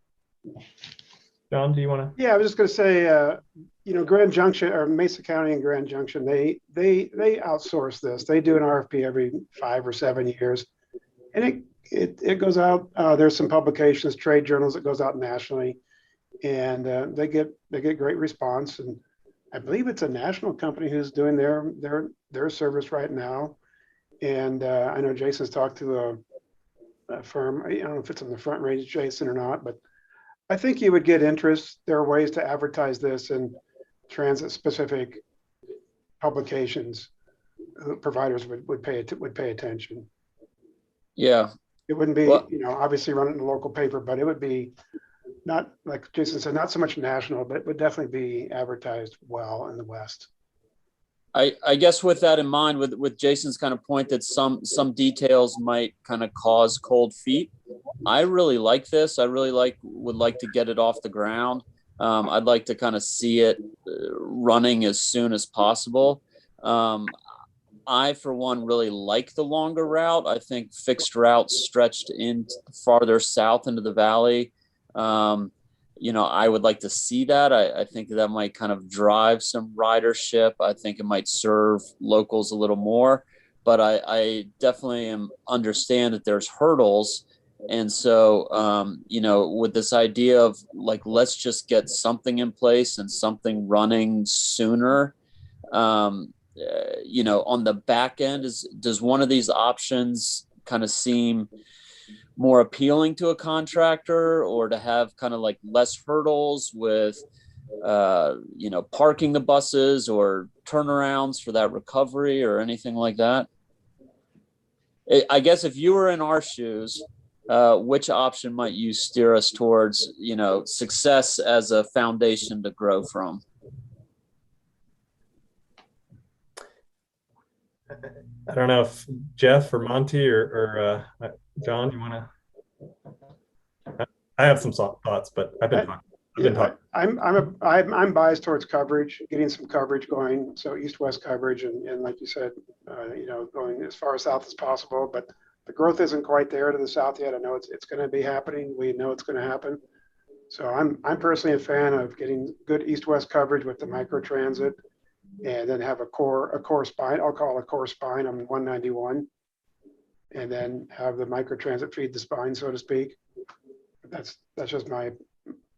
[SPEAKER 18] John, do you want to?
[SPEAKER 20] Yeah, I was just going to say, Grand Junction, or Mesa County and Grand Junction, they outsource this. They do an RFP every 5 or 7 years, and it goes out. There's some publications, trade journals, that goes out nationally, and they get great response. And I believe it's a national company who's doing their service right now. And I know Jason's talked to a firm. I don't know if it's on the Front Range, Jason, or not, but I think you would get interest. There are ways to advertise this in transit-specific publications. Providers would pay attention.
[SPEAKER 18] Yeah.
[SPEAKER 20] It wouldn't be, obviously run it in the local paper, but it would be not, like Jason said, not so much national, but it would definitely be advertised well in the West.
[SPEAKER 7] I guess with that in mind, with Jason's kind of point that some details might kind of cause cold feet, I really like this. I really would like to get it off the ground. I'd like to kind of see it running as soon as possible. I, for one, really like the longer route. I think fixed routes stretched in farther south into the valley. I would like to see that. I think that might kind of drive some ridership. I think it might serve locals a little more, but I definitely understand that there's hurdles. And so, with this idea of like, let's just get something in place and something running sooner, on the back end, does one of these options kind of seem more appealing to a contractor, or to have kind of like less hurdles with, parking the buses or turnarounds for that recovery or anything like that? I guess if you were in our shoes, which option might you steer us towards, success as a foundation to grow from?
[SPEAKER 18] I don't know if Jeff or Monty or John, you want to? I have some thoughts, but I've been talking.
[SPEAKER 20] I'm biased towards coverage, getting some coverage going. So east-west coverage, and like you said, going as far south as possible. But the growth isn't quite there to the south yet. I know it's going to be happening. We know it's going to happen. So I'm personally a fan of getting good east-west coverage with the microtransit, and then have a core spine. I'll call it a core spine on 191, and then have the microtransit feed the spine, so to speak. That's just my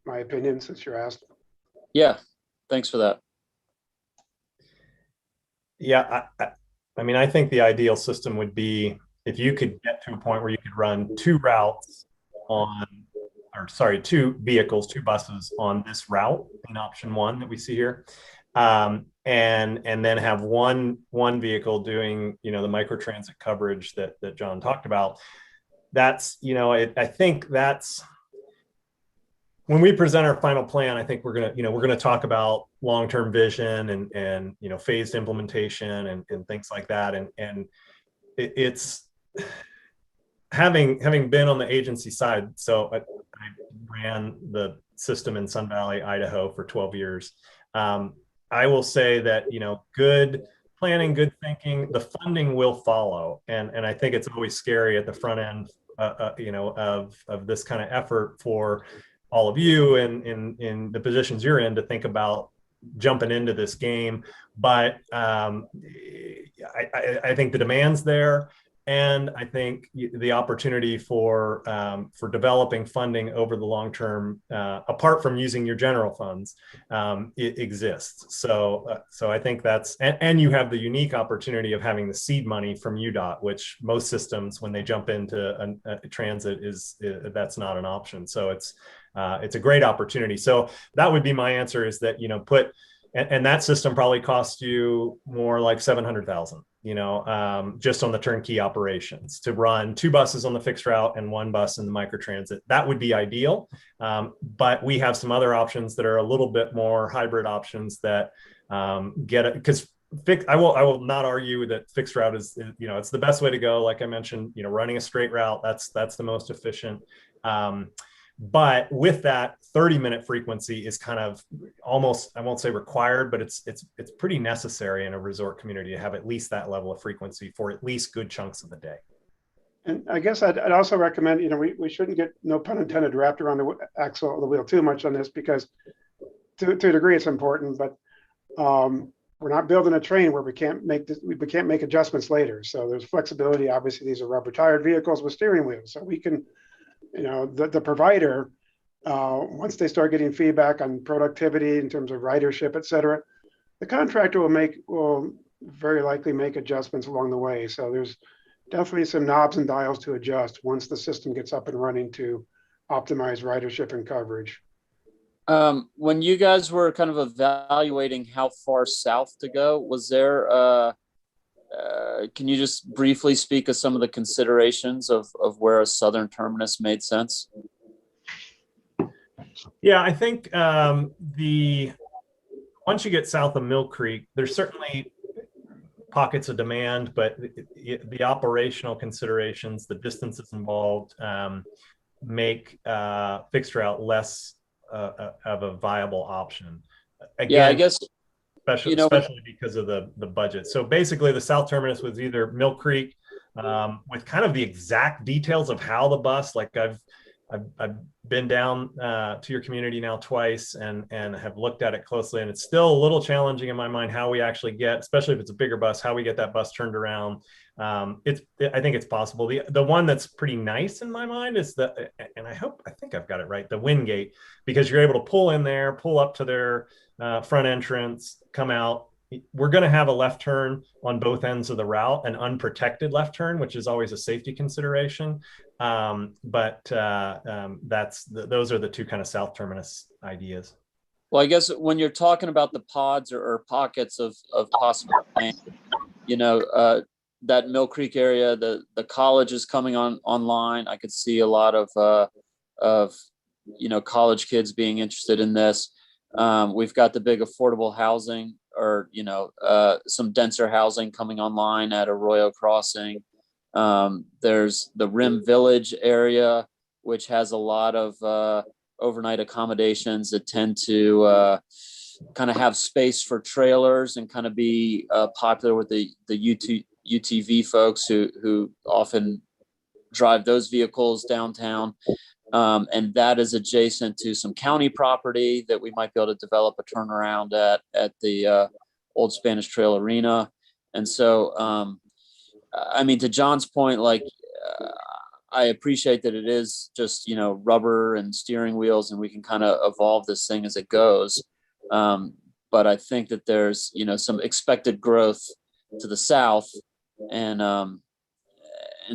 [SPEAKER 20] opinion, since you're asked.
[SPEAKER 7] Yeah, thanks for that.
[SPEAKER 18] Yeah, I think the ideal system would be if you could get to a point where you could run two vehicles, two buses on this route in option one that we see here. And then have one vehicle doing, the microtransit coverage that John talked about. That's, I think that's when we present our final plan. I think we're gonna talk about long-term vision and phased implementation and things like that. And it's having been on the agency side. So I ran the system in Sun Valley, Idaho for 12 years. I will say that, good planning, good thinking, the funding will follow. And I think it's always scary at the front end, of this kind of effort for all of you and in the positions you're in to think about jumping into this game. But I think the demand's there. And I think the opportunity for developing funding over the long term, apart from using your general funds, it exists. So I think that's, and you have the unique opportunity of having the seed money from UDOT, which most systems, when they jump into a transit, that's not an option. So it's a great opportunity. So that would be my answer, is that and that system probably costs you more like $700,000. Just on the turnkey operations to run two buses on the fixed route and one bus in the microtransit. That would be ideal. But we have some other options that are a little bit more hybrid options that get it, because I will not argue that fixed route is, it's the best way to go. Like I mentioned, running a straight route, that's the most efficient. But with that, 30-minute frequency is kind of almost, I won't say required, but it's pretty necessary in a resort community to have at least that level of frequency for at least good chunks of the day.
[SPEAKER 20] And I guess I'd also recommend, we shouldn't get, no pun intended, wrapped around the axle of the wheel too much on this, because to a degree it's important, but we're not building a train where we can't make adjustments later. So there's flexibility. Obviously, these are rubber tired vehicles with steering wheels, so we can, the provider, once they start getting feedback on productivity in terms of ridership, et cetera, the contractor will very likely make adjustments along the way. So there's definitely some knobs and dials to adjust once the system gets up and running to optimize ridership and coverage.
[SPEAKER 7] When you guys were kind of evaluating how far south to go, was there, can you just briefly speak of some of the considerations of where a southern terminus made sense?
[SPEAKER 18] Yeah, I think once you get south of Mill Creek, there's certainly, pockets of demand, but the operational considerations, the distances involved, make fixed route less of a viable option. Again,
[SPEAKER 7] yeah, I guess,
[SPEAKER 18] especially because of the budget. So basically, the south terminus was either Mill Creek, with kind of the exact details of how the bus, like I've been down to your community now twice and have looked at it closely, and it's still a little challenging in my mind how we actually get, especially if it's a bigger bus, how we get that bus turned around. I think it's possible. The one that's pretty nice in my mind is and I think I've got it right, the Wingate, because you're able to pull in there, pull up to their front entrance, come out. We're going to have a left turn on both ends of the route, an unprotected left turn, which is always a safety consideration. But those are the two kind of south terminus ideas.
[SPEAKER 7] Well, I guess when you're talking about the pods or pockets of possible land, that Mill Creek area, the college is coming online. I could see a lot of college kids being interested in this. We've got the big affordable housing, or some denser housing coming online at Arroyo Crossing. There's the Rim Village area, which has a lot of overnight accommodations that tend to kind of have space for trailers and kind of be popular with the UTV folks who often drive those vehicles downtown. And that is adjacent to some county property that we might be able to develop a turnaround at the Old Spanish Trail Arena. And so, I mean, to John's point, like, I appreciate that it is just, rubber and steering wheels, and we can kind of evolve this thing as it goes. But I think that there's, some expected growth to the south. And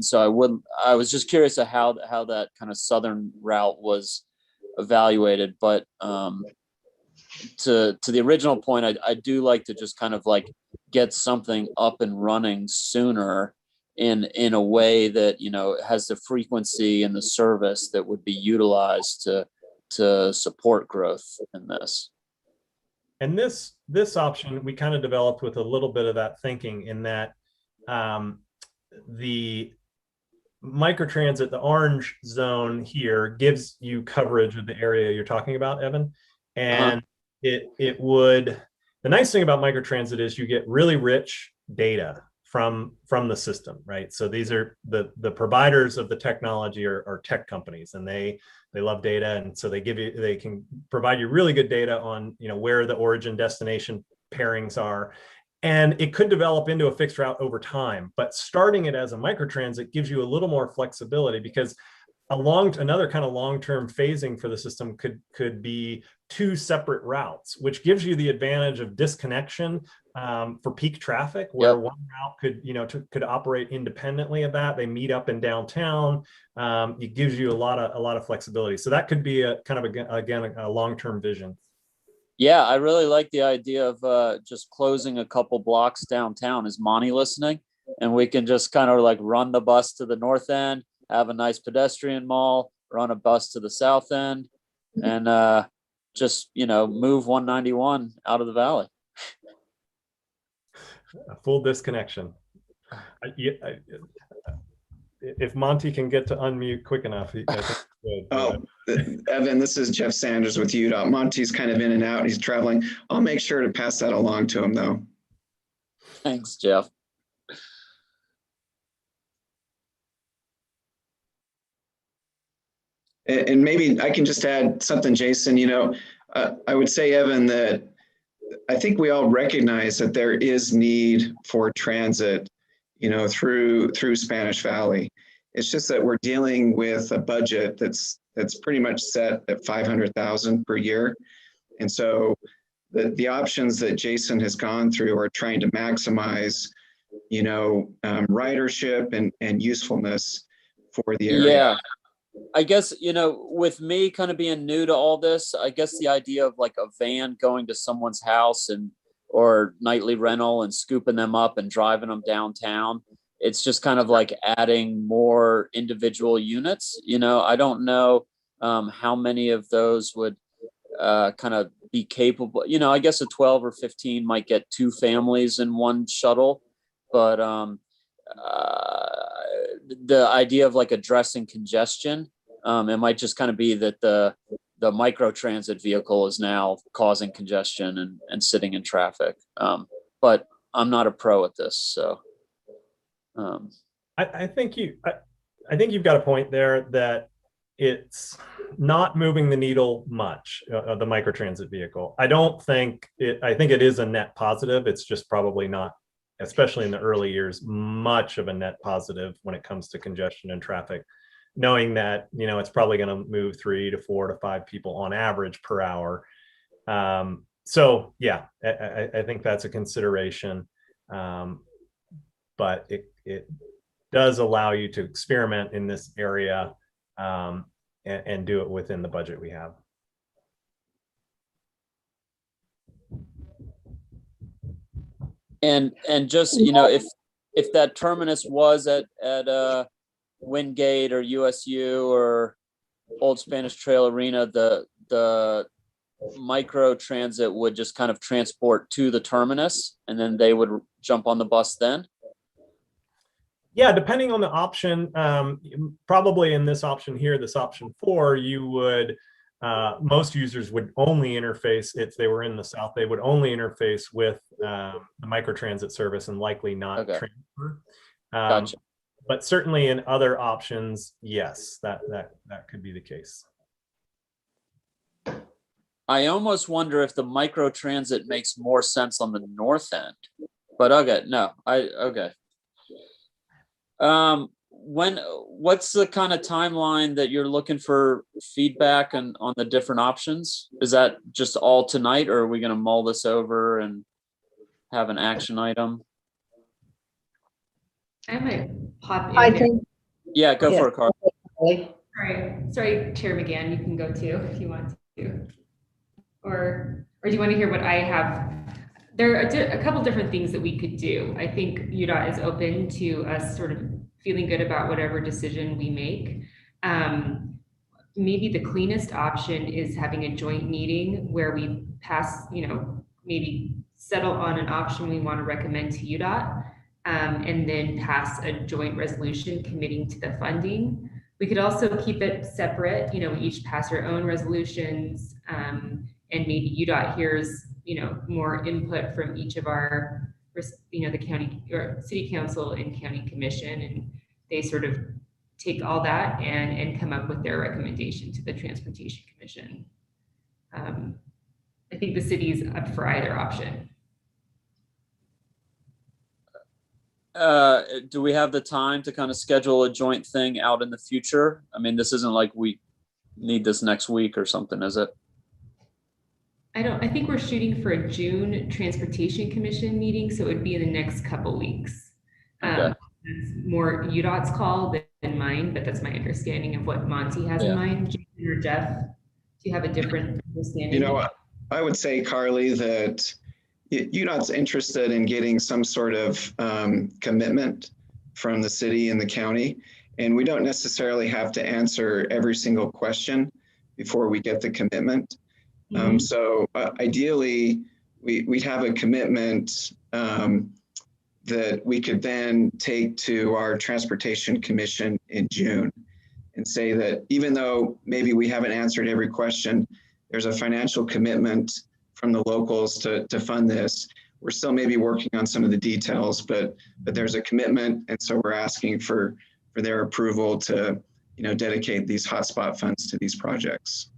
[SPEAKER 7] so I was just curious of how that kind of southern route was evaluated. But to the original point, I do like to just kind of like get something up and running sooner in a way that, has the frequency and the service that would be utilized to support growth in this.
[SPEAKER 18] And this option we kind of developed with a little bit of that thinking, in that the microtransit, the orange zone here, gives you coverage of the area you're talking about, Evan. And it would, the nice thing about microtransit is you get really rich data from the system, right? So these are the providers of the technology are tech companies, and they love data, and so they can provide you really good data on where the origin destination pairings are. And it could develop into a fixed route over time, but starting it as a microtransit gives you a little more flexibility, because another kind of long-term phasing for the system could be two separate routes, which gives you the advantage of disconnection for peak traffic, where one route could operate independently of that. They meet up in downtown. It gives you a lot of flexibility. So that could be a kind of a long-term vision.
[SPEAKER 7] Yeah, I really like the idea of just closing a couple blocks downtown. Is Monty listening? And we can just kind of like run the bus to the north end, have a nice pedestrian mall, run a bus to the south end, and just, move 191 out of the valley.
[SPEAKER 18] A full disconnection. If Monty can get to unmute quick enough, I think he could.
[SPEAKER 19] Evan, this is Jeff Sanders with UDOT. Monty's kind of in and out. He's traveling. I'll make sure to pass that along to him, though.
[SPEAKER 7] Thanks, Jeff.
[SPEAKER 19] And maybe I can just add something, Jason. I would say, Evan, that I think we all recognize that there is need for transit, through Spanish Valley. It's just that we're dealing with a budget that's pretty much set at $500,000 per year. And so the options that Jason has gone through are trying to maximize, ridership and usefulness for the area.
[SPEAKER 7] Yeah. I guess, with me kind of being new to all this, I guess the idea of like a van going to someone's house or nightly rental and scooping them up and driving them downtown, it's just kind of like adding more individual units. I don't know how many of those would kind of be capable. I guess a 12 or 15 might get two families in one shuttle. but the idea of like addressing congestion, it might just kind of be that the micro transit vehicle is now causing congestion and sitting in traffic. But I'm not a pro at this, so.
[SPEAKER 18] I think you've got a point there that it's not moving the needle much, the microtransit vehicle. I think it is a net positive. It's just probably not, especially in the early years, much of a net positive when it comes to congestion and traffic, knowing that, it's probably going to move 3 to 4 to 5 people on average per hour. So yeah, I think that's a consideration. But it does allow you to experiment in this area and do it within the budget we have.
[SPEAKER 7] And just, if that terminus was at Wingate or USU or Old Spanish Trail Arena, the micro transit would just kind of transport to the terminus and then they would jump on the bus then?
[SPEAKER 18] Yeah, depending on the option, probably in this option here, this option 4, you would, most users would only interface, if they were in the South, they would only interface with the microtransit service and likely not transfer.
[SPEAKER 7] Gotcha.
[SPEAKER 18] But certainly in other options, yes, that could be the case.
[SPEAKER 7] I almost wonder if the microtransit makes more sense on the north end, but okay, no, okay. What's the kind of timeline that you're looking for feedback on the different options? Is that just all tonight, or are we going to mull this over and have an action item?
[SPEAKER 19] I might pop in.
[SPEAKER 1] I think.
[SPEAKER 7] Yeah, go for it, Carl.
[SPEAKER 19] Sorry, Chair McGann, you can go too if you want to. Or do you want to hear what I have? There are a couple different things that we could do. I think UDOT is open to us sort of feeling good about whatever decision we make. Maybe the cleanest option is having a joint meeting where we pass, maybe settle on an option we want to recommend to UDOT, and then pass a joint resolution committing to the funding. We could also keep it separate, we each pass our own resolutions, and maybe UDOT hears, more input from each of our, the county or city council and county commission, and they sort of take all that and come up with their recommendation to the Transportation Commission. I think the city's up for either option.
[SPEAKER 7] Do we have the time to kind of schedule a joint thing out in the future? I mean, this isn't like we need this next week or something, is it?
[SPEAKER 19] I think we're shooting for a June Transportation Commission meeting, so it would be in the next couple weeks.
[SPEAKER 7] Okay.
[SPEAKER 19] It's more UDOT's call than mine, but that's my understanding of what Monty has in mind. Jason or Jeff, do you have a different understanding?
[SPEAKER 21] I would say, Carly, that UDOT's interested in getting some sort of commitment from the city and the county, and we don't necessarily have to answer every single question before we get the commitment. So ideally, we'd have a commitment that we could then take to our Transportation Commission in June and say that even though maybe we haven't answered every question, there's a financial commitment from the locals to fund this. We're still maybe working on some of the details, but there's a commitment, and so we're asking for their approval to dedicate these hotspot funds to these projects.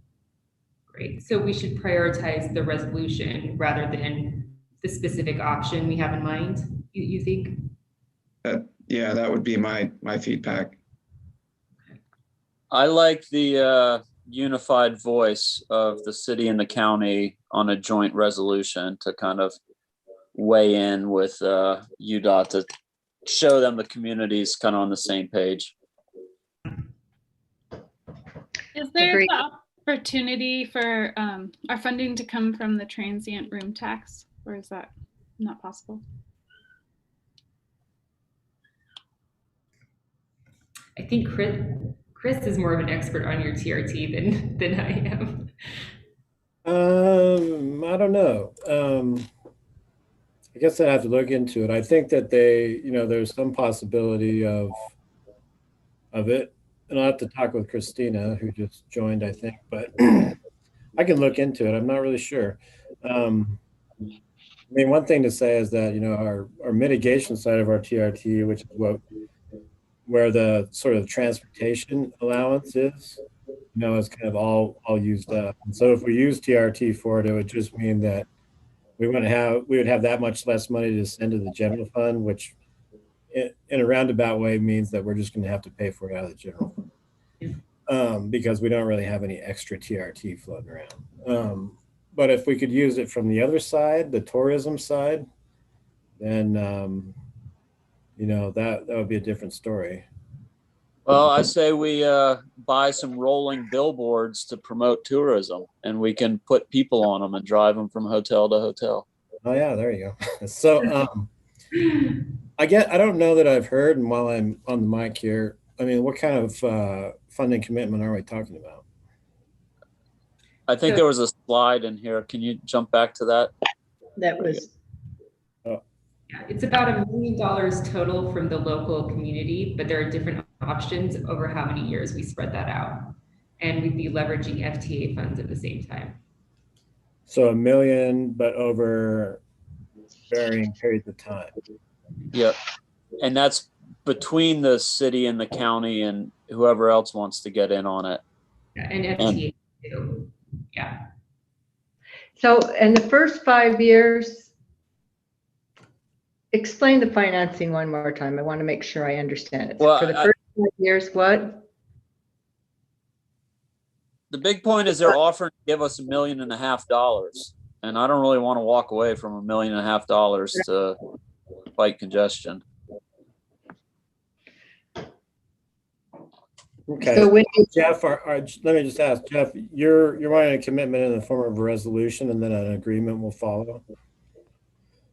[SPEAKER 19] Great. So we should prioritize the resolution rather than the specific option we have in mind, you think?
[SPEAKER 21] Yeah, that would be my feedback.
[SPEAKER 7] I like the unified voice of the city and the county on a joint resolution to kind of weigh in with UDOT to show them the community's kind of on the same page.
[SPEAKER 4] Is there the opportunity for our funding to come from the transient room tax, or is that not possible?
[SPEAKER 19] I think Chris is more of an expert on your TRT than I am.
[SPEAKER 2] I don't know. I guess I'd have to look into it. I think that there's some possibility of it. And I'll have to talk with Christina, who just joined, I think, but I can look into it. I'm not really sure. I mean, one thing to say is that, our mitigation side of our TRT, which is where the sort of transportation allowance is, is kind of all used up. And so if we use TRT for it, it would just mean that we would have that much less money to send to the general fund, which in a roundabout way means that we're just going to have to pay for it out of the general fund, because we don't really have any extra TRT floating around. But if we could use it from the other side, the tourism side, then that would be a different story.
[SPEAKER 7] Well, I say we buy some rolling billboards to promote tourism, and we can put people on them and drive them from hotel to hotel.
[SPEAKER 2] Oh yeah, there you go. So I don't know that I've heard, and while I'm on the mic here, I mean, what kind of funding commitment are we talking about?
[SPEAKER 7] I think there was a slide in here. Can you jump back to that?
[SPEAKER 1] That was.
[SPEAKER 19] Yeah, it's about $1 million total from the local community, but there are different options over how many years we spread that out. And we'd be leveraging FTA funds at the same time.
[SPEAKER 2] So $1 million, but over varying periods of time.
[SPEAKER 7] Yep. And that's between the city and the county and whoever else wants to get in on it.
[SPEAKER 19] Yeah, and FTA too. Yeah.
[SPEAKER 1] So in the first 5 years, explain the financing one more time. I want to make sure I understand it.
[SPEAKER 7] Well,
[SPEAKER 1] for the first 5 years, what?
[SPEAKER 7] The big point is they're offering to give us $1.5 million, and I don't really want to walk away from $1.5 million to fight congestion.
[SPEAKER 2] Okay.
[SPEAKER 1] So when
[SPEAKER 2] Jeff, let me just ask, Jeff, you're wanting a commitment in the form of a resolution, and then an agreement will follow?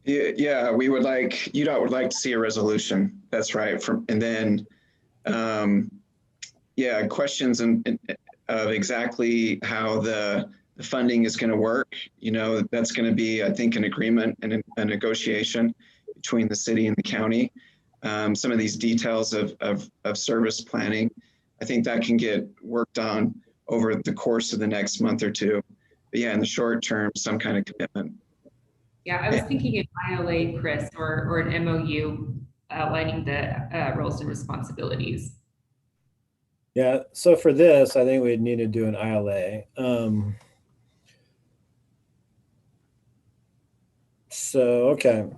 [SPEAKER 21] Yeah, we would like, would like to see a resolution. That's right. And then, questions of exactly how the funding is going to work. That's going to be, I think, an agreement and a negotiation between the city and the county. Some of these details of service planning, I think that can get worked on over the course of the next month or two. But yeah, in the short term, some kind of commitment.
[SPEAKER 19] Yeah, I was thinking an ILA, Chris, or an MOU outlining the roles and responsibilities.
[SPEAKER 2] Yeah, so for this, I think we'd need to do an ILA. Okay.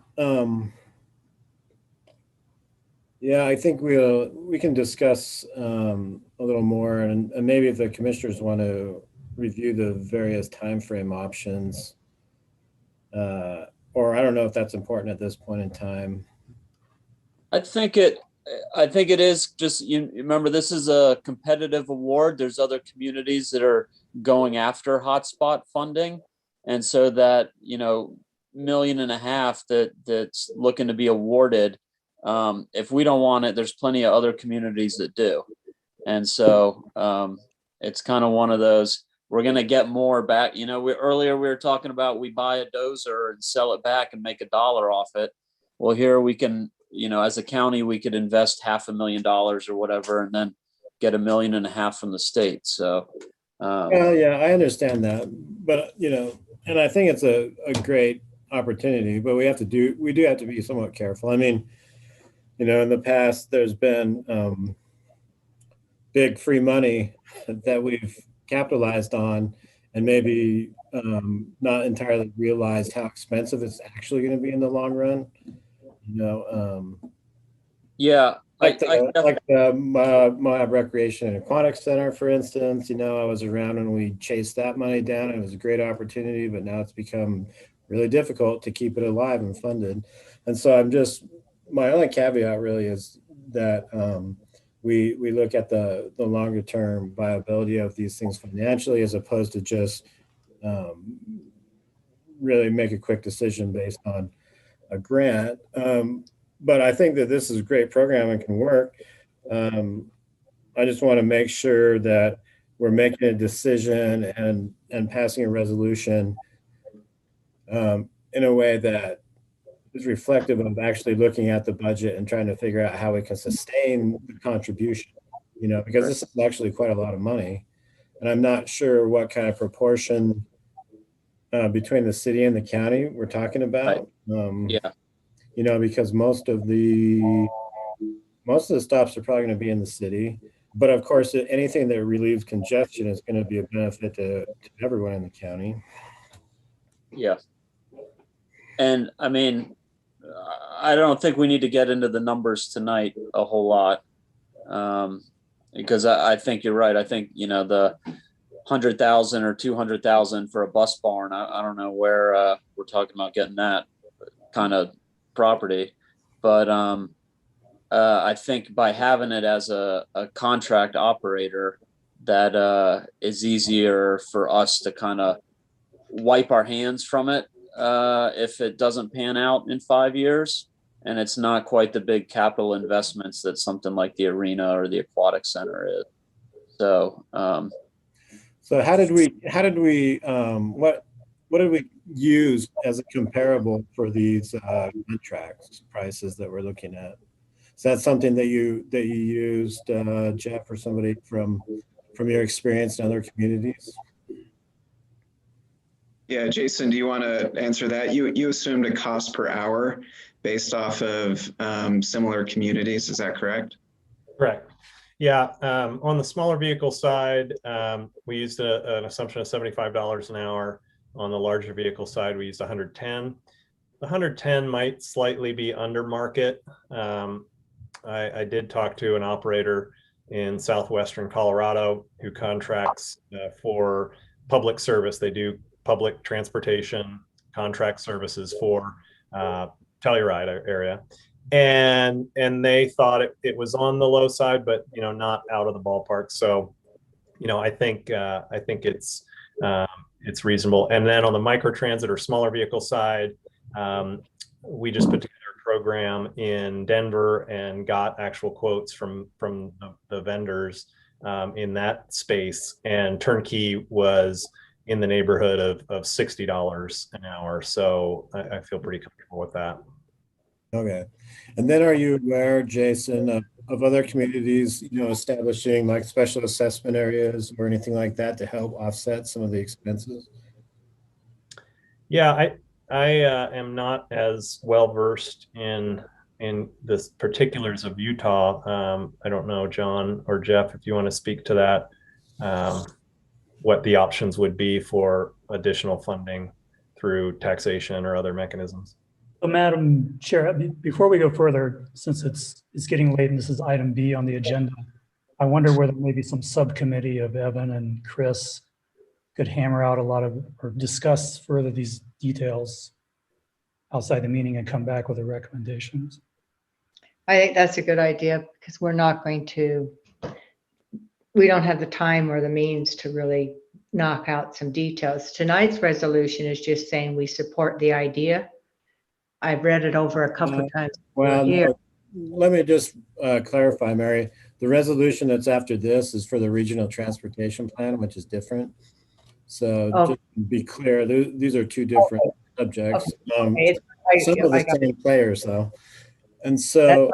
[SPEAKER 2] Yeah, I think we can discuss a little more, and maybe if the commissioners want to review the various timeframe options, or I don't know if that's important at this point in time.
[SPEAKER 7] I think it is just, you remember, this is a competitive award. There's other communities that are going after hotspot funding. And so that, $1.5 million that's looking to be awarded, if we don't want it, there's plenty of other communities that do. And so it's kind of one of those, we're going to get more back. Earlier we were talking about, we buy a dozer and sell it back and make $1 off it. Well, here we can, as a county, we could invest $500,000 or whatever, and then get $1.5 million from the state. So,
[SPEAKER 2] well, yeah, I understand that, but and I think it's a great opportunity, but we do have to be somewhat careful. I mean, in the past, there's been big free money that we've capitalized on, and maybe not entirely realized how expensive it's actually going to be in the long run.
[SPEAKER 7] Yeah,
[SPEAKER 2] like the Moab Recreation and Aquatic Center, for instance. I was around when we chased that money down, and it was a great opportunity, but now it's become really difficult to keep it alive and funded. And so my only caveat really is that we look at the longer term viability of these things financially, as opposed to just really make a quick decision based on a grant. But I think that this is a great program and can work. I just want to make sure that we're making a decision and passing a resolution in a way that is reflective of actually looking at the budget and trying to figure out how we can sustain the contribution, you know, because this is actually quite a lot of money. And I'm not sure what kind of proportion between the city and the county we're talking about.
[SPEAKER 7] Yeah.
[SPEAKER 2] You know, because most of the stops are probably going to be in the city. But of course, anything that relieves congestion is going to be a benefit to everyone in the county.
[SPEAKER 7] Yeah. And I mean, I don't think we need to get into the numbers tonight a whole lot, because I think you're right. I think, you know, the 100,000 or 200,000 for a bus barn, I don't know where we're talking about getting that kind of property, but I think by having it as a contract operator, that is easier for us to kind of wipe our hands from it if it doesn't pan out in 5 years, and it's not quite the big capital investments that something like the arena or the aquatic center is. So
[SPEAKER 2] so what did we use as a comparable for these contract prices that we're looking at? Is that something that you used, Jeff, or somebody from your experience in other communities?
[SPEAKER 21] Yeah, Jason, do you want to answer that? You assumed a cost per hour based off of similar communities, is that correct?
[SPEAKER 18] Correct. Yeah, on the smaller vehicle side, we used an assumption of $75 an hour. On the larger vehicle side, we used 110. The 110 might slightly be under market. I did talk to an operator in southwestern Colorado who contracts for public service. They do public transportation contract services for Telluride area. And they thought it was on the low side, but, you know, not out of the ballpark. So, you know, I think it's reasonable. And then on the microtransit or smaller vehicle side, we just put together a program in Denver and got actual quotes from the vendors in that space. And turnkey was in the neighborhood of $60 an hour. So I feel pretty comfortable with that.
[SPEAKER 2] Okay. And then are you aware, Jason, of other communities, you know, establishing like special assessment areas or anything like that to help offset some of the expenses?
[SPEAKER 18] Yeah, I am not as well versed in the particulars of Utah. I don't know, John or Jeff, if you want to speak to that, what the options would be for additional funding through taxation or other mechanisms.
[SPEAKER 5] So, Madam Chair, before we go further, since it's getting late and this is item B on the agenda, I wonder whether maybe some subcommittee of Evan and Chris could hammer out a lot of, or discuss further these details outside the meeting and come back with the recommendations.
[SPEAKER 1] I think that's a good idea because we don't have the time or the means to really knock out some details. Tonight's resolution is just saying we support the idea. I've read it over a couple of times.
[SPEAKER 2] Well, no, let me just clarify, Mary. The resolution that's after this is for the regional transportation plan, which is different. So just to be clear, these are two different subjects. Some of the same players, though. And so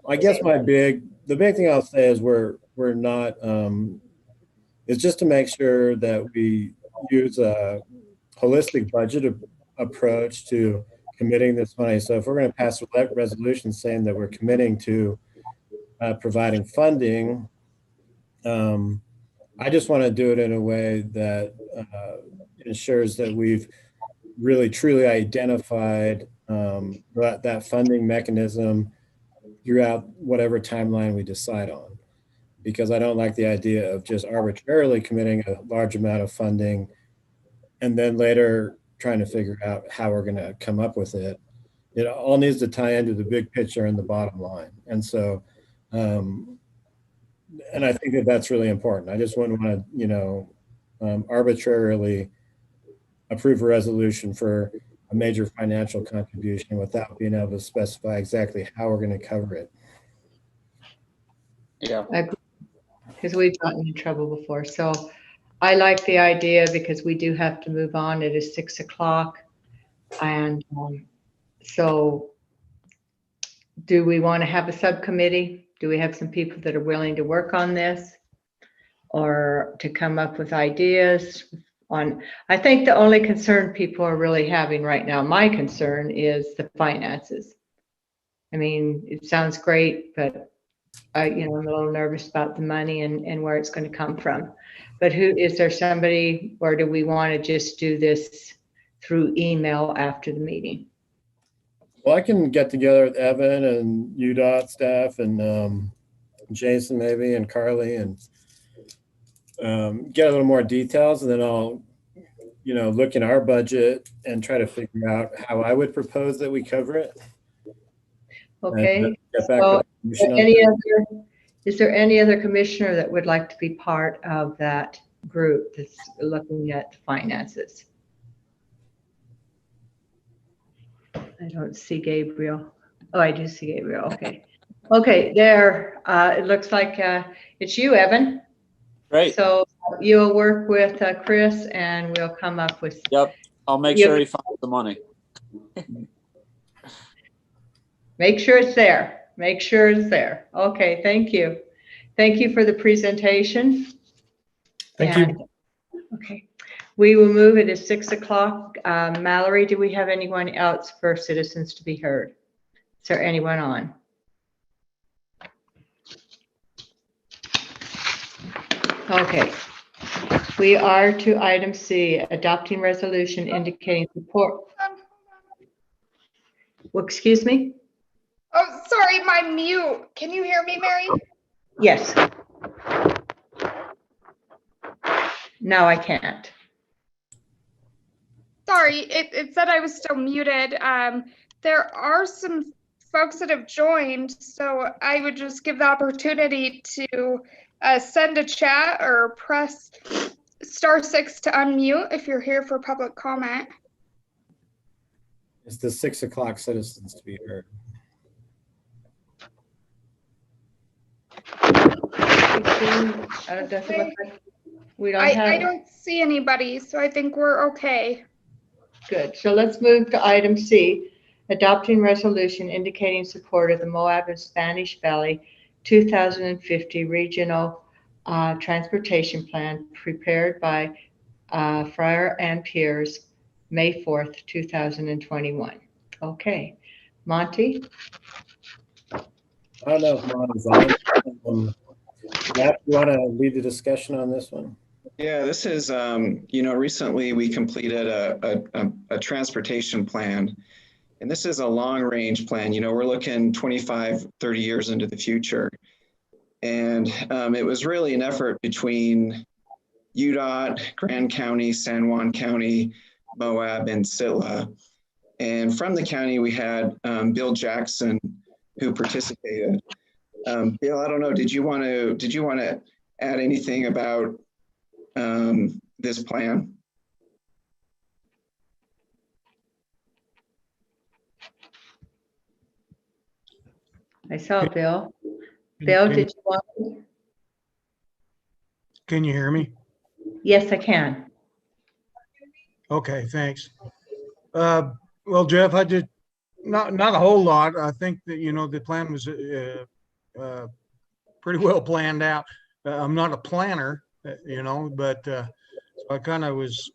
[SPEAKER 2] I guess the big thing I'll say is we're not, it's just to make sure that we use a holistic budget approach to committing this money. So if we're going to pass a resolution saying that we're committing to providing funding, I just want to do it in a way that ensures that we've really truly identified that funding mechanism throughout whatever timeline we decide on. Because I don't like the idea of just arbitrarily committing a large amount of funding and then later trying to figure out how we're going to come up with it. It all needs to tie into the big picture and the bottom line. And so, and I think that that's really important. I just wouldn't want to, arbitrarily approve a resolution for a major financial contribution without being able to specify exactly how we're going to cover it.
[SPEAKER 7] Yeah.
[SPEAKER 1] Because we've gotten in trouble before. So I like the idea because we do have to move on. It is 6 o'clock. And So do we want to have a subcommittee? Do we have some people that are willing to work on this? Or to come up with ideas on, I think the only concern people are really having right now, my concern is the finances. I mean, it sounds great, but I'm a little nervous about the money and where it's going to come from. But is there somebody, or do we want to just do this through email after the meeting?
[SPEAKER 2] Well, I can get together with Evan and UDOT staff and Jason maybe and Carly and get a little more details, and then I'll, look in our budget and try to figure out how I would propose that we cover it.
[SPEAKER 1] Okay.
[SPEAKER 2] Get back
[SPEAKER 1] So,
[SPEAKER 2] to the commission
[SPEAKER 1] is there any other commissioner that would like to be part of that group that's looking at finances? I don't see Gabriel. Oh, I do see Gabriel. Okay. Okay, there. It looks like it's you, Evan.
[SPEAKER 7] Great.
[SPEAKER 1] So you'll work with Chris, and we'll come up with.
[SPEAKER 7] Yep. I'll make sure he finds the money.
[SPEAKER 1] Make sure it's there. Make sure it's there. Okay, thank you. Thank you for the presentation.
[SPEAKER 18] Thank you.
[SPEAKER 1] Okay, we will move it at 6 o'clock. Mallory, do we have anyone else for citizens to be heard? Is there anyone on? Okay, we are to item C, adopting resolution indicating support. Well, excuse me?
[SPEAKER 3] Oh, sorry, my mute. Can you hear me, Mary?
[SPEAKER 1] Yes. No, I can't.
[SPEAKER 3] Sorry, it said I was still muted. There are some folks that have joined, so I would just give the opportunity to send a chat or press *6 to unmute if you're here for public comment.
[SPEAKER 2] It's the 6 o'clock citizens to be heard.
[SPEAKER 3] I don't see anybody, so I think we're okay.
[SPEAKER 1] Good. So let's move to item C, adopting resolution indicating support of the Moab and Spanish Valley 2050 Regional Transportation Plan prepared by Fryer and Piers, May 4th, 2021. Okay. Monty?
[SPEAKER 2] I don't know if Monty's on. Matt, you want to lead the discussion on this one?
[SPEAKER 21] Yeah, this is, recently we completed a transportation plan, and this is a long-range plan. We're looking 25, 30 years into the future. And it was really an effort between UDOT, Grand County, San Juan County, Moab, and Sitla. And from the county, we had Bill Jackson, who participated. Bill, I don't know, did you want to add anything about this plan?
[SPEAKER 1] I saw Bill. Bill, did you want to?
[SPEAKER 11] Can you hear me?
[SPEAKER 1] Yes, I can.
[SPEAKER 11] Okay, thanks. Well, Jeff, I did not a whole lot. I think that, the plan was pretty well planned out. I'm not a planner, but so I kind of was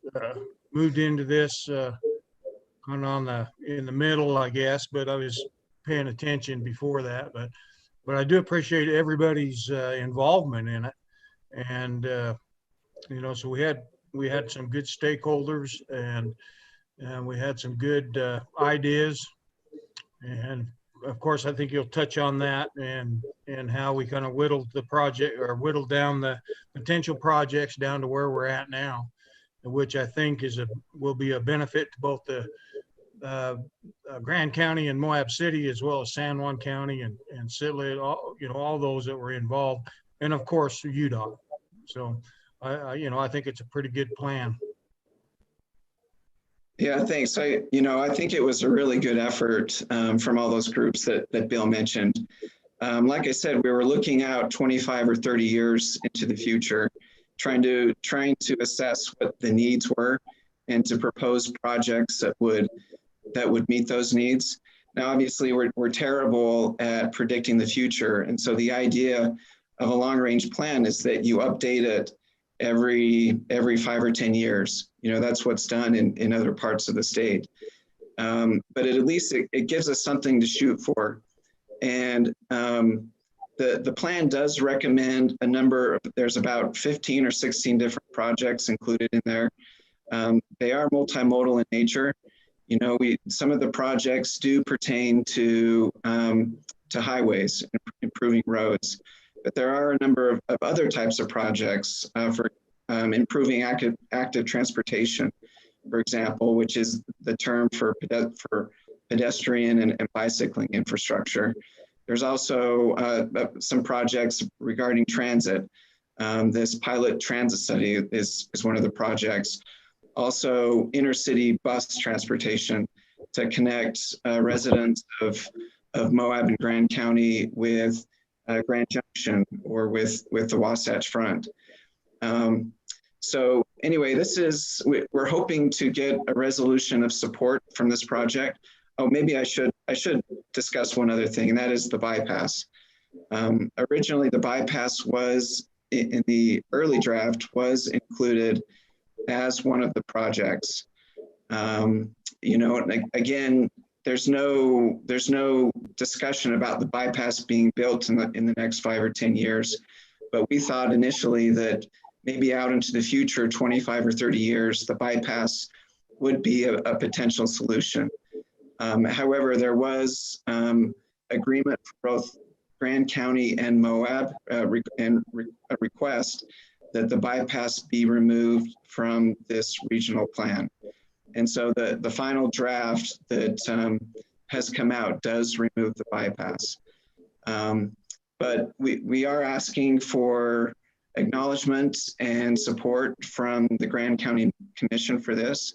[SPEAKER 11] moved into this kind of in the middle, I guess, but I was paying attention before that. But I do appreciate everybody's involvement in it. And, so we had some good stakeholders and we had some good ideas. And of course, I think you'll touch on that and how we kind of whittled down the potential projects down to where we're at now, which I think will be a benefit to both the Grand County and Moab City, as well as San Juan County and Sitla, all those that were involved, and of course UDOT. So I think it's a pretty good plan.
[SPEAKER 21] Yeah, thanks. I think it was a really good effort from all those groups that Bill mentioned. Like I said, we were looking out 25 or 30 years into the future, trying to assess what the needs were and to propose projects that would that would meet those needs. Now, obviously, we're terrible at predicting the future. And so the idea of a long-range plan is that you update it every 5 or 10 years. You know, that's what's done in other parts of the state. But at least it gives us something to shoot for. And the plan does recommend a number of, there's about 15 or 16 different projects included in there. They are multimodal in nature. You know, some of the projects do pertain to highways, improving roads, but there are a number of other types of projects for improving active transportation, for example, which is the term for pedestrian and bicycling infrastructure. There's also some projects regarding transit. This pilot transit study is one of the projects. Also, intercity bus transportation to connect residents of Moab and Grand County with Grand Junction or with the Wasatch Front. So anyway, we're hoping to get a resolution of support from this project. Oh, maybe I should discuss one other thing, and that is the bypass. Originally, the bypass was in the early draft was included as one of the projects. You know, again, there's no discussion about the bypass being built in the next 5 or 10 years, but we thought initially that maybe out into the future, 25 or 30 years, the bypass would be a potential solution. However, there was agreement for both Grand County and Moab and a request that the bypass be removed from this regional plan. And so the final draft that has come out does remove the bypass. But we are asking for acknowledgement and support from the Grand County Commission for this.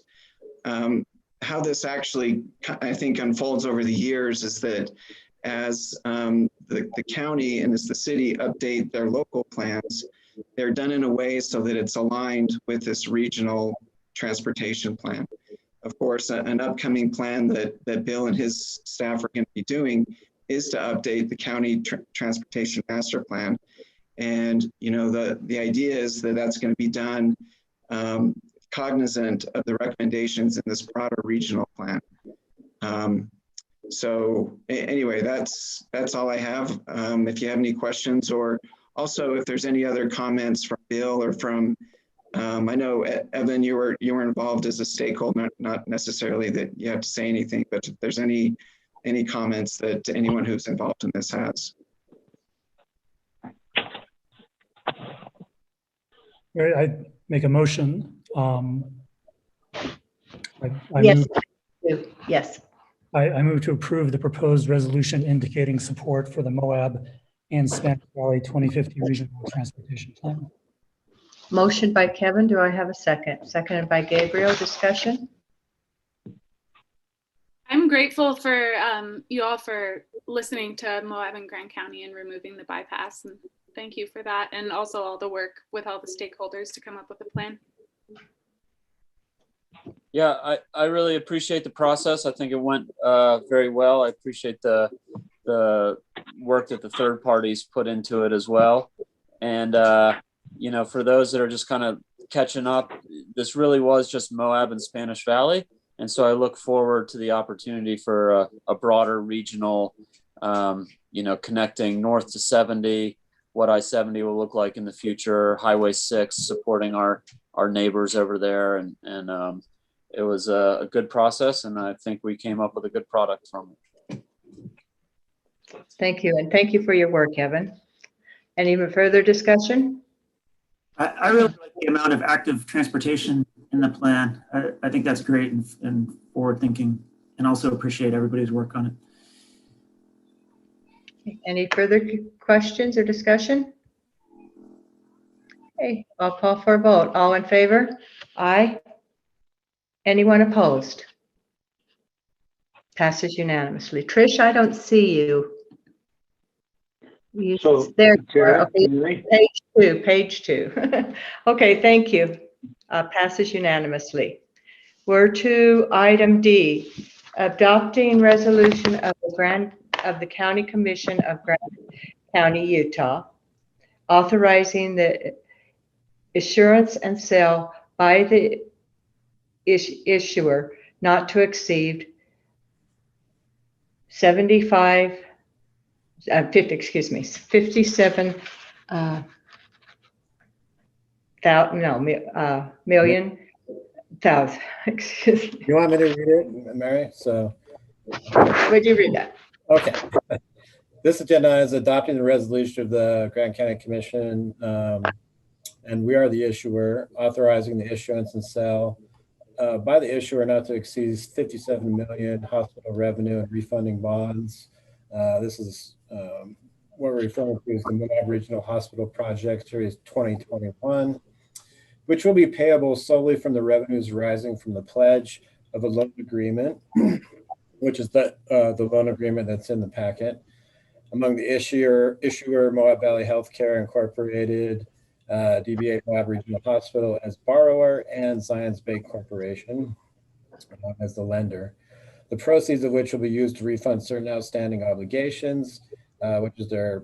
[SPEAKER 21] How this actually, I think, unfolds over the years is that as the county and as the city update their local plans, they're done in a way so that it's aligned with this regional transportation plan. Of course, an upcoming plan that Bill and his staff are going to be doing is to update the county transportation master plan. And, you know, the idea is that that's going to be done cognizant of the recommendations in this broader regional plan. So anyway, that's all I have. If you have any questions, or also if there's any other comments from Bill or from, I know Evan, you were involved as a stakeholder, not necessarily that you have to say anything, but if there's any comments that anyone who's involved in this has.
[SPEAKER 5] I make a motion.
[SPEAKER 1] Yes. Yes.
[SPEAKER 5] I move to approve the proposed resolution indicating support for the Moab and Spanish Valley 2050 Regional Transportation Plan.
[SPEAKER 1] Motion by Kevin. Do I have a second? Seconded by Gabriel. Discussion?
[SPEAKER 4] I'm grateful for you all for listening to Moab and Grand County and removing the bypass. And thank you for that. And also all the work with all the stakeholders to come up with a plan.
[SPEAKER 7] Yeah, I really appreciate the process. I think it went very well. I appreciate the work that the third parties put into it as well. And, you know, for those that are just kind of catching up, this really was just Moab and Spanish Valley. And so I look forward to the opportunity for a broader regional, you know, connecting north to 70, what I-70 will look like in the future, Highway 6 supporting our neighbors over there. And it was a good process, and I think we came up with a good product from it.
[SPEAKER 1] Thank you. And thank you for your work, Evan. Any further discussion?
[SPEAKER 6] I really like the amount of active transportation in the plan. I think that's great and forward thinking, and also appreciate everybody's work on it.
[SPEAKER 1] Any further questions or discussion? Okay, I'll call for a vote. All in favor? Aye. Anyone opposed? Passes unanimously. Trish, I don't see you. There. Okay. Page two. Okay, thank you. Passes unanimously. We're to item D, adopting resolution of the County Commission of Grant County, Utah, authorizing the issuance and sale by the issuer not to exceed 57 million thousand. Excuse me.
[SPEAKER 2] You want me to read it, Mary? So.
[SPEAKER 1] Would you read that?
[SPEAKER 2] Okay. This agenda is adopting the resolution of the Grant County Commission, and we are the issuer, authorizing the issuance and sale by the issuer not to exceed 57 million hospital revenue and refunding bonds. This is what we're referring to as the Moab Regional Hospital Project Series 2021, which will be payable solely from the revenues arising from the pledge of a loan agreement, which is the loan agreement that's in the packet, among the issuer Moab Valley Healthcare Incorporated, DBA Moab Regional Hospital as borrower, and Zions Bank Corporation as the lender. The proceeds of which will be used to refund certain outstanding obligations, which is their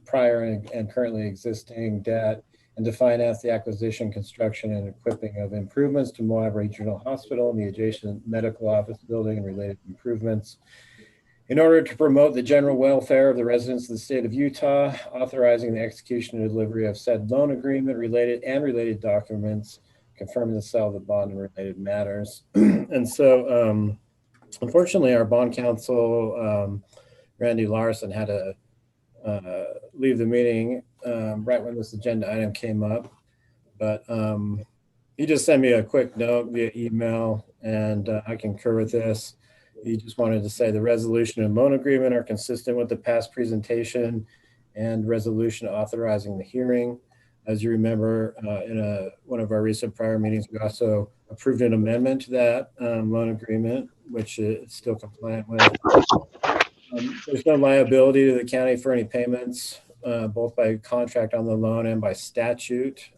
[SPEAKER 2] prior and currently existing debt, and to finance the acquisition, construction, and equipping of improvements to Moab Regional Hospital and the adjacent medical office building and related improvements. In order to promote the general welfare of the residents of the state of Utah, authorizing the execution and delivery of said loan agreement related documents, confirming the sale of the bond and related matters. And so, unfortunately, our bond counsel, Randy Larson, had to leave the meeting right when this agenda item came up. But he just sent me a quick note via email, and I concur with this. He just wanted to say the resolution and loan agreement are consistent with the past presentation and resolution authorizing the hearing. As you remember, in one of our recent prior meetings, we also approved an amendment to that loan agreement, which is still compliant with. There's no liability to the county for any payments, both by contract on the loan and by statute.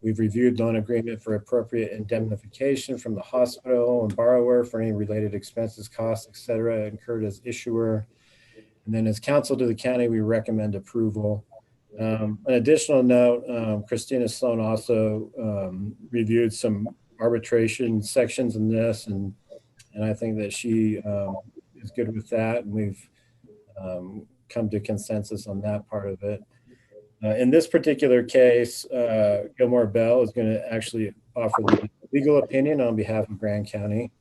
[SPEAKER 2] We've reviewed loan agreement for appropriate indemnification from the hospital and borrower for any related expenses, costs, et cetera, incurred as issuer. And then as counsel to the county, we recommend approval. An additional note, Christina Sloan also reviewed some arbitration sections in this, and I think that she is good with that, and we've come to consensus on that part of it. In this particular case, Gilmore Bell is going to actually offer the legal opinion on behalf of Grand County.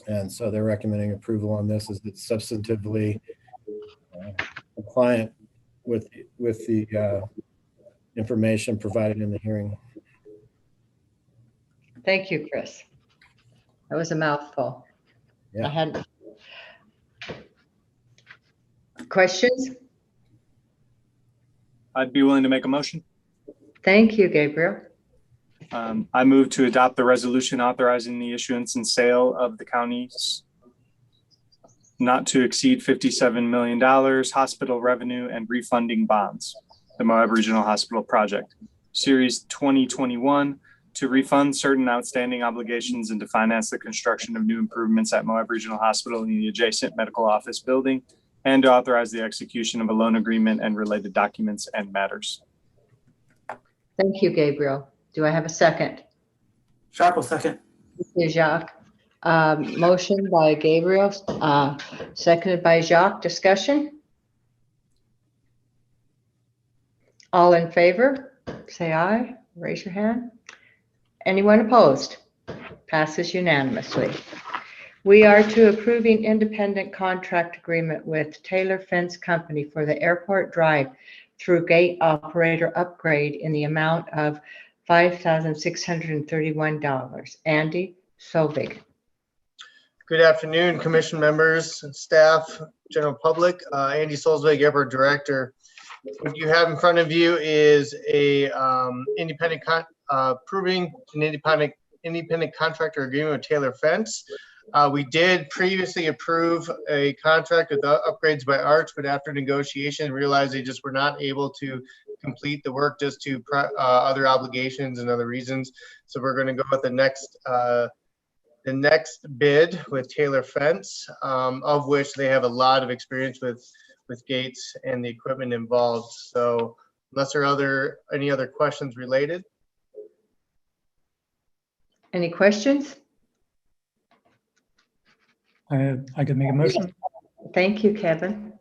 [SPEAKER 2] And so they're recommending approval on this as it's substantively compliant with the information provided in the hearing.
[SPEAKER 1] Thank you, Chris. That was a mouthful.
[SPEAKER 2] Yeah.
[SPEAKER 1] I had questions.
[SPEAKER 10] I'd be willing to make a motion.
[SPEAKER 1] Thank you, Gabriel.
[SPEAKER 10] I move to adopt the resolution authorizing the issuance and sale of the county's not to exceed $57 million hospital revenue and refunding bonds, the Moab Regional Hospital Project, Series 2021, to refund certain outstanding obligations and to finance the construction of new improvements at Moab Regional Hospital and the adjacent medical office building, and to authorize the execution of a loan agreement and related documents and matters.
[SPEAKER 1] Thank you, Gabriel. Do I have a second?
[SPEAKER 6] Jacques will second.
[SPEAKER 1] Thank you, Jacques. Motion by Gabriel, seconded by Jacques. Discussion? All in favor, say aye. Raise your hand. Anyone opposed? Passes unanimously. We are to approving independent contract agreement with Taylor Fence Company for the Airport Drive through gate operator upgrade in the amount of $5,631. Andy Sobig.
[SPEAKER 12] Good afternoon, commission members, staff, general public. Andy Solzweg, Airport Director. What you have in front of you is a approving an independent contractor agreement with Taylor Fence. We did previously approve a contract with upgrades by Arch, but after negotiation realized they just were not able to complete the work just to other obligations and other reasons. So we're going to go with the next the next bid with Taylor Fence, of which they have a lot of experience with gates and the equipment involved. So unless there are any other questions related.
[SPEAKER 1] Any questions?
[SPEAKER 5] I could make a motion.
[SPEAKER 1] Thank you, Kevin.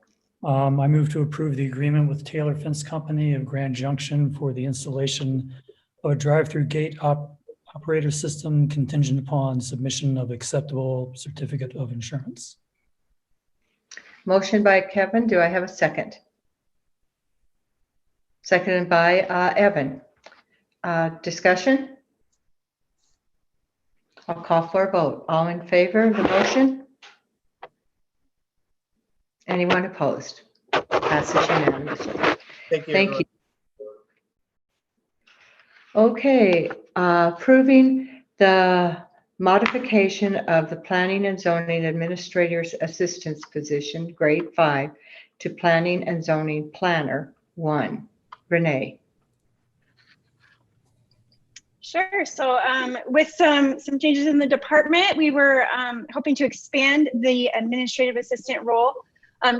[SPEAKER 5] I move to approve the agreement with Taylor Fence Company of Grand Junction for the installation of a drive-through gate operator system contingent upon submission of acceptable certificate of insurance.
[SPEAKER 1] Motion by Kevin. Do I have a second? Seconded by Evan. Discussion? I'll call for a vote. All in favor of the motion? Anyone opposed? Passes unanimously.
[SPEAKER 12] Thank you.
[SPEAKER 1] Thank you. Okay, approving the modification of the Planning and Zoning Administrator's Assistance position, grade 5, to Planning and Zoning Planner 1. Renee.
[SPEAKER 13] Sure. So with some changes in the department, we were hoping to expand the administrative assistant role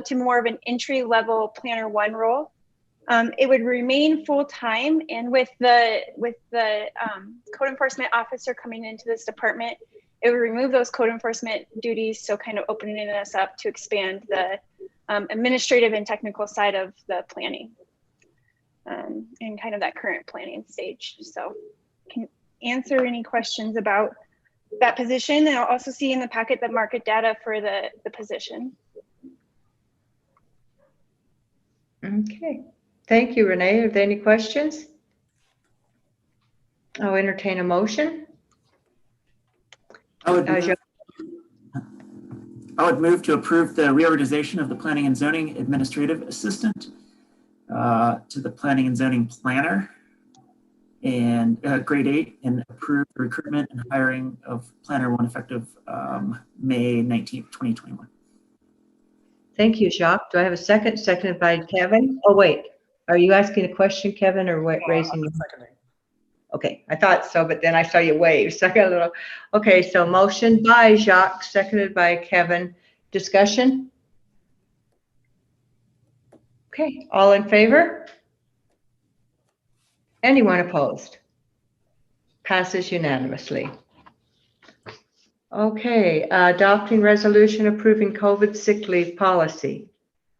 [SPEAKER 13] to more of an entry-level Planner 1 role. It would remain full-time, and with the code enforcement officer coming into this department, it would remove those code enforcement duties, so kind of opening us up to expand the administrative and technical side of the planning and kind of that current planning stage. So can answer any questions about that position. And I'll also see in the packet the market data for the position.
[SPEAKER 1] Okay. Thank you, Renee. Are there any questions? I'll entertain a motion.
[SPEAKER 6] I would move to approve the reorganization of the Planning and Zoning Administrative Assistant to the Planning and Zoning Planner and grade 8, and approve the recruitment and hiring of Planner 1 effective May 19th, 2021.
[SPEAKER 1] Thank you, Jacques. Do I have a second? Seconded by Kevin. Oh, wait. Are you asking a question, Kevin, or raising your hand? Okay, I thought so, but then I saw you wave. So I got a little. Okay, so motion by Jacques, seconded by Kevin. Discussion? Okay, all in favor? Anyone opposed? Passes unanimously. Okay, adopting resolution approving COVID sick leave policy.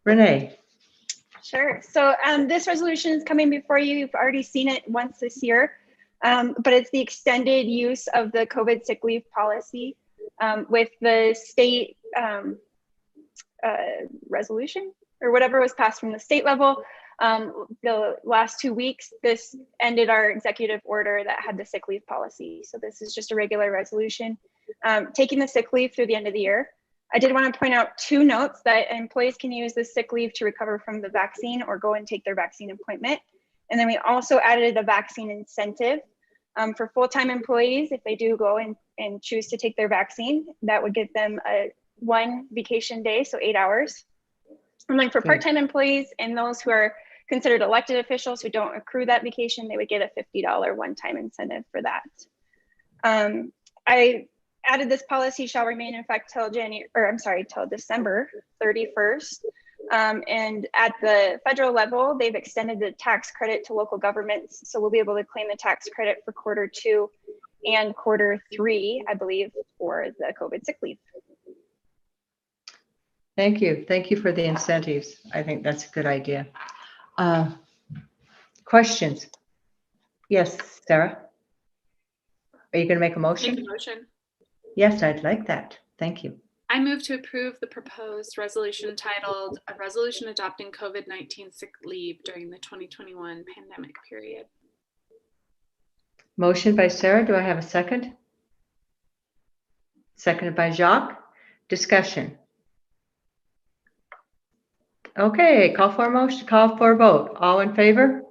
[SPEAKER 1] Renee.
[SPEAKER 13] Sure. So this resolution is coming before you. You've already seen it once this year, but it's the extended use of the COVID sick leave policy with the state resolution or whatever was passed from the state level. The last 2 weeks, this ended our executive order that had the sick leave policy. So this is just a regular resolution taking the sick leave through the end of the year. I did want to point out 2 notes: that employees can use the sick leave to recover from the vaccine or go and take their vaccine appointment. And then we also added a vaccine incentive for full-time employees. If they do go and choose to take their vaccine, that would give them a 1 vacation day, so 8 hours. And then for part-time employees and those who are considered elected officials who don't accrue that vacation, they would get a $50 one-time incentive for that. I added this policy shall remain in effect till December 31st. And at the federal level, they've extended the tax credit to local governments. So we'll be able to claim the tax credit for Q2 and Q3, I believe, for the COVID sick leave.
[SPEAKER 1] Thank you. Thank you for the incentives. I think that's a good idea. Questions? Yes, Sarah? Are you going to make a motion?
[SPEAKER 4] Make a motion.
[SPEAKER 1] Yes, I'd like that. Thank you.
[SPEAKER 4] I move to approve the proposed resolution titled "A Resolution Adopting COVID-19 Sick Leave During the 2021 Pandemic Period."
[SPEAKER 1] Motion by Sarah. Do I have a second? Seconded by Jacques. Discussion. Okay, call for a motion, call for a vote. All in favor?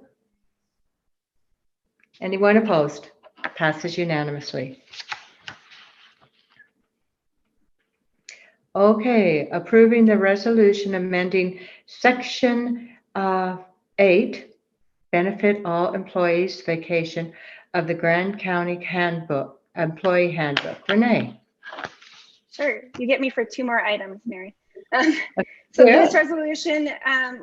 [SPEAKER 1] Anyone opposed? Passes unanimously. Okay, approving the resolution amending Section 8, benefit all employees vacation of the Grand County Handbook, Employee Handbook. Renee.
[SPEAKER 13] Sure, you get me for 2 more items, Mary. So this resolution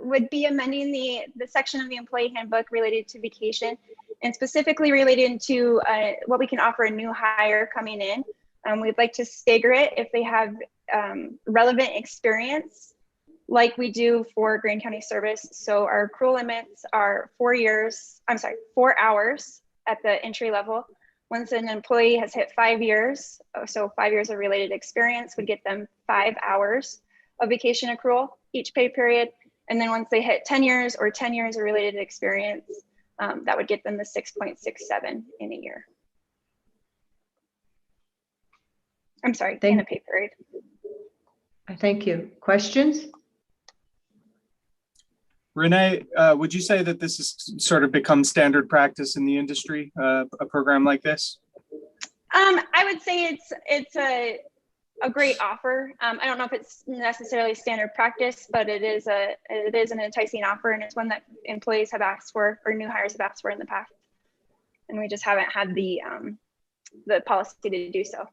[SPEAKER 13] would be amending the section of the employee handbook related to vacation, and specifically related to what we can offer a new hire coming in. We'd like to stagger it if they have relevant experience, like we do for Grand County Service. So our accrual limits are 4 hours at the entry level. Once an employee has hit 5 years, so 5 years of related experience would get them 5 hours of vacation accrual each pay period. And then once they hit 10 years or 10 years of related experience, that would get them the 6.67 in a year. I'm sorry, in a pay period.
[SPEAKER 1] Thank you. Questions?
[SPEAKER 10] Renee, would you say that this has sort of become standard practice in the industry, a program like this?
[SPEAKER 13] I would say it's a great offer. I don't know if it's necessarily standard practice, but it is an enticing offer, and it's one that employees have asked for, or new hires have asked for in the past, and we just haven't had the policy to do so.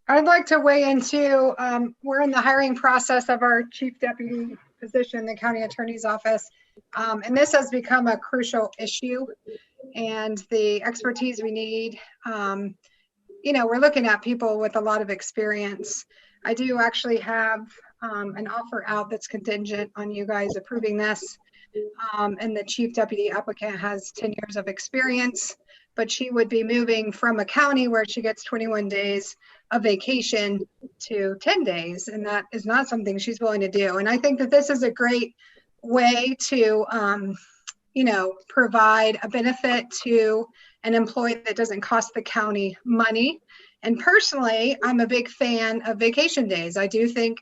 [SPEAKER 8] I'd like to weigh into, we're in the hiring process of our chief deputy position in the county attorney's office. And this has become a crucial issue, and the expertise we need, we're looking at people with a lot of experience. I do actually have an offer out that's contingent on you guys approving this. And the chief deputy applicant has 10 years of experience, but she would be moving from a county where she gets 21 days of vacation to 10 days. And that is not something she's willing to do. And I think that this is a great way to, provide a benefit to an employee that doesn't cost the county money. And personally, I'm a big fan of vacation days. I do think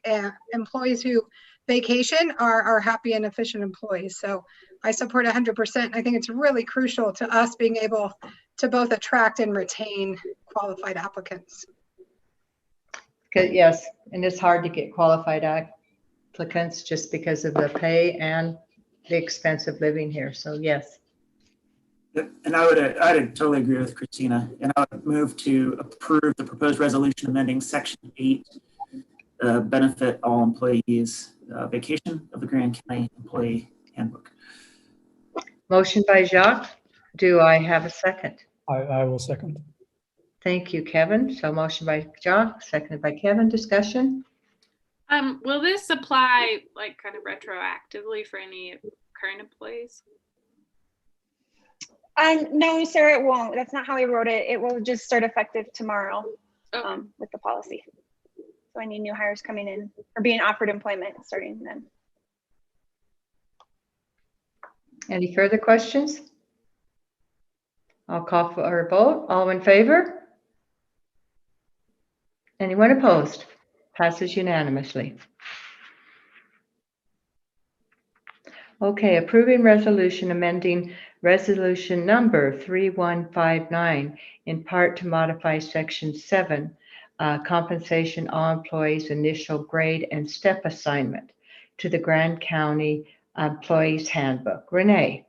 [SPEAKER 8] employees who vacation are happy and efficient employees. So I support 100%. I think it's really crucial to us being able to both attract and retain qualified applicants.
[SPEAKER 1] Yes, and it's hard to get qualified applicants just because of the pay and the expense of living here. So yes.
[SPEAKER 6] And I'd totally agree with Christina, and I would move to approve the proposed resolution amending Section 8, benefit all employees vacation of the Grand County Employee Handbook.
[SPEAKER 1] Motion by Jacques. Do I have a second?
[SPEAKER 5] I will second.
[SPEAKER 1] Thank you, Kevin. So motion by Jacques, seconded by Kevin. Discussion?
[SPEAKER 4] Will this apply like kind of retroactively for any current employees?
[SPEAKER 13] No, sir, it won't. That's not how we wrote it. It will just start effective tomorrow with the policy. So any new hires coming in or being offered employment starting then.
[SPEAKER 1] Any further questions? I'll call for a vote. All in favor? Anyone opposed? Passes unanimously. Okay, approving resolution amending resolution number 3159 in part to modify section 7, compensation all employees initial grade and step assignment to the Grand County Employees Handbook. Renee.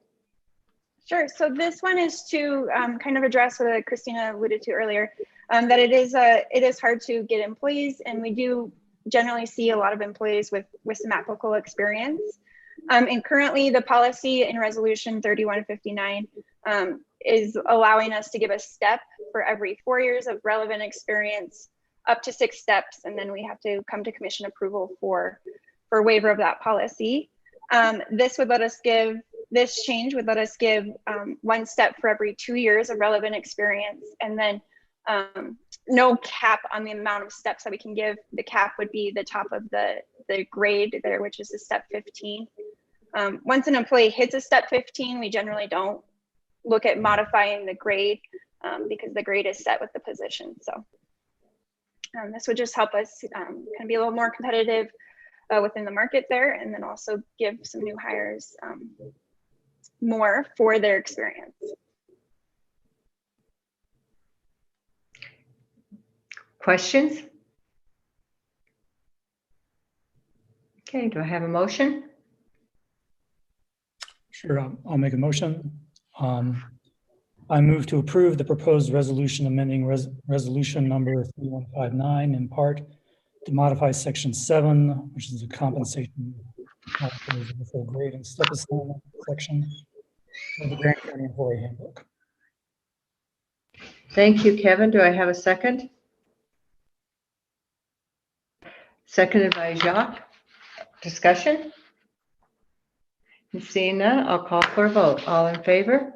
[SPEAKER 13] Sure. So this one is to kind of address what Christina alluded to earlier, that it is hard to get employees, and we do generally see a lot of employees with some applicable experience. And currently the policy in resolution 3159 is allowing us to give a step for every 4 years of relevant experience, up to 6 steps, and then we have to come to commission approval for waiver of that policy. This change would let us give 1 step for every 2 years of relevant experience, and then no cap on the amount of steps that we can give. The cap would be the top of the grade there, which is a step 15. Once an employee hits a step 15, we generally don't look at modifying the grade because the grade is set with the position. So this would just help us kind of be a little more competitive within the market there, and then also give some new hires more for their experience.
[SPEAKER 1] Questions? Okay, do I have a motion?
[SPEAKER 5] Sure, I'll make a motion. I move to approve the proposed resolution amending resolution number 3159 in part to modify section 7, which is the compensation for grade and step assignment section of the Grant County Employee Handbook.
[SPEAKER 1] Thank you, Kevin. Do I have a second? Seconded by Jacques. Discussion? Seeing none, I'll call for a vote. All in favor?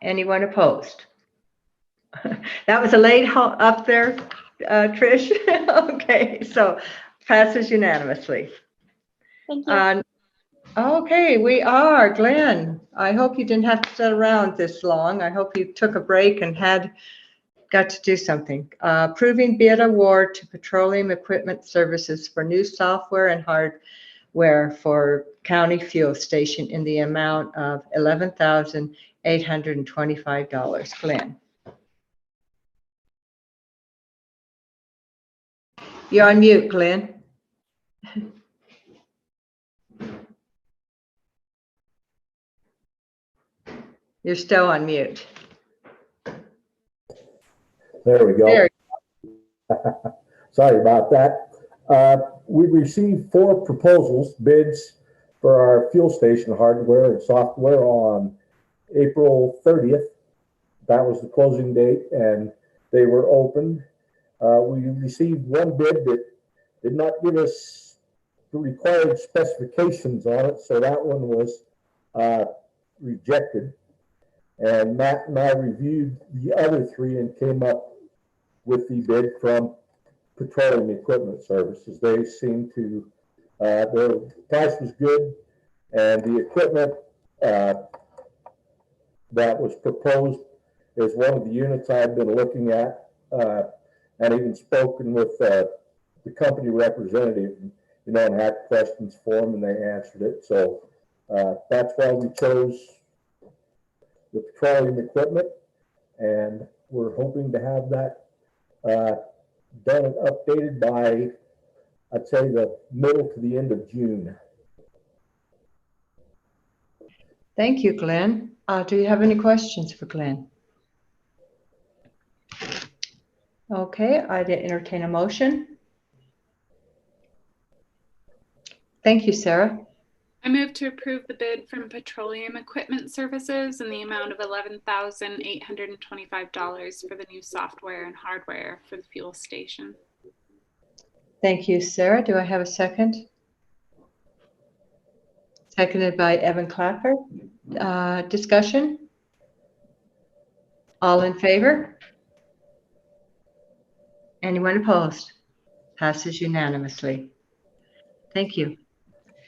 [SPEAKER 1] Anyone opposed? That was a late up there, Trish. Okay, so passes unanimously.
[SPEAKER 13] Thank you.
[SPEAKER 1] Okay, we are. Glenn, I hope you didn't have to sit around this long. I hope you took a break and got to do something. Approving bid award to Petroleum Equipment Services for new software and hardware for county fuel station in the amount of $11,825. Glenn. You're on mute, Glenn. You're still on mute.
[SPEAKER 14] There we go. Sorry about that. We received 4 proposals, bids for our fuel station hardware and software on April 30th. That was the closing date, and they were opened. We received 1 bid that did not give us the required specifications on it, so that one was rejected. And Matt and I reviewed the other 3 and came up with the bid from Petroleum Equipment Services. They seemed to, the price was good, and the equipment that was proposed is one of the units I've been looking at, and even spoken with the company representative, and had questions for them, and they answered it. So that's why we chose the petroleum equipment, and we're hoping to have that done and updated by, I'd say, the middle to the end of June.
[SPEAKER 1] Thank you, Glenn. Do you have any questions for Glenn? Okay, I'd entertain a motion. Thank you, Sarah.
[SPEAKER 4] I move to approve the bid from Petroleum Equipment Services in the amount of $11,825 for the new software and hardware for the fuel station.
[SPEAKER 1] Thank you, Sarah. Do I have a second? Seconded by Evan Clapper. Discussion? All in favor? Anyone opposed? Passes unanimously. Thank you.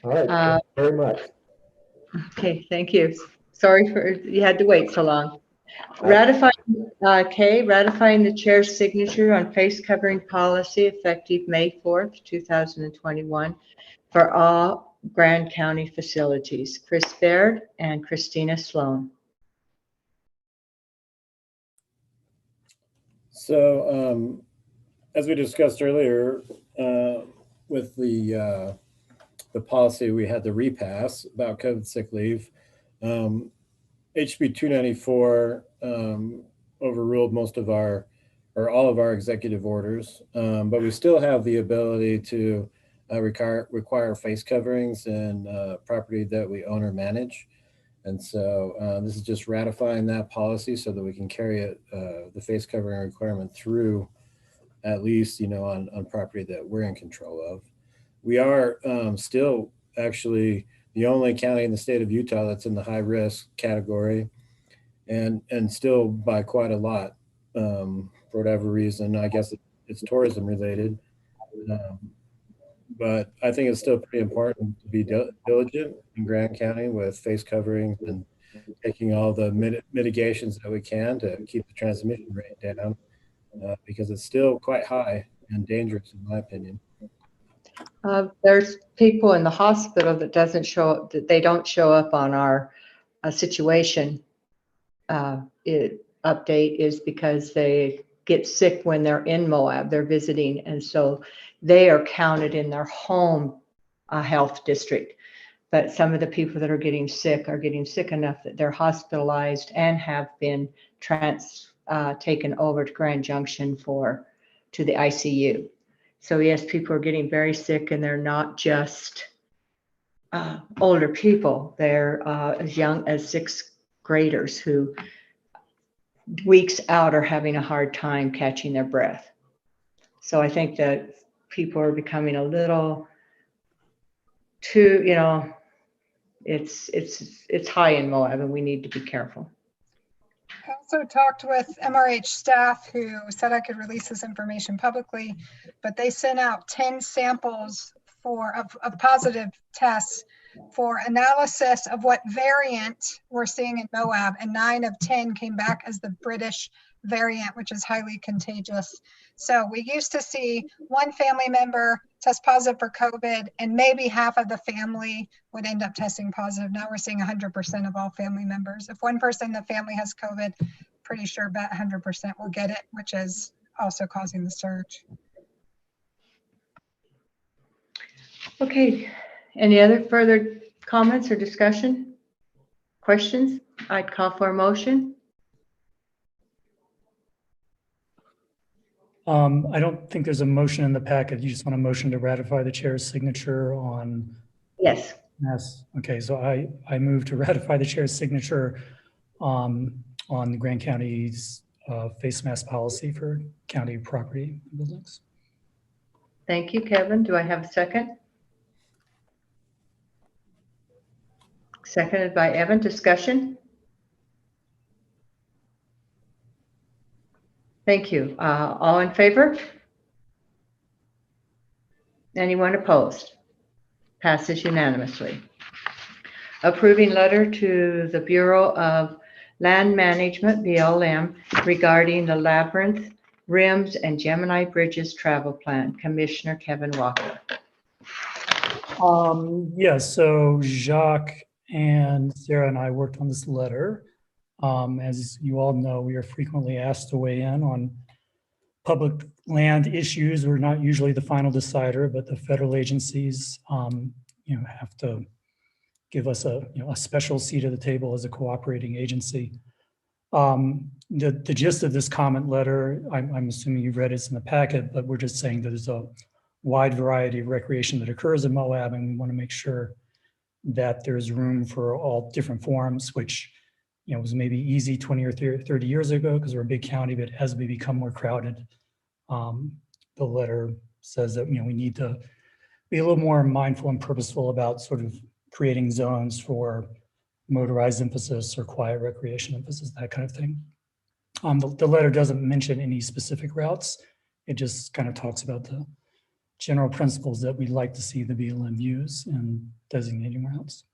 [SPEAKER 14] All right, thank you very much.
[SPEAKER 1] Okay, thank you. Sorry for you had to wait so long. Ratifying the chair's signature on face covering policy effective May 4th, 2021 for all Grand County facilities. Chris Baird and Christina Sloan.
[SPEAKER 2] So as we discussed earlier, with the policy we had to repass about COVID sick leave, HB 294 overruled most of our, or all of our executive orders, but we still have the ability to require face coverings in property that we own or manage. And so this is just ratifying that policy so that we can carry it, the face covering requirement through at least, on property that we're in control of. We are still actually the only county in the state of Utah that's in the high risk category, and still by quite a lot for whatever reason. I guess it's tourism related, but I think it's still pretty important to be diligent in Grand County with face coverings and taking all the mitigations that we can to keep the transmission rate down, because it's still quite high and dangerous in my opinion.
[SPEAKER 1] There's people in the hospital that they don't show up on our situation update is because they get sick when they're in Moab, they're visiting, and so they are counted in their home health district. but some of the people that are getting sick enough that they're hospitalized and have been taken over to Grand Junction to the ICU. So yes, people are getting very sick, and they're not just older people. They're as young as 6th graders who weeks out are having a hard time catching their breath. So I think that people are becoming a little too, it's high in Moab, and we need to be careful.
[SPEAKER 8] I also talked with MRH staff who said I could release this information publicly, but they sent out 10 samples of positive tests for analysis of what variant we're seeing in Moab, and 9 of 10 came back as the British variant, which is highly contagious. So we used to see one family member test positive for COVID, and maybe half of the family would end up testing positive. Now we're seeing 100% of all family members. If one person in the family has COVID, pretty sure about 100% will get it, which is also causing the surge.
[SPEAKER 1] Okay, any other further comments or discussion? Questions? I'd call for a motion.
[SPEAKER 5] I don't think there's a motion in the packet. You just want a motion to ratify the chair's signature on.
[SPEAKER 1] Yes.
[SPEAKER 5] Yes. Okay. So I move to ratify the chair's signature on Grand County's face mask policy for county property buildings.
[SPEAKER 1] Thank you, Kevin. Do I have a second? Seconded by Evan. Discussion? Thank you. All in favor? Anyone opposed? Passes unanimously. Approving letter to the Bureau of Land Management, BLM, regarding the Labyrinth, Rims, and Gemini Bridges travel plan. Commissioner Kevin Walker.
[SPEAKER 5] Yes, so Jacques and Sarah and I worked on this letter. As you all know, we are frequently asked to weigh in on public land issues. We're not usually the final decider, but the federal agencies, have to give us a special seat at the table as a cooperating agency. The gist of this comment letter, I'm assuming you've read it's in the packet, but we're just saying that there's a wide variety of recreation that occurs in Moab, and we want to make sure that there's room for all different forms, which was maybe easy 20 or 30 years ago because we're a big county, but as we become more crowded, the letter says that we need to be a little more mindful and purposeful about sort of creating zones for motorized emphasis or quiet recreation emphasis, that kind of thing. The letter doesn't mention any specific routes. It just kind of talks about the general principles that we'd like to see the BLM use in designating routes.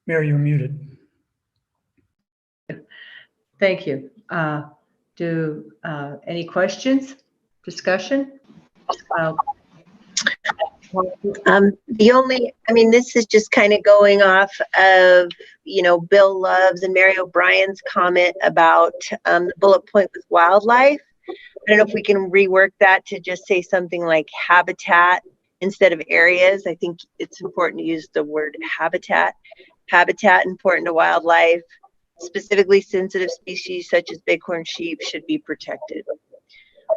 [SPEAKER 5] Mary, you're muted.
[SPEAKER 1] Thank you. Any questions, discussion?
[SPEAKER 9] This is just kind of going off of, Bill Love's and Mary O'Brien's comment about the bullet point with wildlife. I don't know if we can rework that to just say something like habitat instead of areas. I think it's important to use the word habitat. Habitat important to wildlife. Specifically sensitive species such as bighorn sheep should be protected.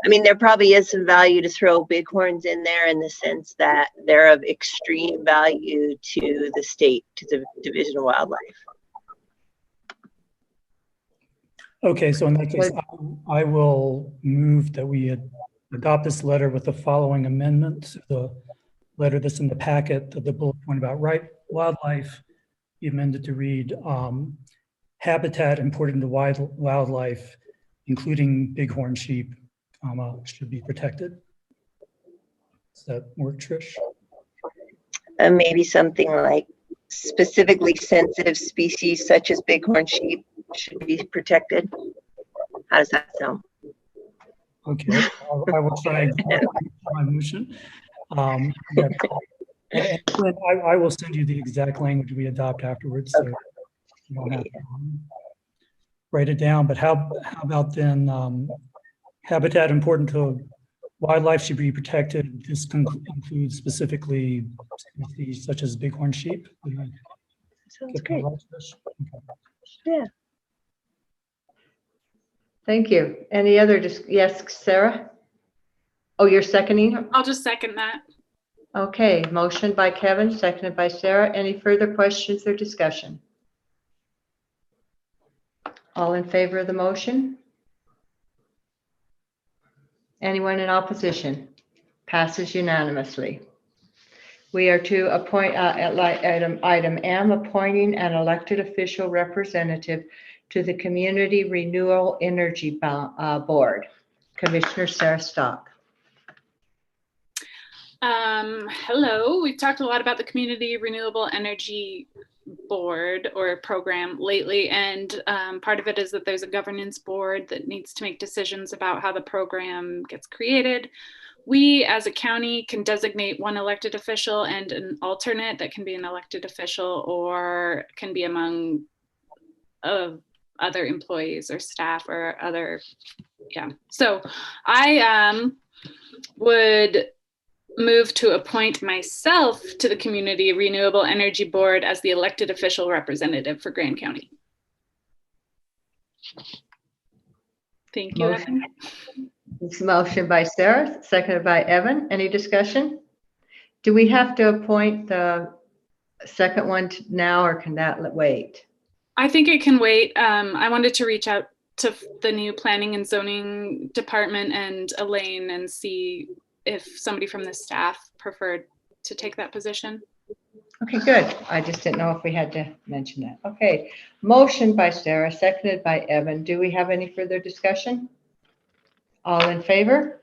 [SPEAKER 9] There probably is some value to throw bighorns in there in the sense that they're of extreme value to the state, to the Division of Wildlife.
[SPEAKER 5] Okay, so in that case, I will move that we adopt this letter with the following amendment to the letter that's in the packet, the bullet point about wildlife, be amended to read habitat important to wildlife, including bighorn sheep, should be protected. Does that work, Trish?
[SPEAKER 9] Maybe something like specifically sensitive species such as bighorn sheep should be protected. How does that sound?
[SPEAKER 5] Okay, I will try my motion. And I will send you the exact language we adopt afterwards, so you don't have to write it down. But how about then habitat important to wildlife should be protected. This includes specifically species such as bighorn sheep.
[SPEAKER 1] Sounds great. Yeah. Thank you. Any other, yes, Sarah? Oh, you're seconding?
[SPEAKER 4] I'll just second that.
[SPEAKER 1] Okay, motion by Kevin, seconded by Sarah. Any further questions or discussion? All in favor of the motion? Anyone in opposition? Passes unanimously. We are to appoint, item M, appointing an elected official representative to the Community Renewable Energy Board. Commissioner Sarah Stock.
[SPEAKER 4] Hello, we've talked a lot about the Community Renewable Energy Board or program lately, and part of it is that there's a governance board that needs to make decisions about how the program gets created. We as a county can designate one elected official and an alternate that can be an elected official or can be among other employees or staff or other, yeah. So I would move to appoint myself to the Community Renewable Energy Board as the elected official representative for Grand County. Thank you, Evan.
[SPEAKER 1] Motion by Sarah, seconded by Evan. Any discussion? Do we have to appoint the second one now, or can that wait?
[SPEAKER 4] I think it can wait. I wanted to reach out to the new planning and zoning department and Elaine and see if somebody from the staff preferred to take that position.
[SPEAKER 1] Okay, good. I just didn't know if we had to mention that. Okay, motion by Sarah, seconded by Evan. Do we have any further discussion? All in favor?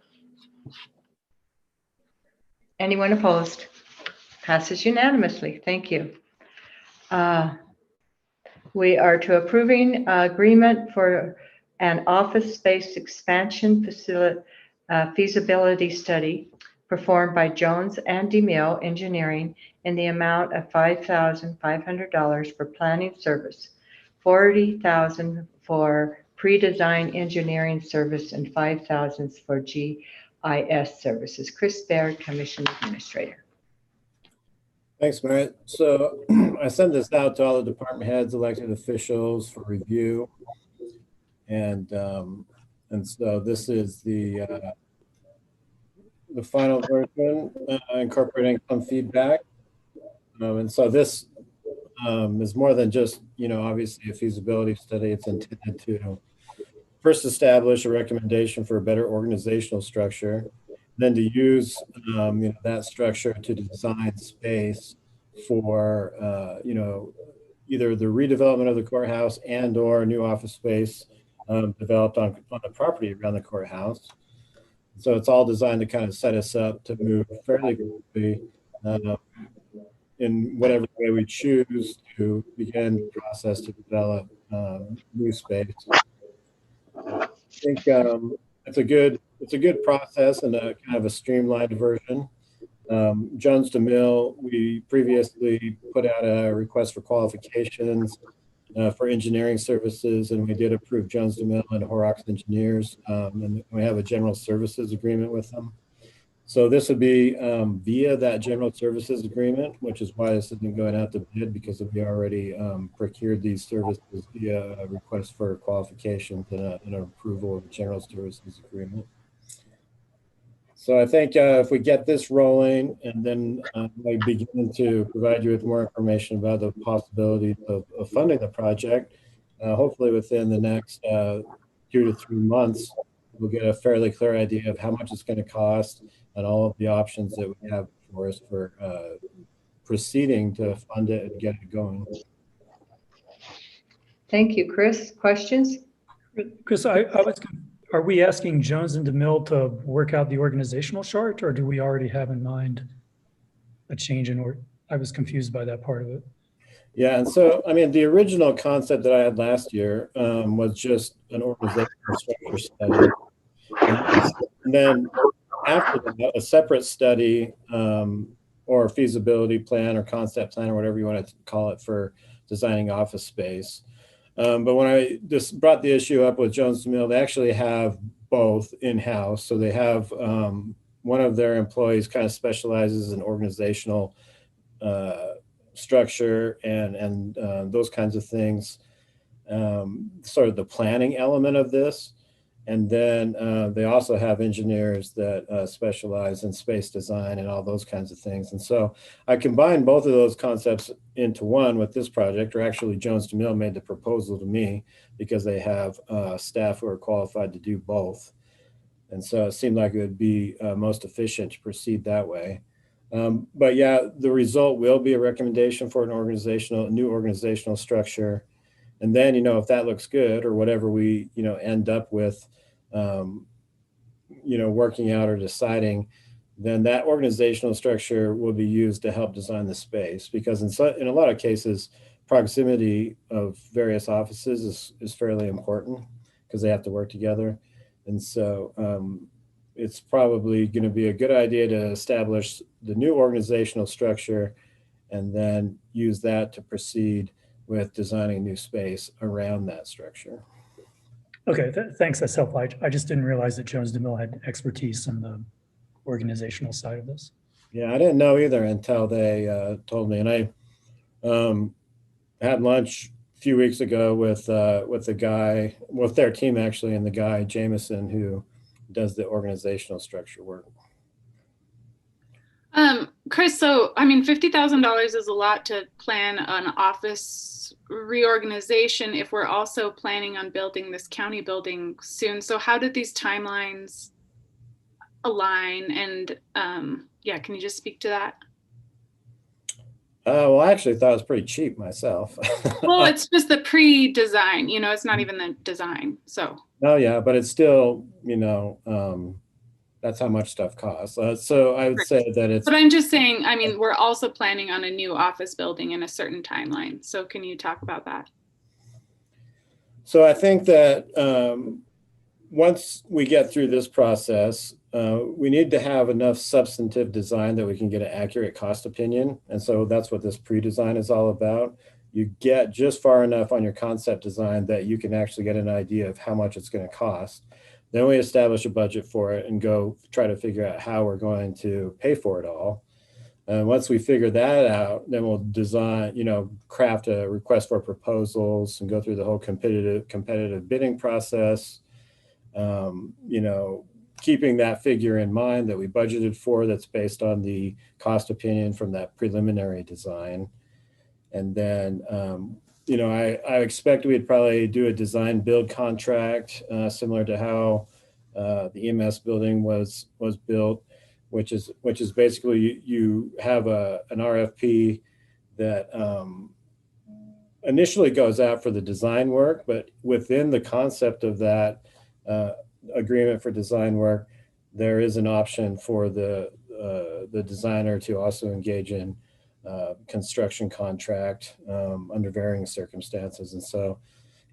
[SPEAKER 1] Anyone opposed? Passes unanimously. Thank you. We are to approving agreement for an office space expansion facility feasibility study performed by Jones and DeMille Engineering in the amount of $5,500 for planning service, $40,000 for pre-design engineering service, and $5,000 for GIS services. Chris Baird, Commission Administrator.
[SPEAKER 2] Thanks, Merritt. So I sent this out to all the department heads, elected officials for review. And so this is the final version, incorporating some feedback. And so this is more than just, obviously a feasibility study. It's intended to first establish a recommendation for a better organizational structure, then to use that structure to design space for either the redevelopment of the courthouse and or new office space developed on the property around the courthouse. So it's all designed to kind of set us up to move fairly quickly in whatever way we choose to begin the process to develop new space. I think it's a good process and a kind of a streamlined version. Jones DeMille, we previously put out a request for qualifications for engineering services, and we did approve Jones DeMille and Horrocks Engineers, and we have a general services agreement with them. So this would be via that general services agreement, which is why this isn't going out to bid, because we already procured these services via a request for qualifications and an approval of a general services agreement. So I think if we get this rolling and then we begin to provide you with more information about the possibilities of funding the project, hopefully within the next 2 to 3 months, we'll get a fairly clear idea of how much it's going to cost and all of the options that we have for us for proceeding to fund it and get it going.
[SPEAKER 1] Thank you, Chris. Questions?
[SPEAKER 5] Chris, are we asking Jones and DeMille to work out the organizational chart, or do we already have in mind a change in order? I was confused by that part of it.
[SPEAKER 2] Yeah, and so, I mean, the original concept that I had last year was just an organizational structure study. And then after that, a separate study or feasibility plan or concept plan or whatever you want to call it for designing office space. But when I just brought the issue up with Jones DeMille, they actually have both in-house. So they have one of their employees kind of specializes in organizational structure and those kinds of things, sort of the planning element of this. And then they also have engineers that specialize in space design and all those kinds of things. And so I combined both of those concepts into one with this project, or actually Jones DeMille made the proposal to me because they have staff who are qualified to do both. And so it seemed like it would be most efficient to proceed that way. But yeah, the result will be a recommendation for a new organizational structure. And then, if that looks good or whatever we, end up with, working out or deciding, then that organizational structure will be used to help design the space. Because in a lot of cases, proximity of various offices is fairly important because they have to work together. And so it's probably going to be a good idea to establish the new organizational structure and then use that to proceed with designing new space around that structure.
[SPEAKER 5] Okay, thanks. That's helpful. I just didn't realize that Jones DeMille had expertise in the organizational side of this.
[SPEAKER 2] Yeah, I didn't know either until they told me. And I had lunch a few weeks ago with the guy, with their team actually, and the guy, Jameson, who does the organizational structure work.
[SPEAKER 4] Chris, so I mean, $50,000 is a lot to plan an office reorganization if we're also planning on building this county building soon. So how did these timelines align? And yeah, can you just speak to that?
[SPEAKER 2] Well, I actually thought it was pretty cheap myself.
[SPEAKER 4] Well, it's just the pre-design, it's not even the design. So.
[SPEAKER 2] Oh yeah, but it's still, that's how much stuff costs. So I would say that it's.
[SPEAKER 4] But I'm just saying, I mean, we're also planning on a new office building in a certain timeline. So can you talk about that?
[SPEAKER 2] So I think that once we get through this process, we need to have enough substantive design that we can get an accurate cost opinion. And so that's what this pre-design is all about. You get just far enough on your concept design that you can actually get an idea of how much it's going to cost. Then we establish a budget for it and go try to figure out how we're going to pay for it all. And once we figure that out, then we'll design, craft a request for proposals and go through the whole competitive bidding process. Keeping that figure in mind that we budgeted for, that's based on the cost opinion from that preliminary design. And then, I expect we'd probably do a design build contract similar to how the EMS building was built, which is basically you have an RFP that initially goes out for the design work, but within the concept of that agreement for design work, there is an option for the designer to also engage in construction contract under varying circumstances. And so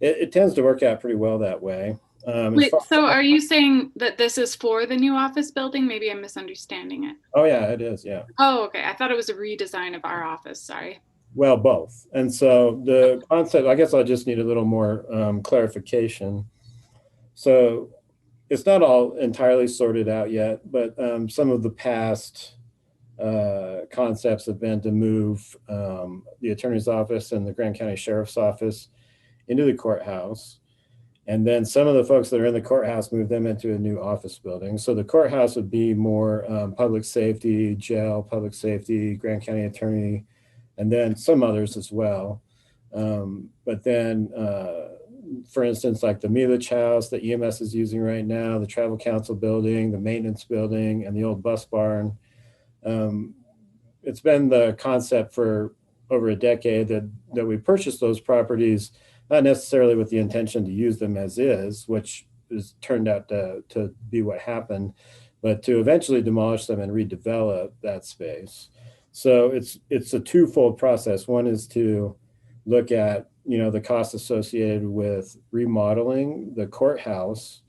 [SPEAKER 2] it tends to work out pretty well that way.
[SPEAKER 4] Wait, so are you saying that this is for the new office building? Maybe I'm misunderstanding it.
[SPEAKER 2] Oh yeah, it is, yeah.
[SPEAKER 4] Oh, okay. I thought it was a redesign of our office, sorry.
[SPEAKER 2] Well, both. And so the concept, I guess I'll just need a little more clarification. So it's not all entirely sorted out yet, but some of the past concepts have been to move the attorney's office and the Grand County Sheriff's Office into the courthouse. And then some of the folks that are in the courthouse move them into a new office building. So the courthouse would be more public safety, jail, public safety, Grand County Attorney, and then some others as well. But then, for instance, like the Milich House that EMS is using right now, the Travel Council building, the maintenance building, and the old bus barn. It's been the concept for over a decade that we purchased those properties, not necessarily with the intention to use them as is, which has turned out to be what happened, but to eventually demolish them and redevelop that space. So it's a twofold process. One is to look at the costs associated with remodeling the courthouse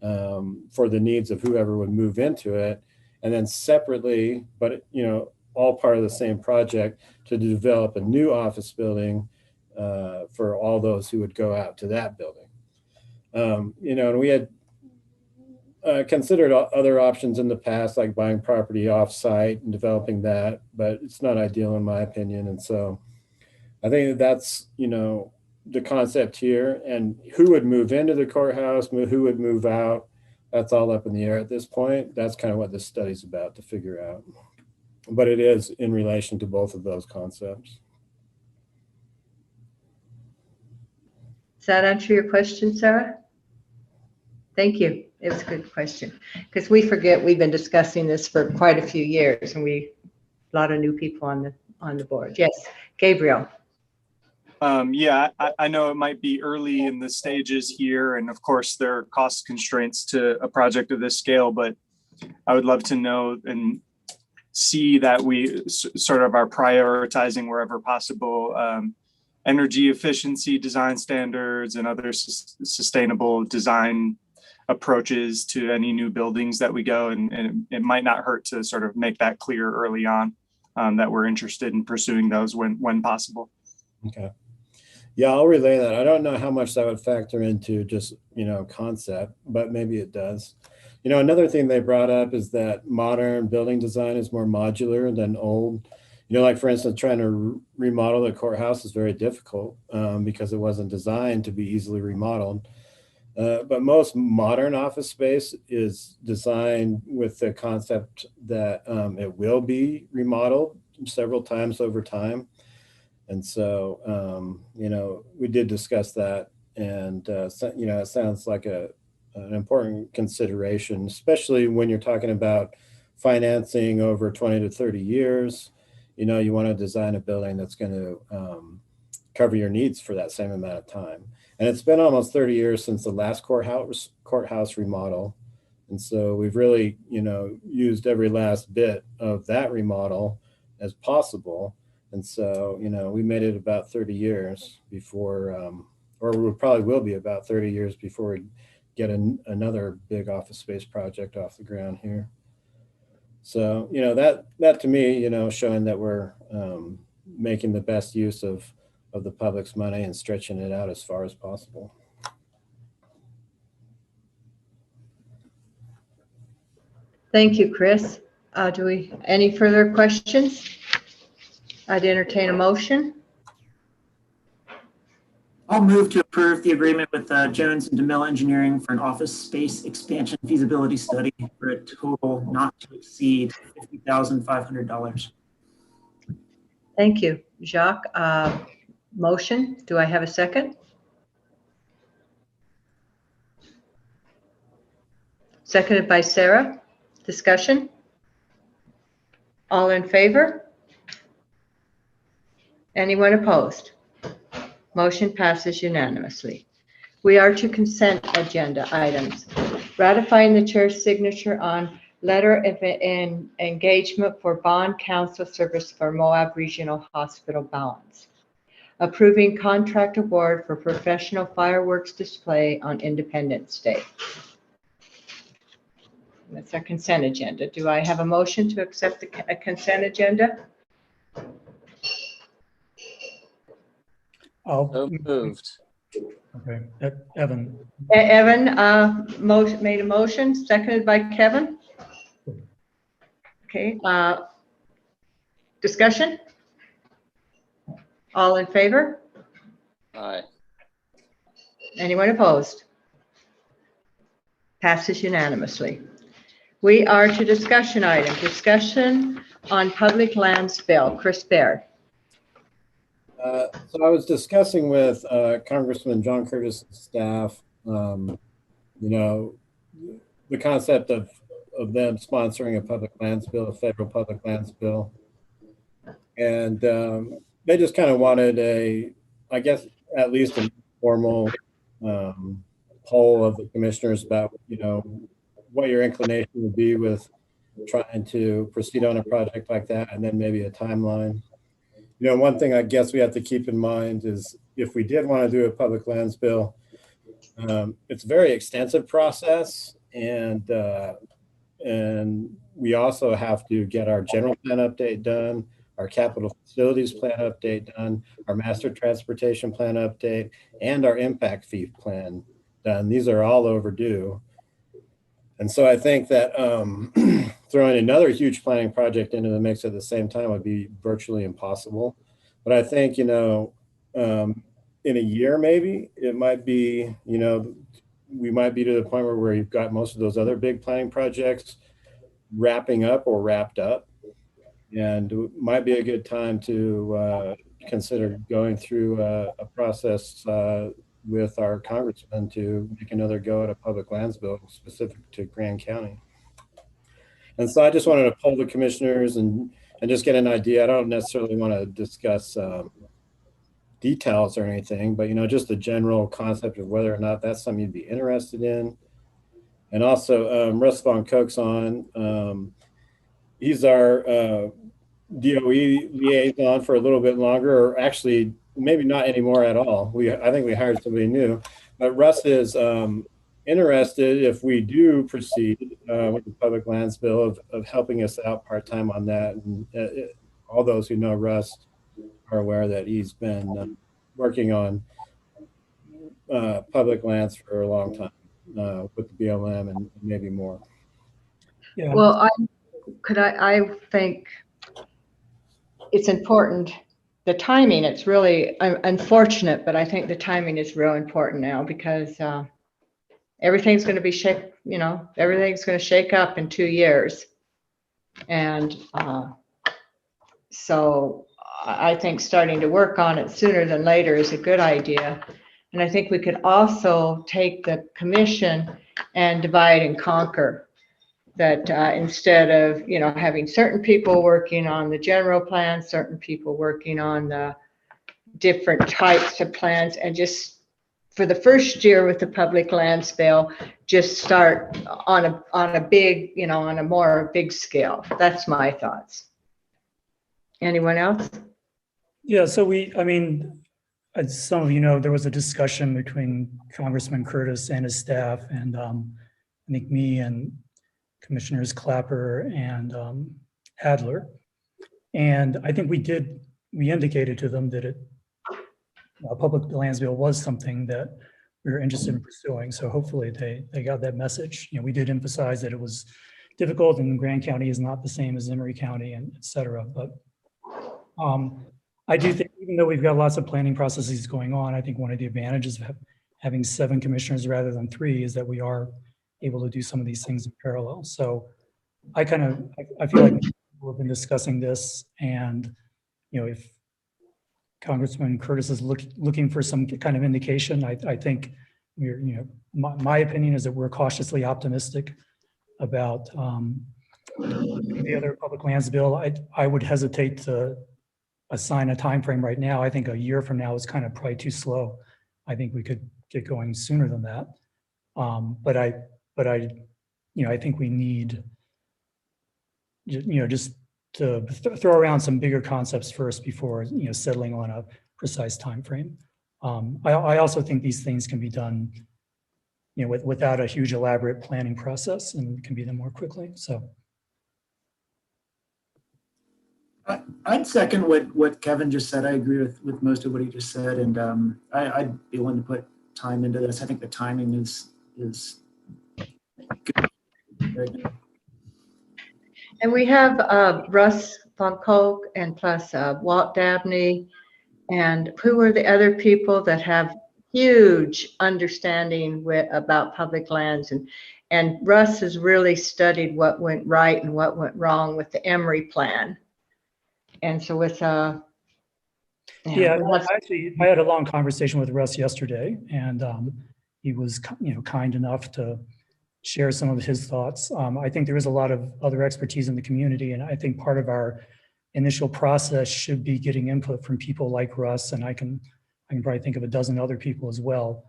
[SPEAKER 2] for the needs of whoever would move into it, and then separately, but all part of the same project, to develop a new office building for all those who would go out to that building. And we had considered other options in the past, like buying property off-site and developing that, but it's not ideal in my opinion. And so I think that's, you know, the concept here, and who would move into the courthouse, who would move out. That's all up in the air at this point. That's kind of what this study's about to figure out. But it is in relation to both of those concepts.
[SPEAKER 1] Does that answer your question, Sarah? Thank you. It was a good question, because we forget we've been discussing this for quite a few years, and a lot of new people on the board. Yes, Gabriel.
[SPEAKER 10] Yeah, I know it might be early in the stages here, and of course there are cost constraints to a project of this scale, but I would love to know and see that we sort of are prioritizing wherever possible energy efficiency design standards and other sustainable design approaches to any new buildings that we go, and it might not hurt to sort of make that clear early on that we're interested in pursuing those when possible.
[SPEAKER 2] Okay. Yeah, I'll relay that. I don't know how much that would factor into just, you know, concept, but maybe it does. You know, another thing they brought up is that modern building design is more modular than old. You know, like for instance, trying to remodel the courthouse is very difficult because it wasn't designed to be easily remodeled. But most modern office space is designed with the concept that it will be remodeled several times over time. And so, you know, we did discuss that, and, you know, it sounds like an important consideration, especially when you're talking about financing over 20 to 30 years. You know, you want to design a building that's going to cover your needs for that same amount of time. And it's been almost 30 years since the last courthouse remodel. And so we've really, you know, used every last bit of that remodel as possible. And so, you know, we made it about 30 years before, or we probably will be about 30 years before we get another big office space project off the ground here. So, you know, that to me, you know, showing that we're making the best use of the public's money and stretching it out as far as possible.
[SPEAKER 1] Thank you, Chris. Any further questions? I'd entertain a motion.
[SPEAKER 6] I'll move to approve the agreement with Jones and DeMille Engineering for an office space expansion feasibility study for a total not to exceed $50,500.
[SPEAKER 1] Thank you, Jacques. Motion. Do I have a second? Seconded by Sarah. Discussion? All in favor? Anyone opposed? Motion passes unanimously. We are to consent agenda items. Ratifying the chair's signature on letter of engagement for bond counsel service for Moab Regional Hospital balance. Approving contract award for professional fireworks display on Independence Day. That's our consent agenda. Do I have a motion to accept the consent agenda?
[SPEAKER 5] Moved. Okay, Evan.
[SPEAKER 1] Evan made a motion, seconded by Kevin. Okay, discussion? All in favor?
[SPEAKER 7] Aye.
[SPEAKER 1] Anyone opposed? Passes unanimously. We are to discussion item, discussion on public lands bill. Chris Baird.
[SPEAKER 2] So I was discussing with Congressman John Curtis' staff, you know, the concept of them sponsoring a public lands bill, a federal public lands bill. And they just kind of wanted I guess, at least a formal poll of the commissioners about, you know, what your inclination would be with trying to proceed on a project like that, and then maybe a timeline. You know, one thing I guess we have to keep in mind is if we did want to do a public lands bill, it's a very extensive process, and we also have to get our general plan update done, our capital facilities plan update done, our master transportation plan update, and our impact fee plan done. These are all overdue. And so I think that throwing another huge planning project into the mix at the same time would be virtually impossible. But I think, you know, in a year, maybe it might be, you know, we might be to the point where you've got most of those other big planning projects wrapping up or wrapped up. And it might be a good time to consider going through a process with our congressman to make another go at a public lands bill specific to Grand County. And so I just wanted to poll the commissioners and just get an idea. I don't necessarily want to discuss details or anything, but, you know, just the general concept of whether or not that's something you'd be interested in. And also Russ Von Koch's on. He's our DOE liaison for a little bit longer, or actually maybe not anymore at all. I think we hired somebody new, but Russ is interested, if we do proceed with the public lands bill, of helping us out part-time on that. And all those who know Russ are aware that he's been working on public lands for a long time with the BLM and maybe more.
[SPEAKER 5] Yeah.
[SPEAKER 1] Well, I think it's important. The timing, it's really unfortunate, but I think the timing is real important now because everything's going to be everything's going to shake up in 2 years. And so I think starting to work on it sooner than later is a good idea. And I think we could also take the commission and divide and conquer. That instead of, you know, having certain people working on the general plan, certain people working on the different types of plans, and just for the first year with the public lands bill, just start on a big, you know, on a more big scale. That's my thoughts. Anyone else?
[SPEAKER 5] Yeah, so I mean, as some of you know, there was a discussion between Congressman Curtis and his staff, and I think me and Commissioners Clapper and Adler. And I think we indicated to them that a public lands bill was something that we were interested in pursuing. So hopefully they got that message. You know, we did emphasize that it was difficult and Grand County is not the same as Emery County and et cetera. But I do think, even though we've got lots of planning processes going on, I think one of the advantages of having 7 commissioners rather than 3 is that we are able to do some of these things in parallel. So I feel like we've been discussing this, and, you know, if Congressman Curtis is looking for some kind of indication, I think we're, you know, my opinion is that we're cautiously optimistic about the other public lands bill. I would hesitate to assign a time frame right now. I think a year from now is kind of probably too slow. I think we could get going sooner than that. But I, you know, I think we need, you know, just to throw around some bigger concepts first before, you know, settling on a precise time frame. I also think these things can be done, you know, without a huge elaborate planning process, and can be done more quickly. So
[SPEAKER 6] I'd second what Kevin just said. I agree with most of what he just said, and I'd be willing to put time into this. I think the timing is good. Very good.
[SPEAKER 1] And we have Russ Von Koch and plus Walt Dabney, and who are the other people that have huge understanding about public lands, and Russ has really studied what went right and what went wrong with the Emery plan. And so with
[SPEAKER 5] I had a long conversation with Russ yesterday, and he was, you know, kind enough to share some of his thoughts. I think there is a lot of other expertise in the community, and I think part of our initial process should be getting input from people like Russ, and I can probably think of a dozen other people as well.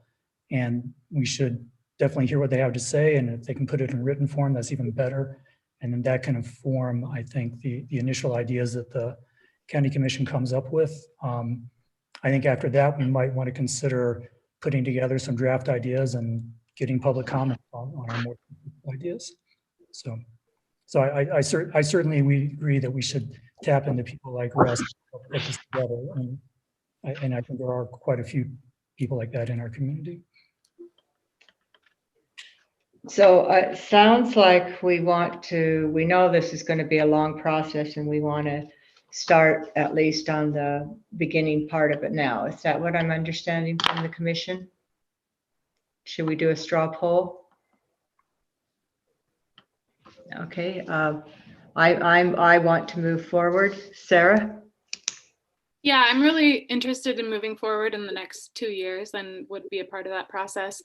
[SPEAKER 5] And we should definitely hear what they have to say, and if they can put it in written form, that's even better. And then that can inform, I think, the initial ideas that the county commission comes up with. I think after that, we might want to consider putting together some draft ideas and getting public comment on our more ideas. So I certainly agree that we should tap into people like Russ to put this together, and I think there are quite a few people like that in our community.
[SPEAKER 1] So it sounds like we know this is going to be a long process and we want to start at least on the beginning part of it now. Is that what I'm understanding from the commission? Should we do a straw poll? Okay, I want to move forward. Sarah?
[SPEAKER 4] Yeah, I'm really interested in moving forward in the next 2 years and would be a part of that process.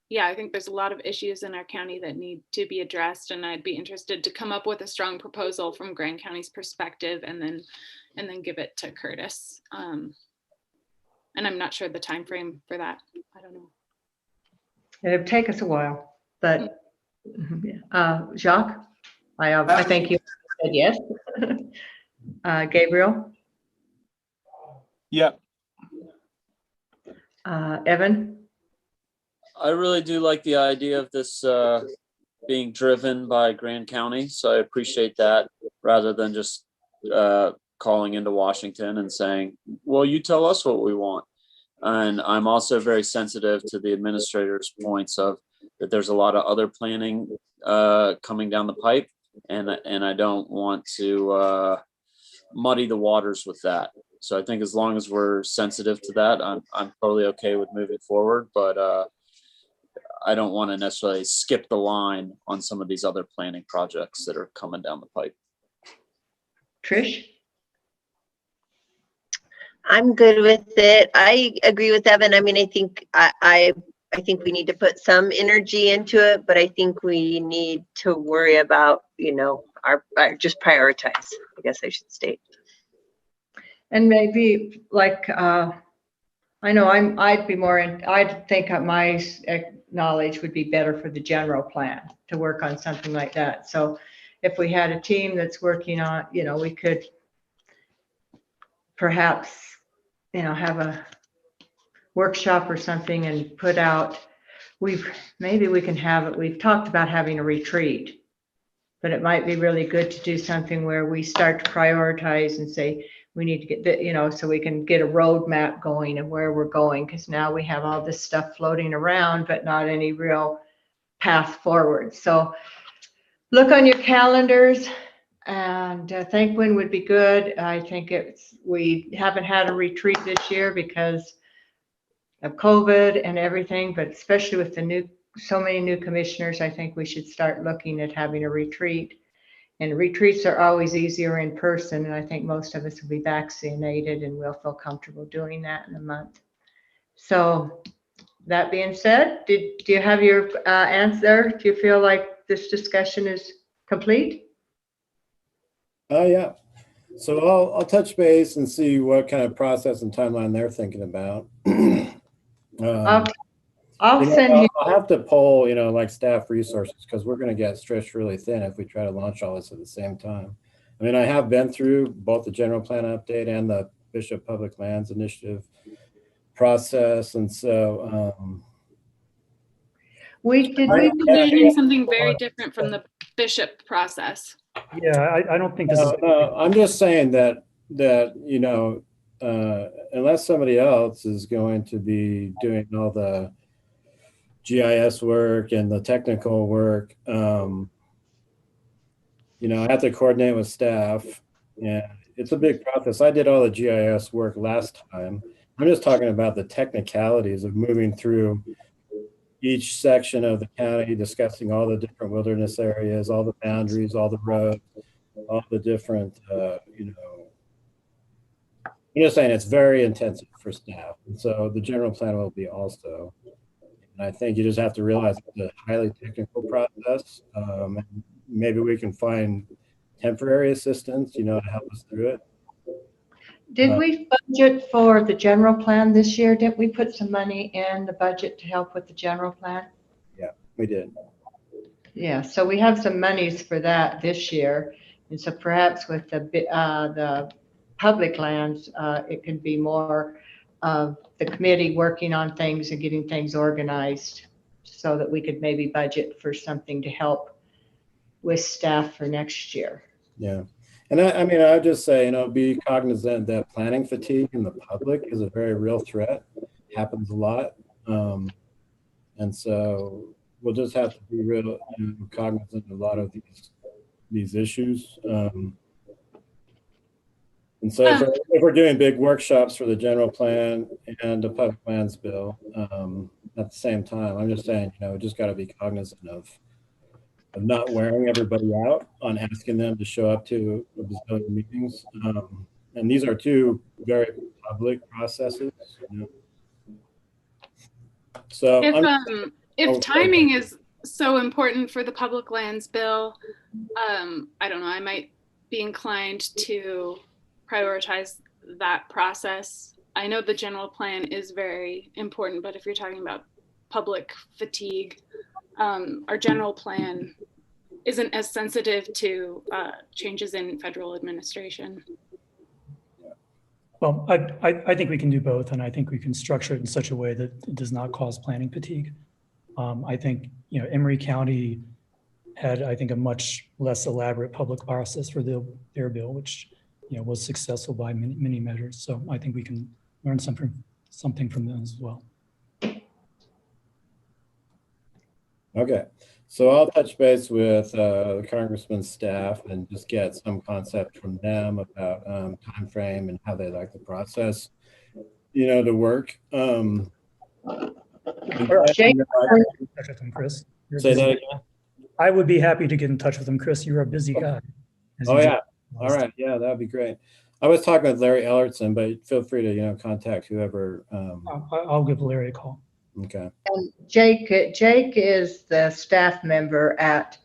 [SPEAKER 4] Yeah, I think there's a lot of issues in our county that need to be addressed, and I'd be interested to come up with a strong proposal from Grand County's perspective and then give it to Curtis. And I'm not sure the time frame for that. I don't know.
[SPEAKER 1] It'll take us a while, but Jacques, I think you said yes. Gabriel?
[SPEAKER 10] Yep.
[SPEAKER 1] Evan?
[SPEAKER 7] I really do like the idea of this being driven by Grand County, so I appreciate that rather than just calling into Washington and saying, well, you tell us what we want. And I'm also very sensitive to the administrator's points of that there's a lot of other planning coming down the pipe, and I don't want to muddy the waters with that. So I think as long as we're sensitive to that, I'm totally okay with moving forward, but I don't want to necessarily skip the line on some of these other planning projects that are coming down the pipe.
[SPEAKER 1] Trish?
[SPEAKER 9] I'm good with it. I agree with Evan. I mean, I think I think we need to put some energy into it, but I think we need to worry about, our just prioritize, I guess I should state.
[SPEAKER 1] And maybe like, I know I'd think my knowledge would be better for the general plan to work on something like that. So if we had a team that's working on, we could perhaps, have a workshop or something and put out, maybe we can have it, we've talked about having a retreat, but it might be really good to do something where we start to prioritize and say, we need to get the, so we can get a roadmap going of where we're going, because now we have all this stuff floating around, but not any real path forward. So look on your calendars, and think when would be good. I think we haven't had a retreat this year because of COVID and everything, but especially with so many new commissioners, I think we should start looking at having a retreat. And retreats are always easier in person, and I think most of us will be vaccinated and we'll feel comfortable doing that in a month. So that being said, do you have your answer? Do you feel like this discussion is complete?
[SPEAKER 2] Yeah. So I'll touch base and see what kind of process and timeline they're thinking about.
[SPEAKER 1] I'll send you.
[SPEAKER 2] I'll have to poll, like staff resources, because we're going to get stretched really thin if we try to launch all this at the same time. I mean, I have been through both the general plan update and the Bishop Public Lands Initiative process, and so
[SPEAKER 4] we're doing something very different from the Bishop process.
[SPEAKER 5] Yeah, I don't think this is.
[SPEAKER 2] No, I'm just saying that unless somebody else is going to be doing all the GIS work and the technical work, I have to coordinate with staff, and it's a big process. I did all the GIS work last time. I'm just talking about the technicalities of moving through each section of the county, discussing all the different wilderness areas, all the boundaries, all the roads, all the different, I'm just saying it's very intensive for staff. And so the general plan will be also. And I think you just have to realize it's a highly technical process. And maybe we can find temporary assistance, to help us through it.
[SPEAKER 1] Did we budget for the general plan this year? Didn't we put some money in the budget to help with the general plan?
[SPEAKER 2] Yeah, we did.
[SPEAKER 1] Yeah, so we have some monies for that this year. And so perhaps with the public lands, it could be more of the committee working on things and getting things organized so that we could maybe budget for something to help with staff for next year.
[SPEAKER 2] Yeah. And I mean, I would just say, be cognizant that planning fatigue in the public is a very real threat. It happens a lot. And so, we'll just have to be real cognizant of a lot of these issues. And so if we're doing big workshops for the general plan and the public lands bill at the same time, I'm just saying, we just got to be cognizant of not wearing everybody out on asking them to show up to a bazillion meetings. And these are two very public processes. So
[SPEAKER 4] if timing is so important for the public lands bill, I don't know, I might be inclined to prioritize that process. I know the general plan is very important, but if you're talking about public fatigue, our general plan isn't as sensitive to changes in federal administration.
[SPEAKER 5] Well, I think we can do both, and I think we can structure it in such a way that it does not cause planning fatigue. I think, Emery County had, I think, a much less elaborate public process for their bill, which, was successful by many measures. So I think we can learn something from them as well.
[SPEAKER 2] Okay, so I'll touch base with the Congressman's staff and just get some concept from them about time frame and how they like the process, to work.
[SPEAKER 5] Chris.
[SPEAKER 2] Say that again.
[SPEAKER 5] I would be happy to get in touch with them, Chris. You're a busy guy.
[SPEAKER 2] Oh yeah. All right. Yeah, that'd be great. I was talking with Larry Ellertson, but feel free to contact whoever.
[SPEAKER 5] I'll give Larry a call.
[SPEAKER 2] Okay.
[SPEAKER 1] And Jake is the staff member at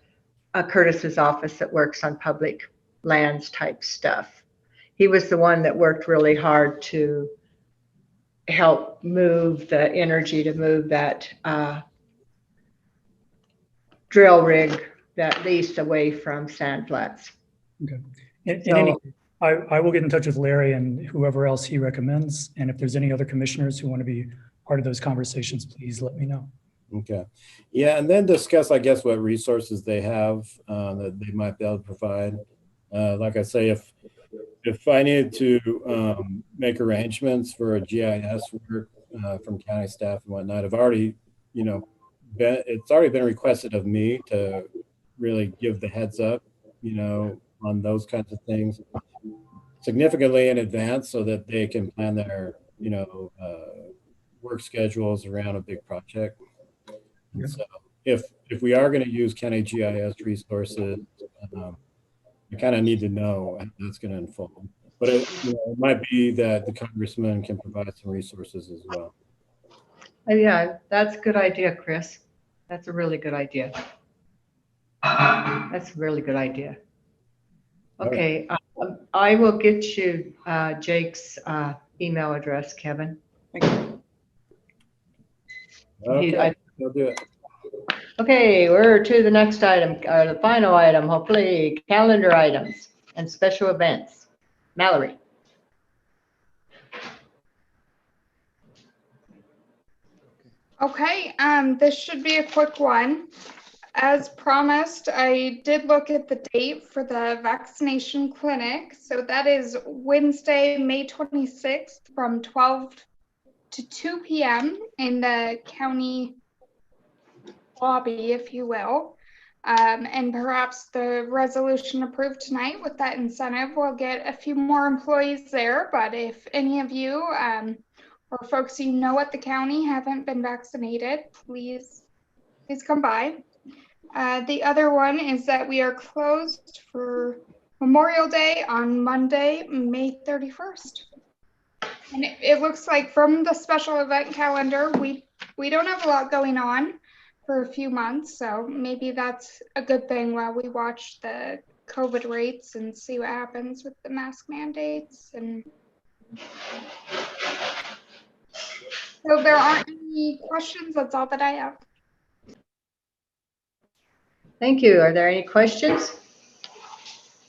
[SPEAKER 1] Curtis's office that works on public lands type stuff. He was the one that worked really hard to help move the energy to move that drill rig, that lease away from sand flats.
[SPEAKER 5] Okay. In any case, I will get in touch with Larry and whoever else he recommends. And if there's any other commissioners who want to be part of those conversations, please let me know.
[SPEAKER 2] Okay. Yeah, and then discuss, I guess, what resources they have that they might be able to provide. Like I say, if I needed to make arrangements for a GIS work from county staff and whatnot, I've already, it's already been requested of me to really give the heads up, on those kinds of things significantly in advance so that they can plan their, work schedules around a big project. And so if we are going to use county GIS resources, we kind of need to know how that's going to unfold. But it might be that the congressman can provide some resources as well.
[SPEAKER 1] Yeah, that's a good idea, Chris. That's a really good idea. That's a really good idea. Okay, I will get you Jake's email address, Kevin. Thank you.
[SPEAKER 2] Okay, we'll do it.
[SPEAKER 1] Okay, we're to the next item, the final item, hopefully, calendar items and special events. Mallory.
[SPEAKER 3] Okay, this should be a quick one. As promised, I did look at the date for the vaccination clinic. So that is Wednesday, May 26th from 12 to 2 p.m. in the county lobby, if you will. And perhaps the resolution approved tonight with that incentive will get a few more employees there. But if any of you or folks you know at the county haven't been vaccinated, please come by. The other one is that we are closed for Memorial Day on Monday, May 31st. And it looks like from the special event calendar, we don't have a lot going on for a few months. So maybe that's a good thing while we watch the COVID rates and see what happens with the mask mandates. And so there aren't any questions. That's all that I have.
[SPEAKER 1] Thank you. Are there any questions?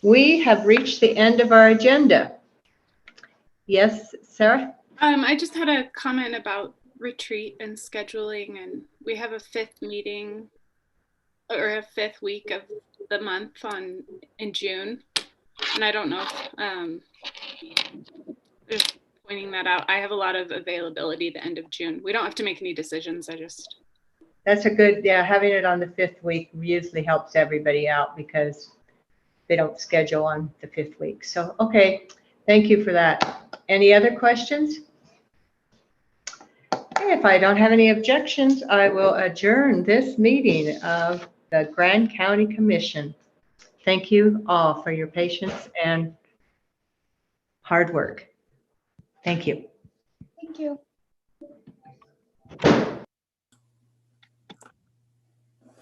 [SPEAKER 1] We have reached the end of our agenda. Yes, Sarah?
[SPEAKER 4] I just had a comment about retreat and scheduling, and we have a fifth meeting or a fifth week of the month in June. And I don't know if just pointing that out, I have a lot of availability at the end of June. We don't have to make any decisions. I just
[SPEAKER 1] That's a good, yeah, having it on the 5th week usually helps everybody out because they don't schedule on the 5th week. So, okay, thank you for that. Any other questions? If I don't have any objections, I will adjourn this meeting of the Grand County Commission. Thank you all for your patience and hard work. Thank you.
[SPEAKER 3] Thank you.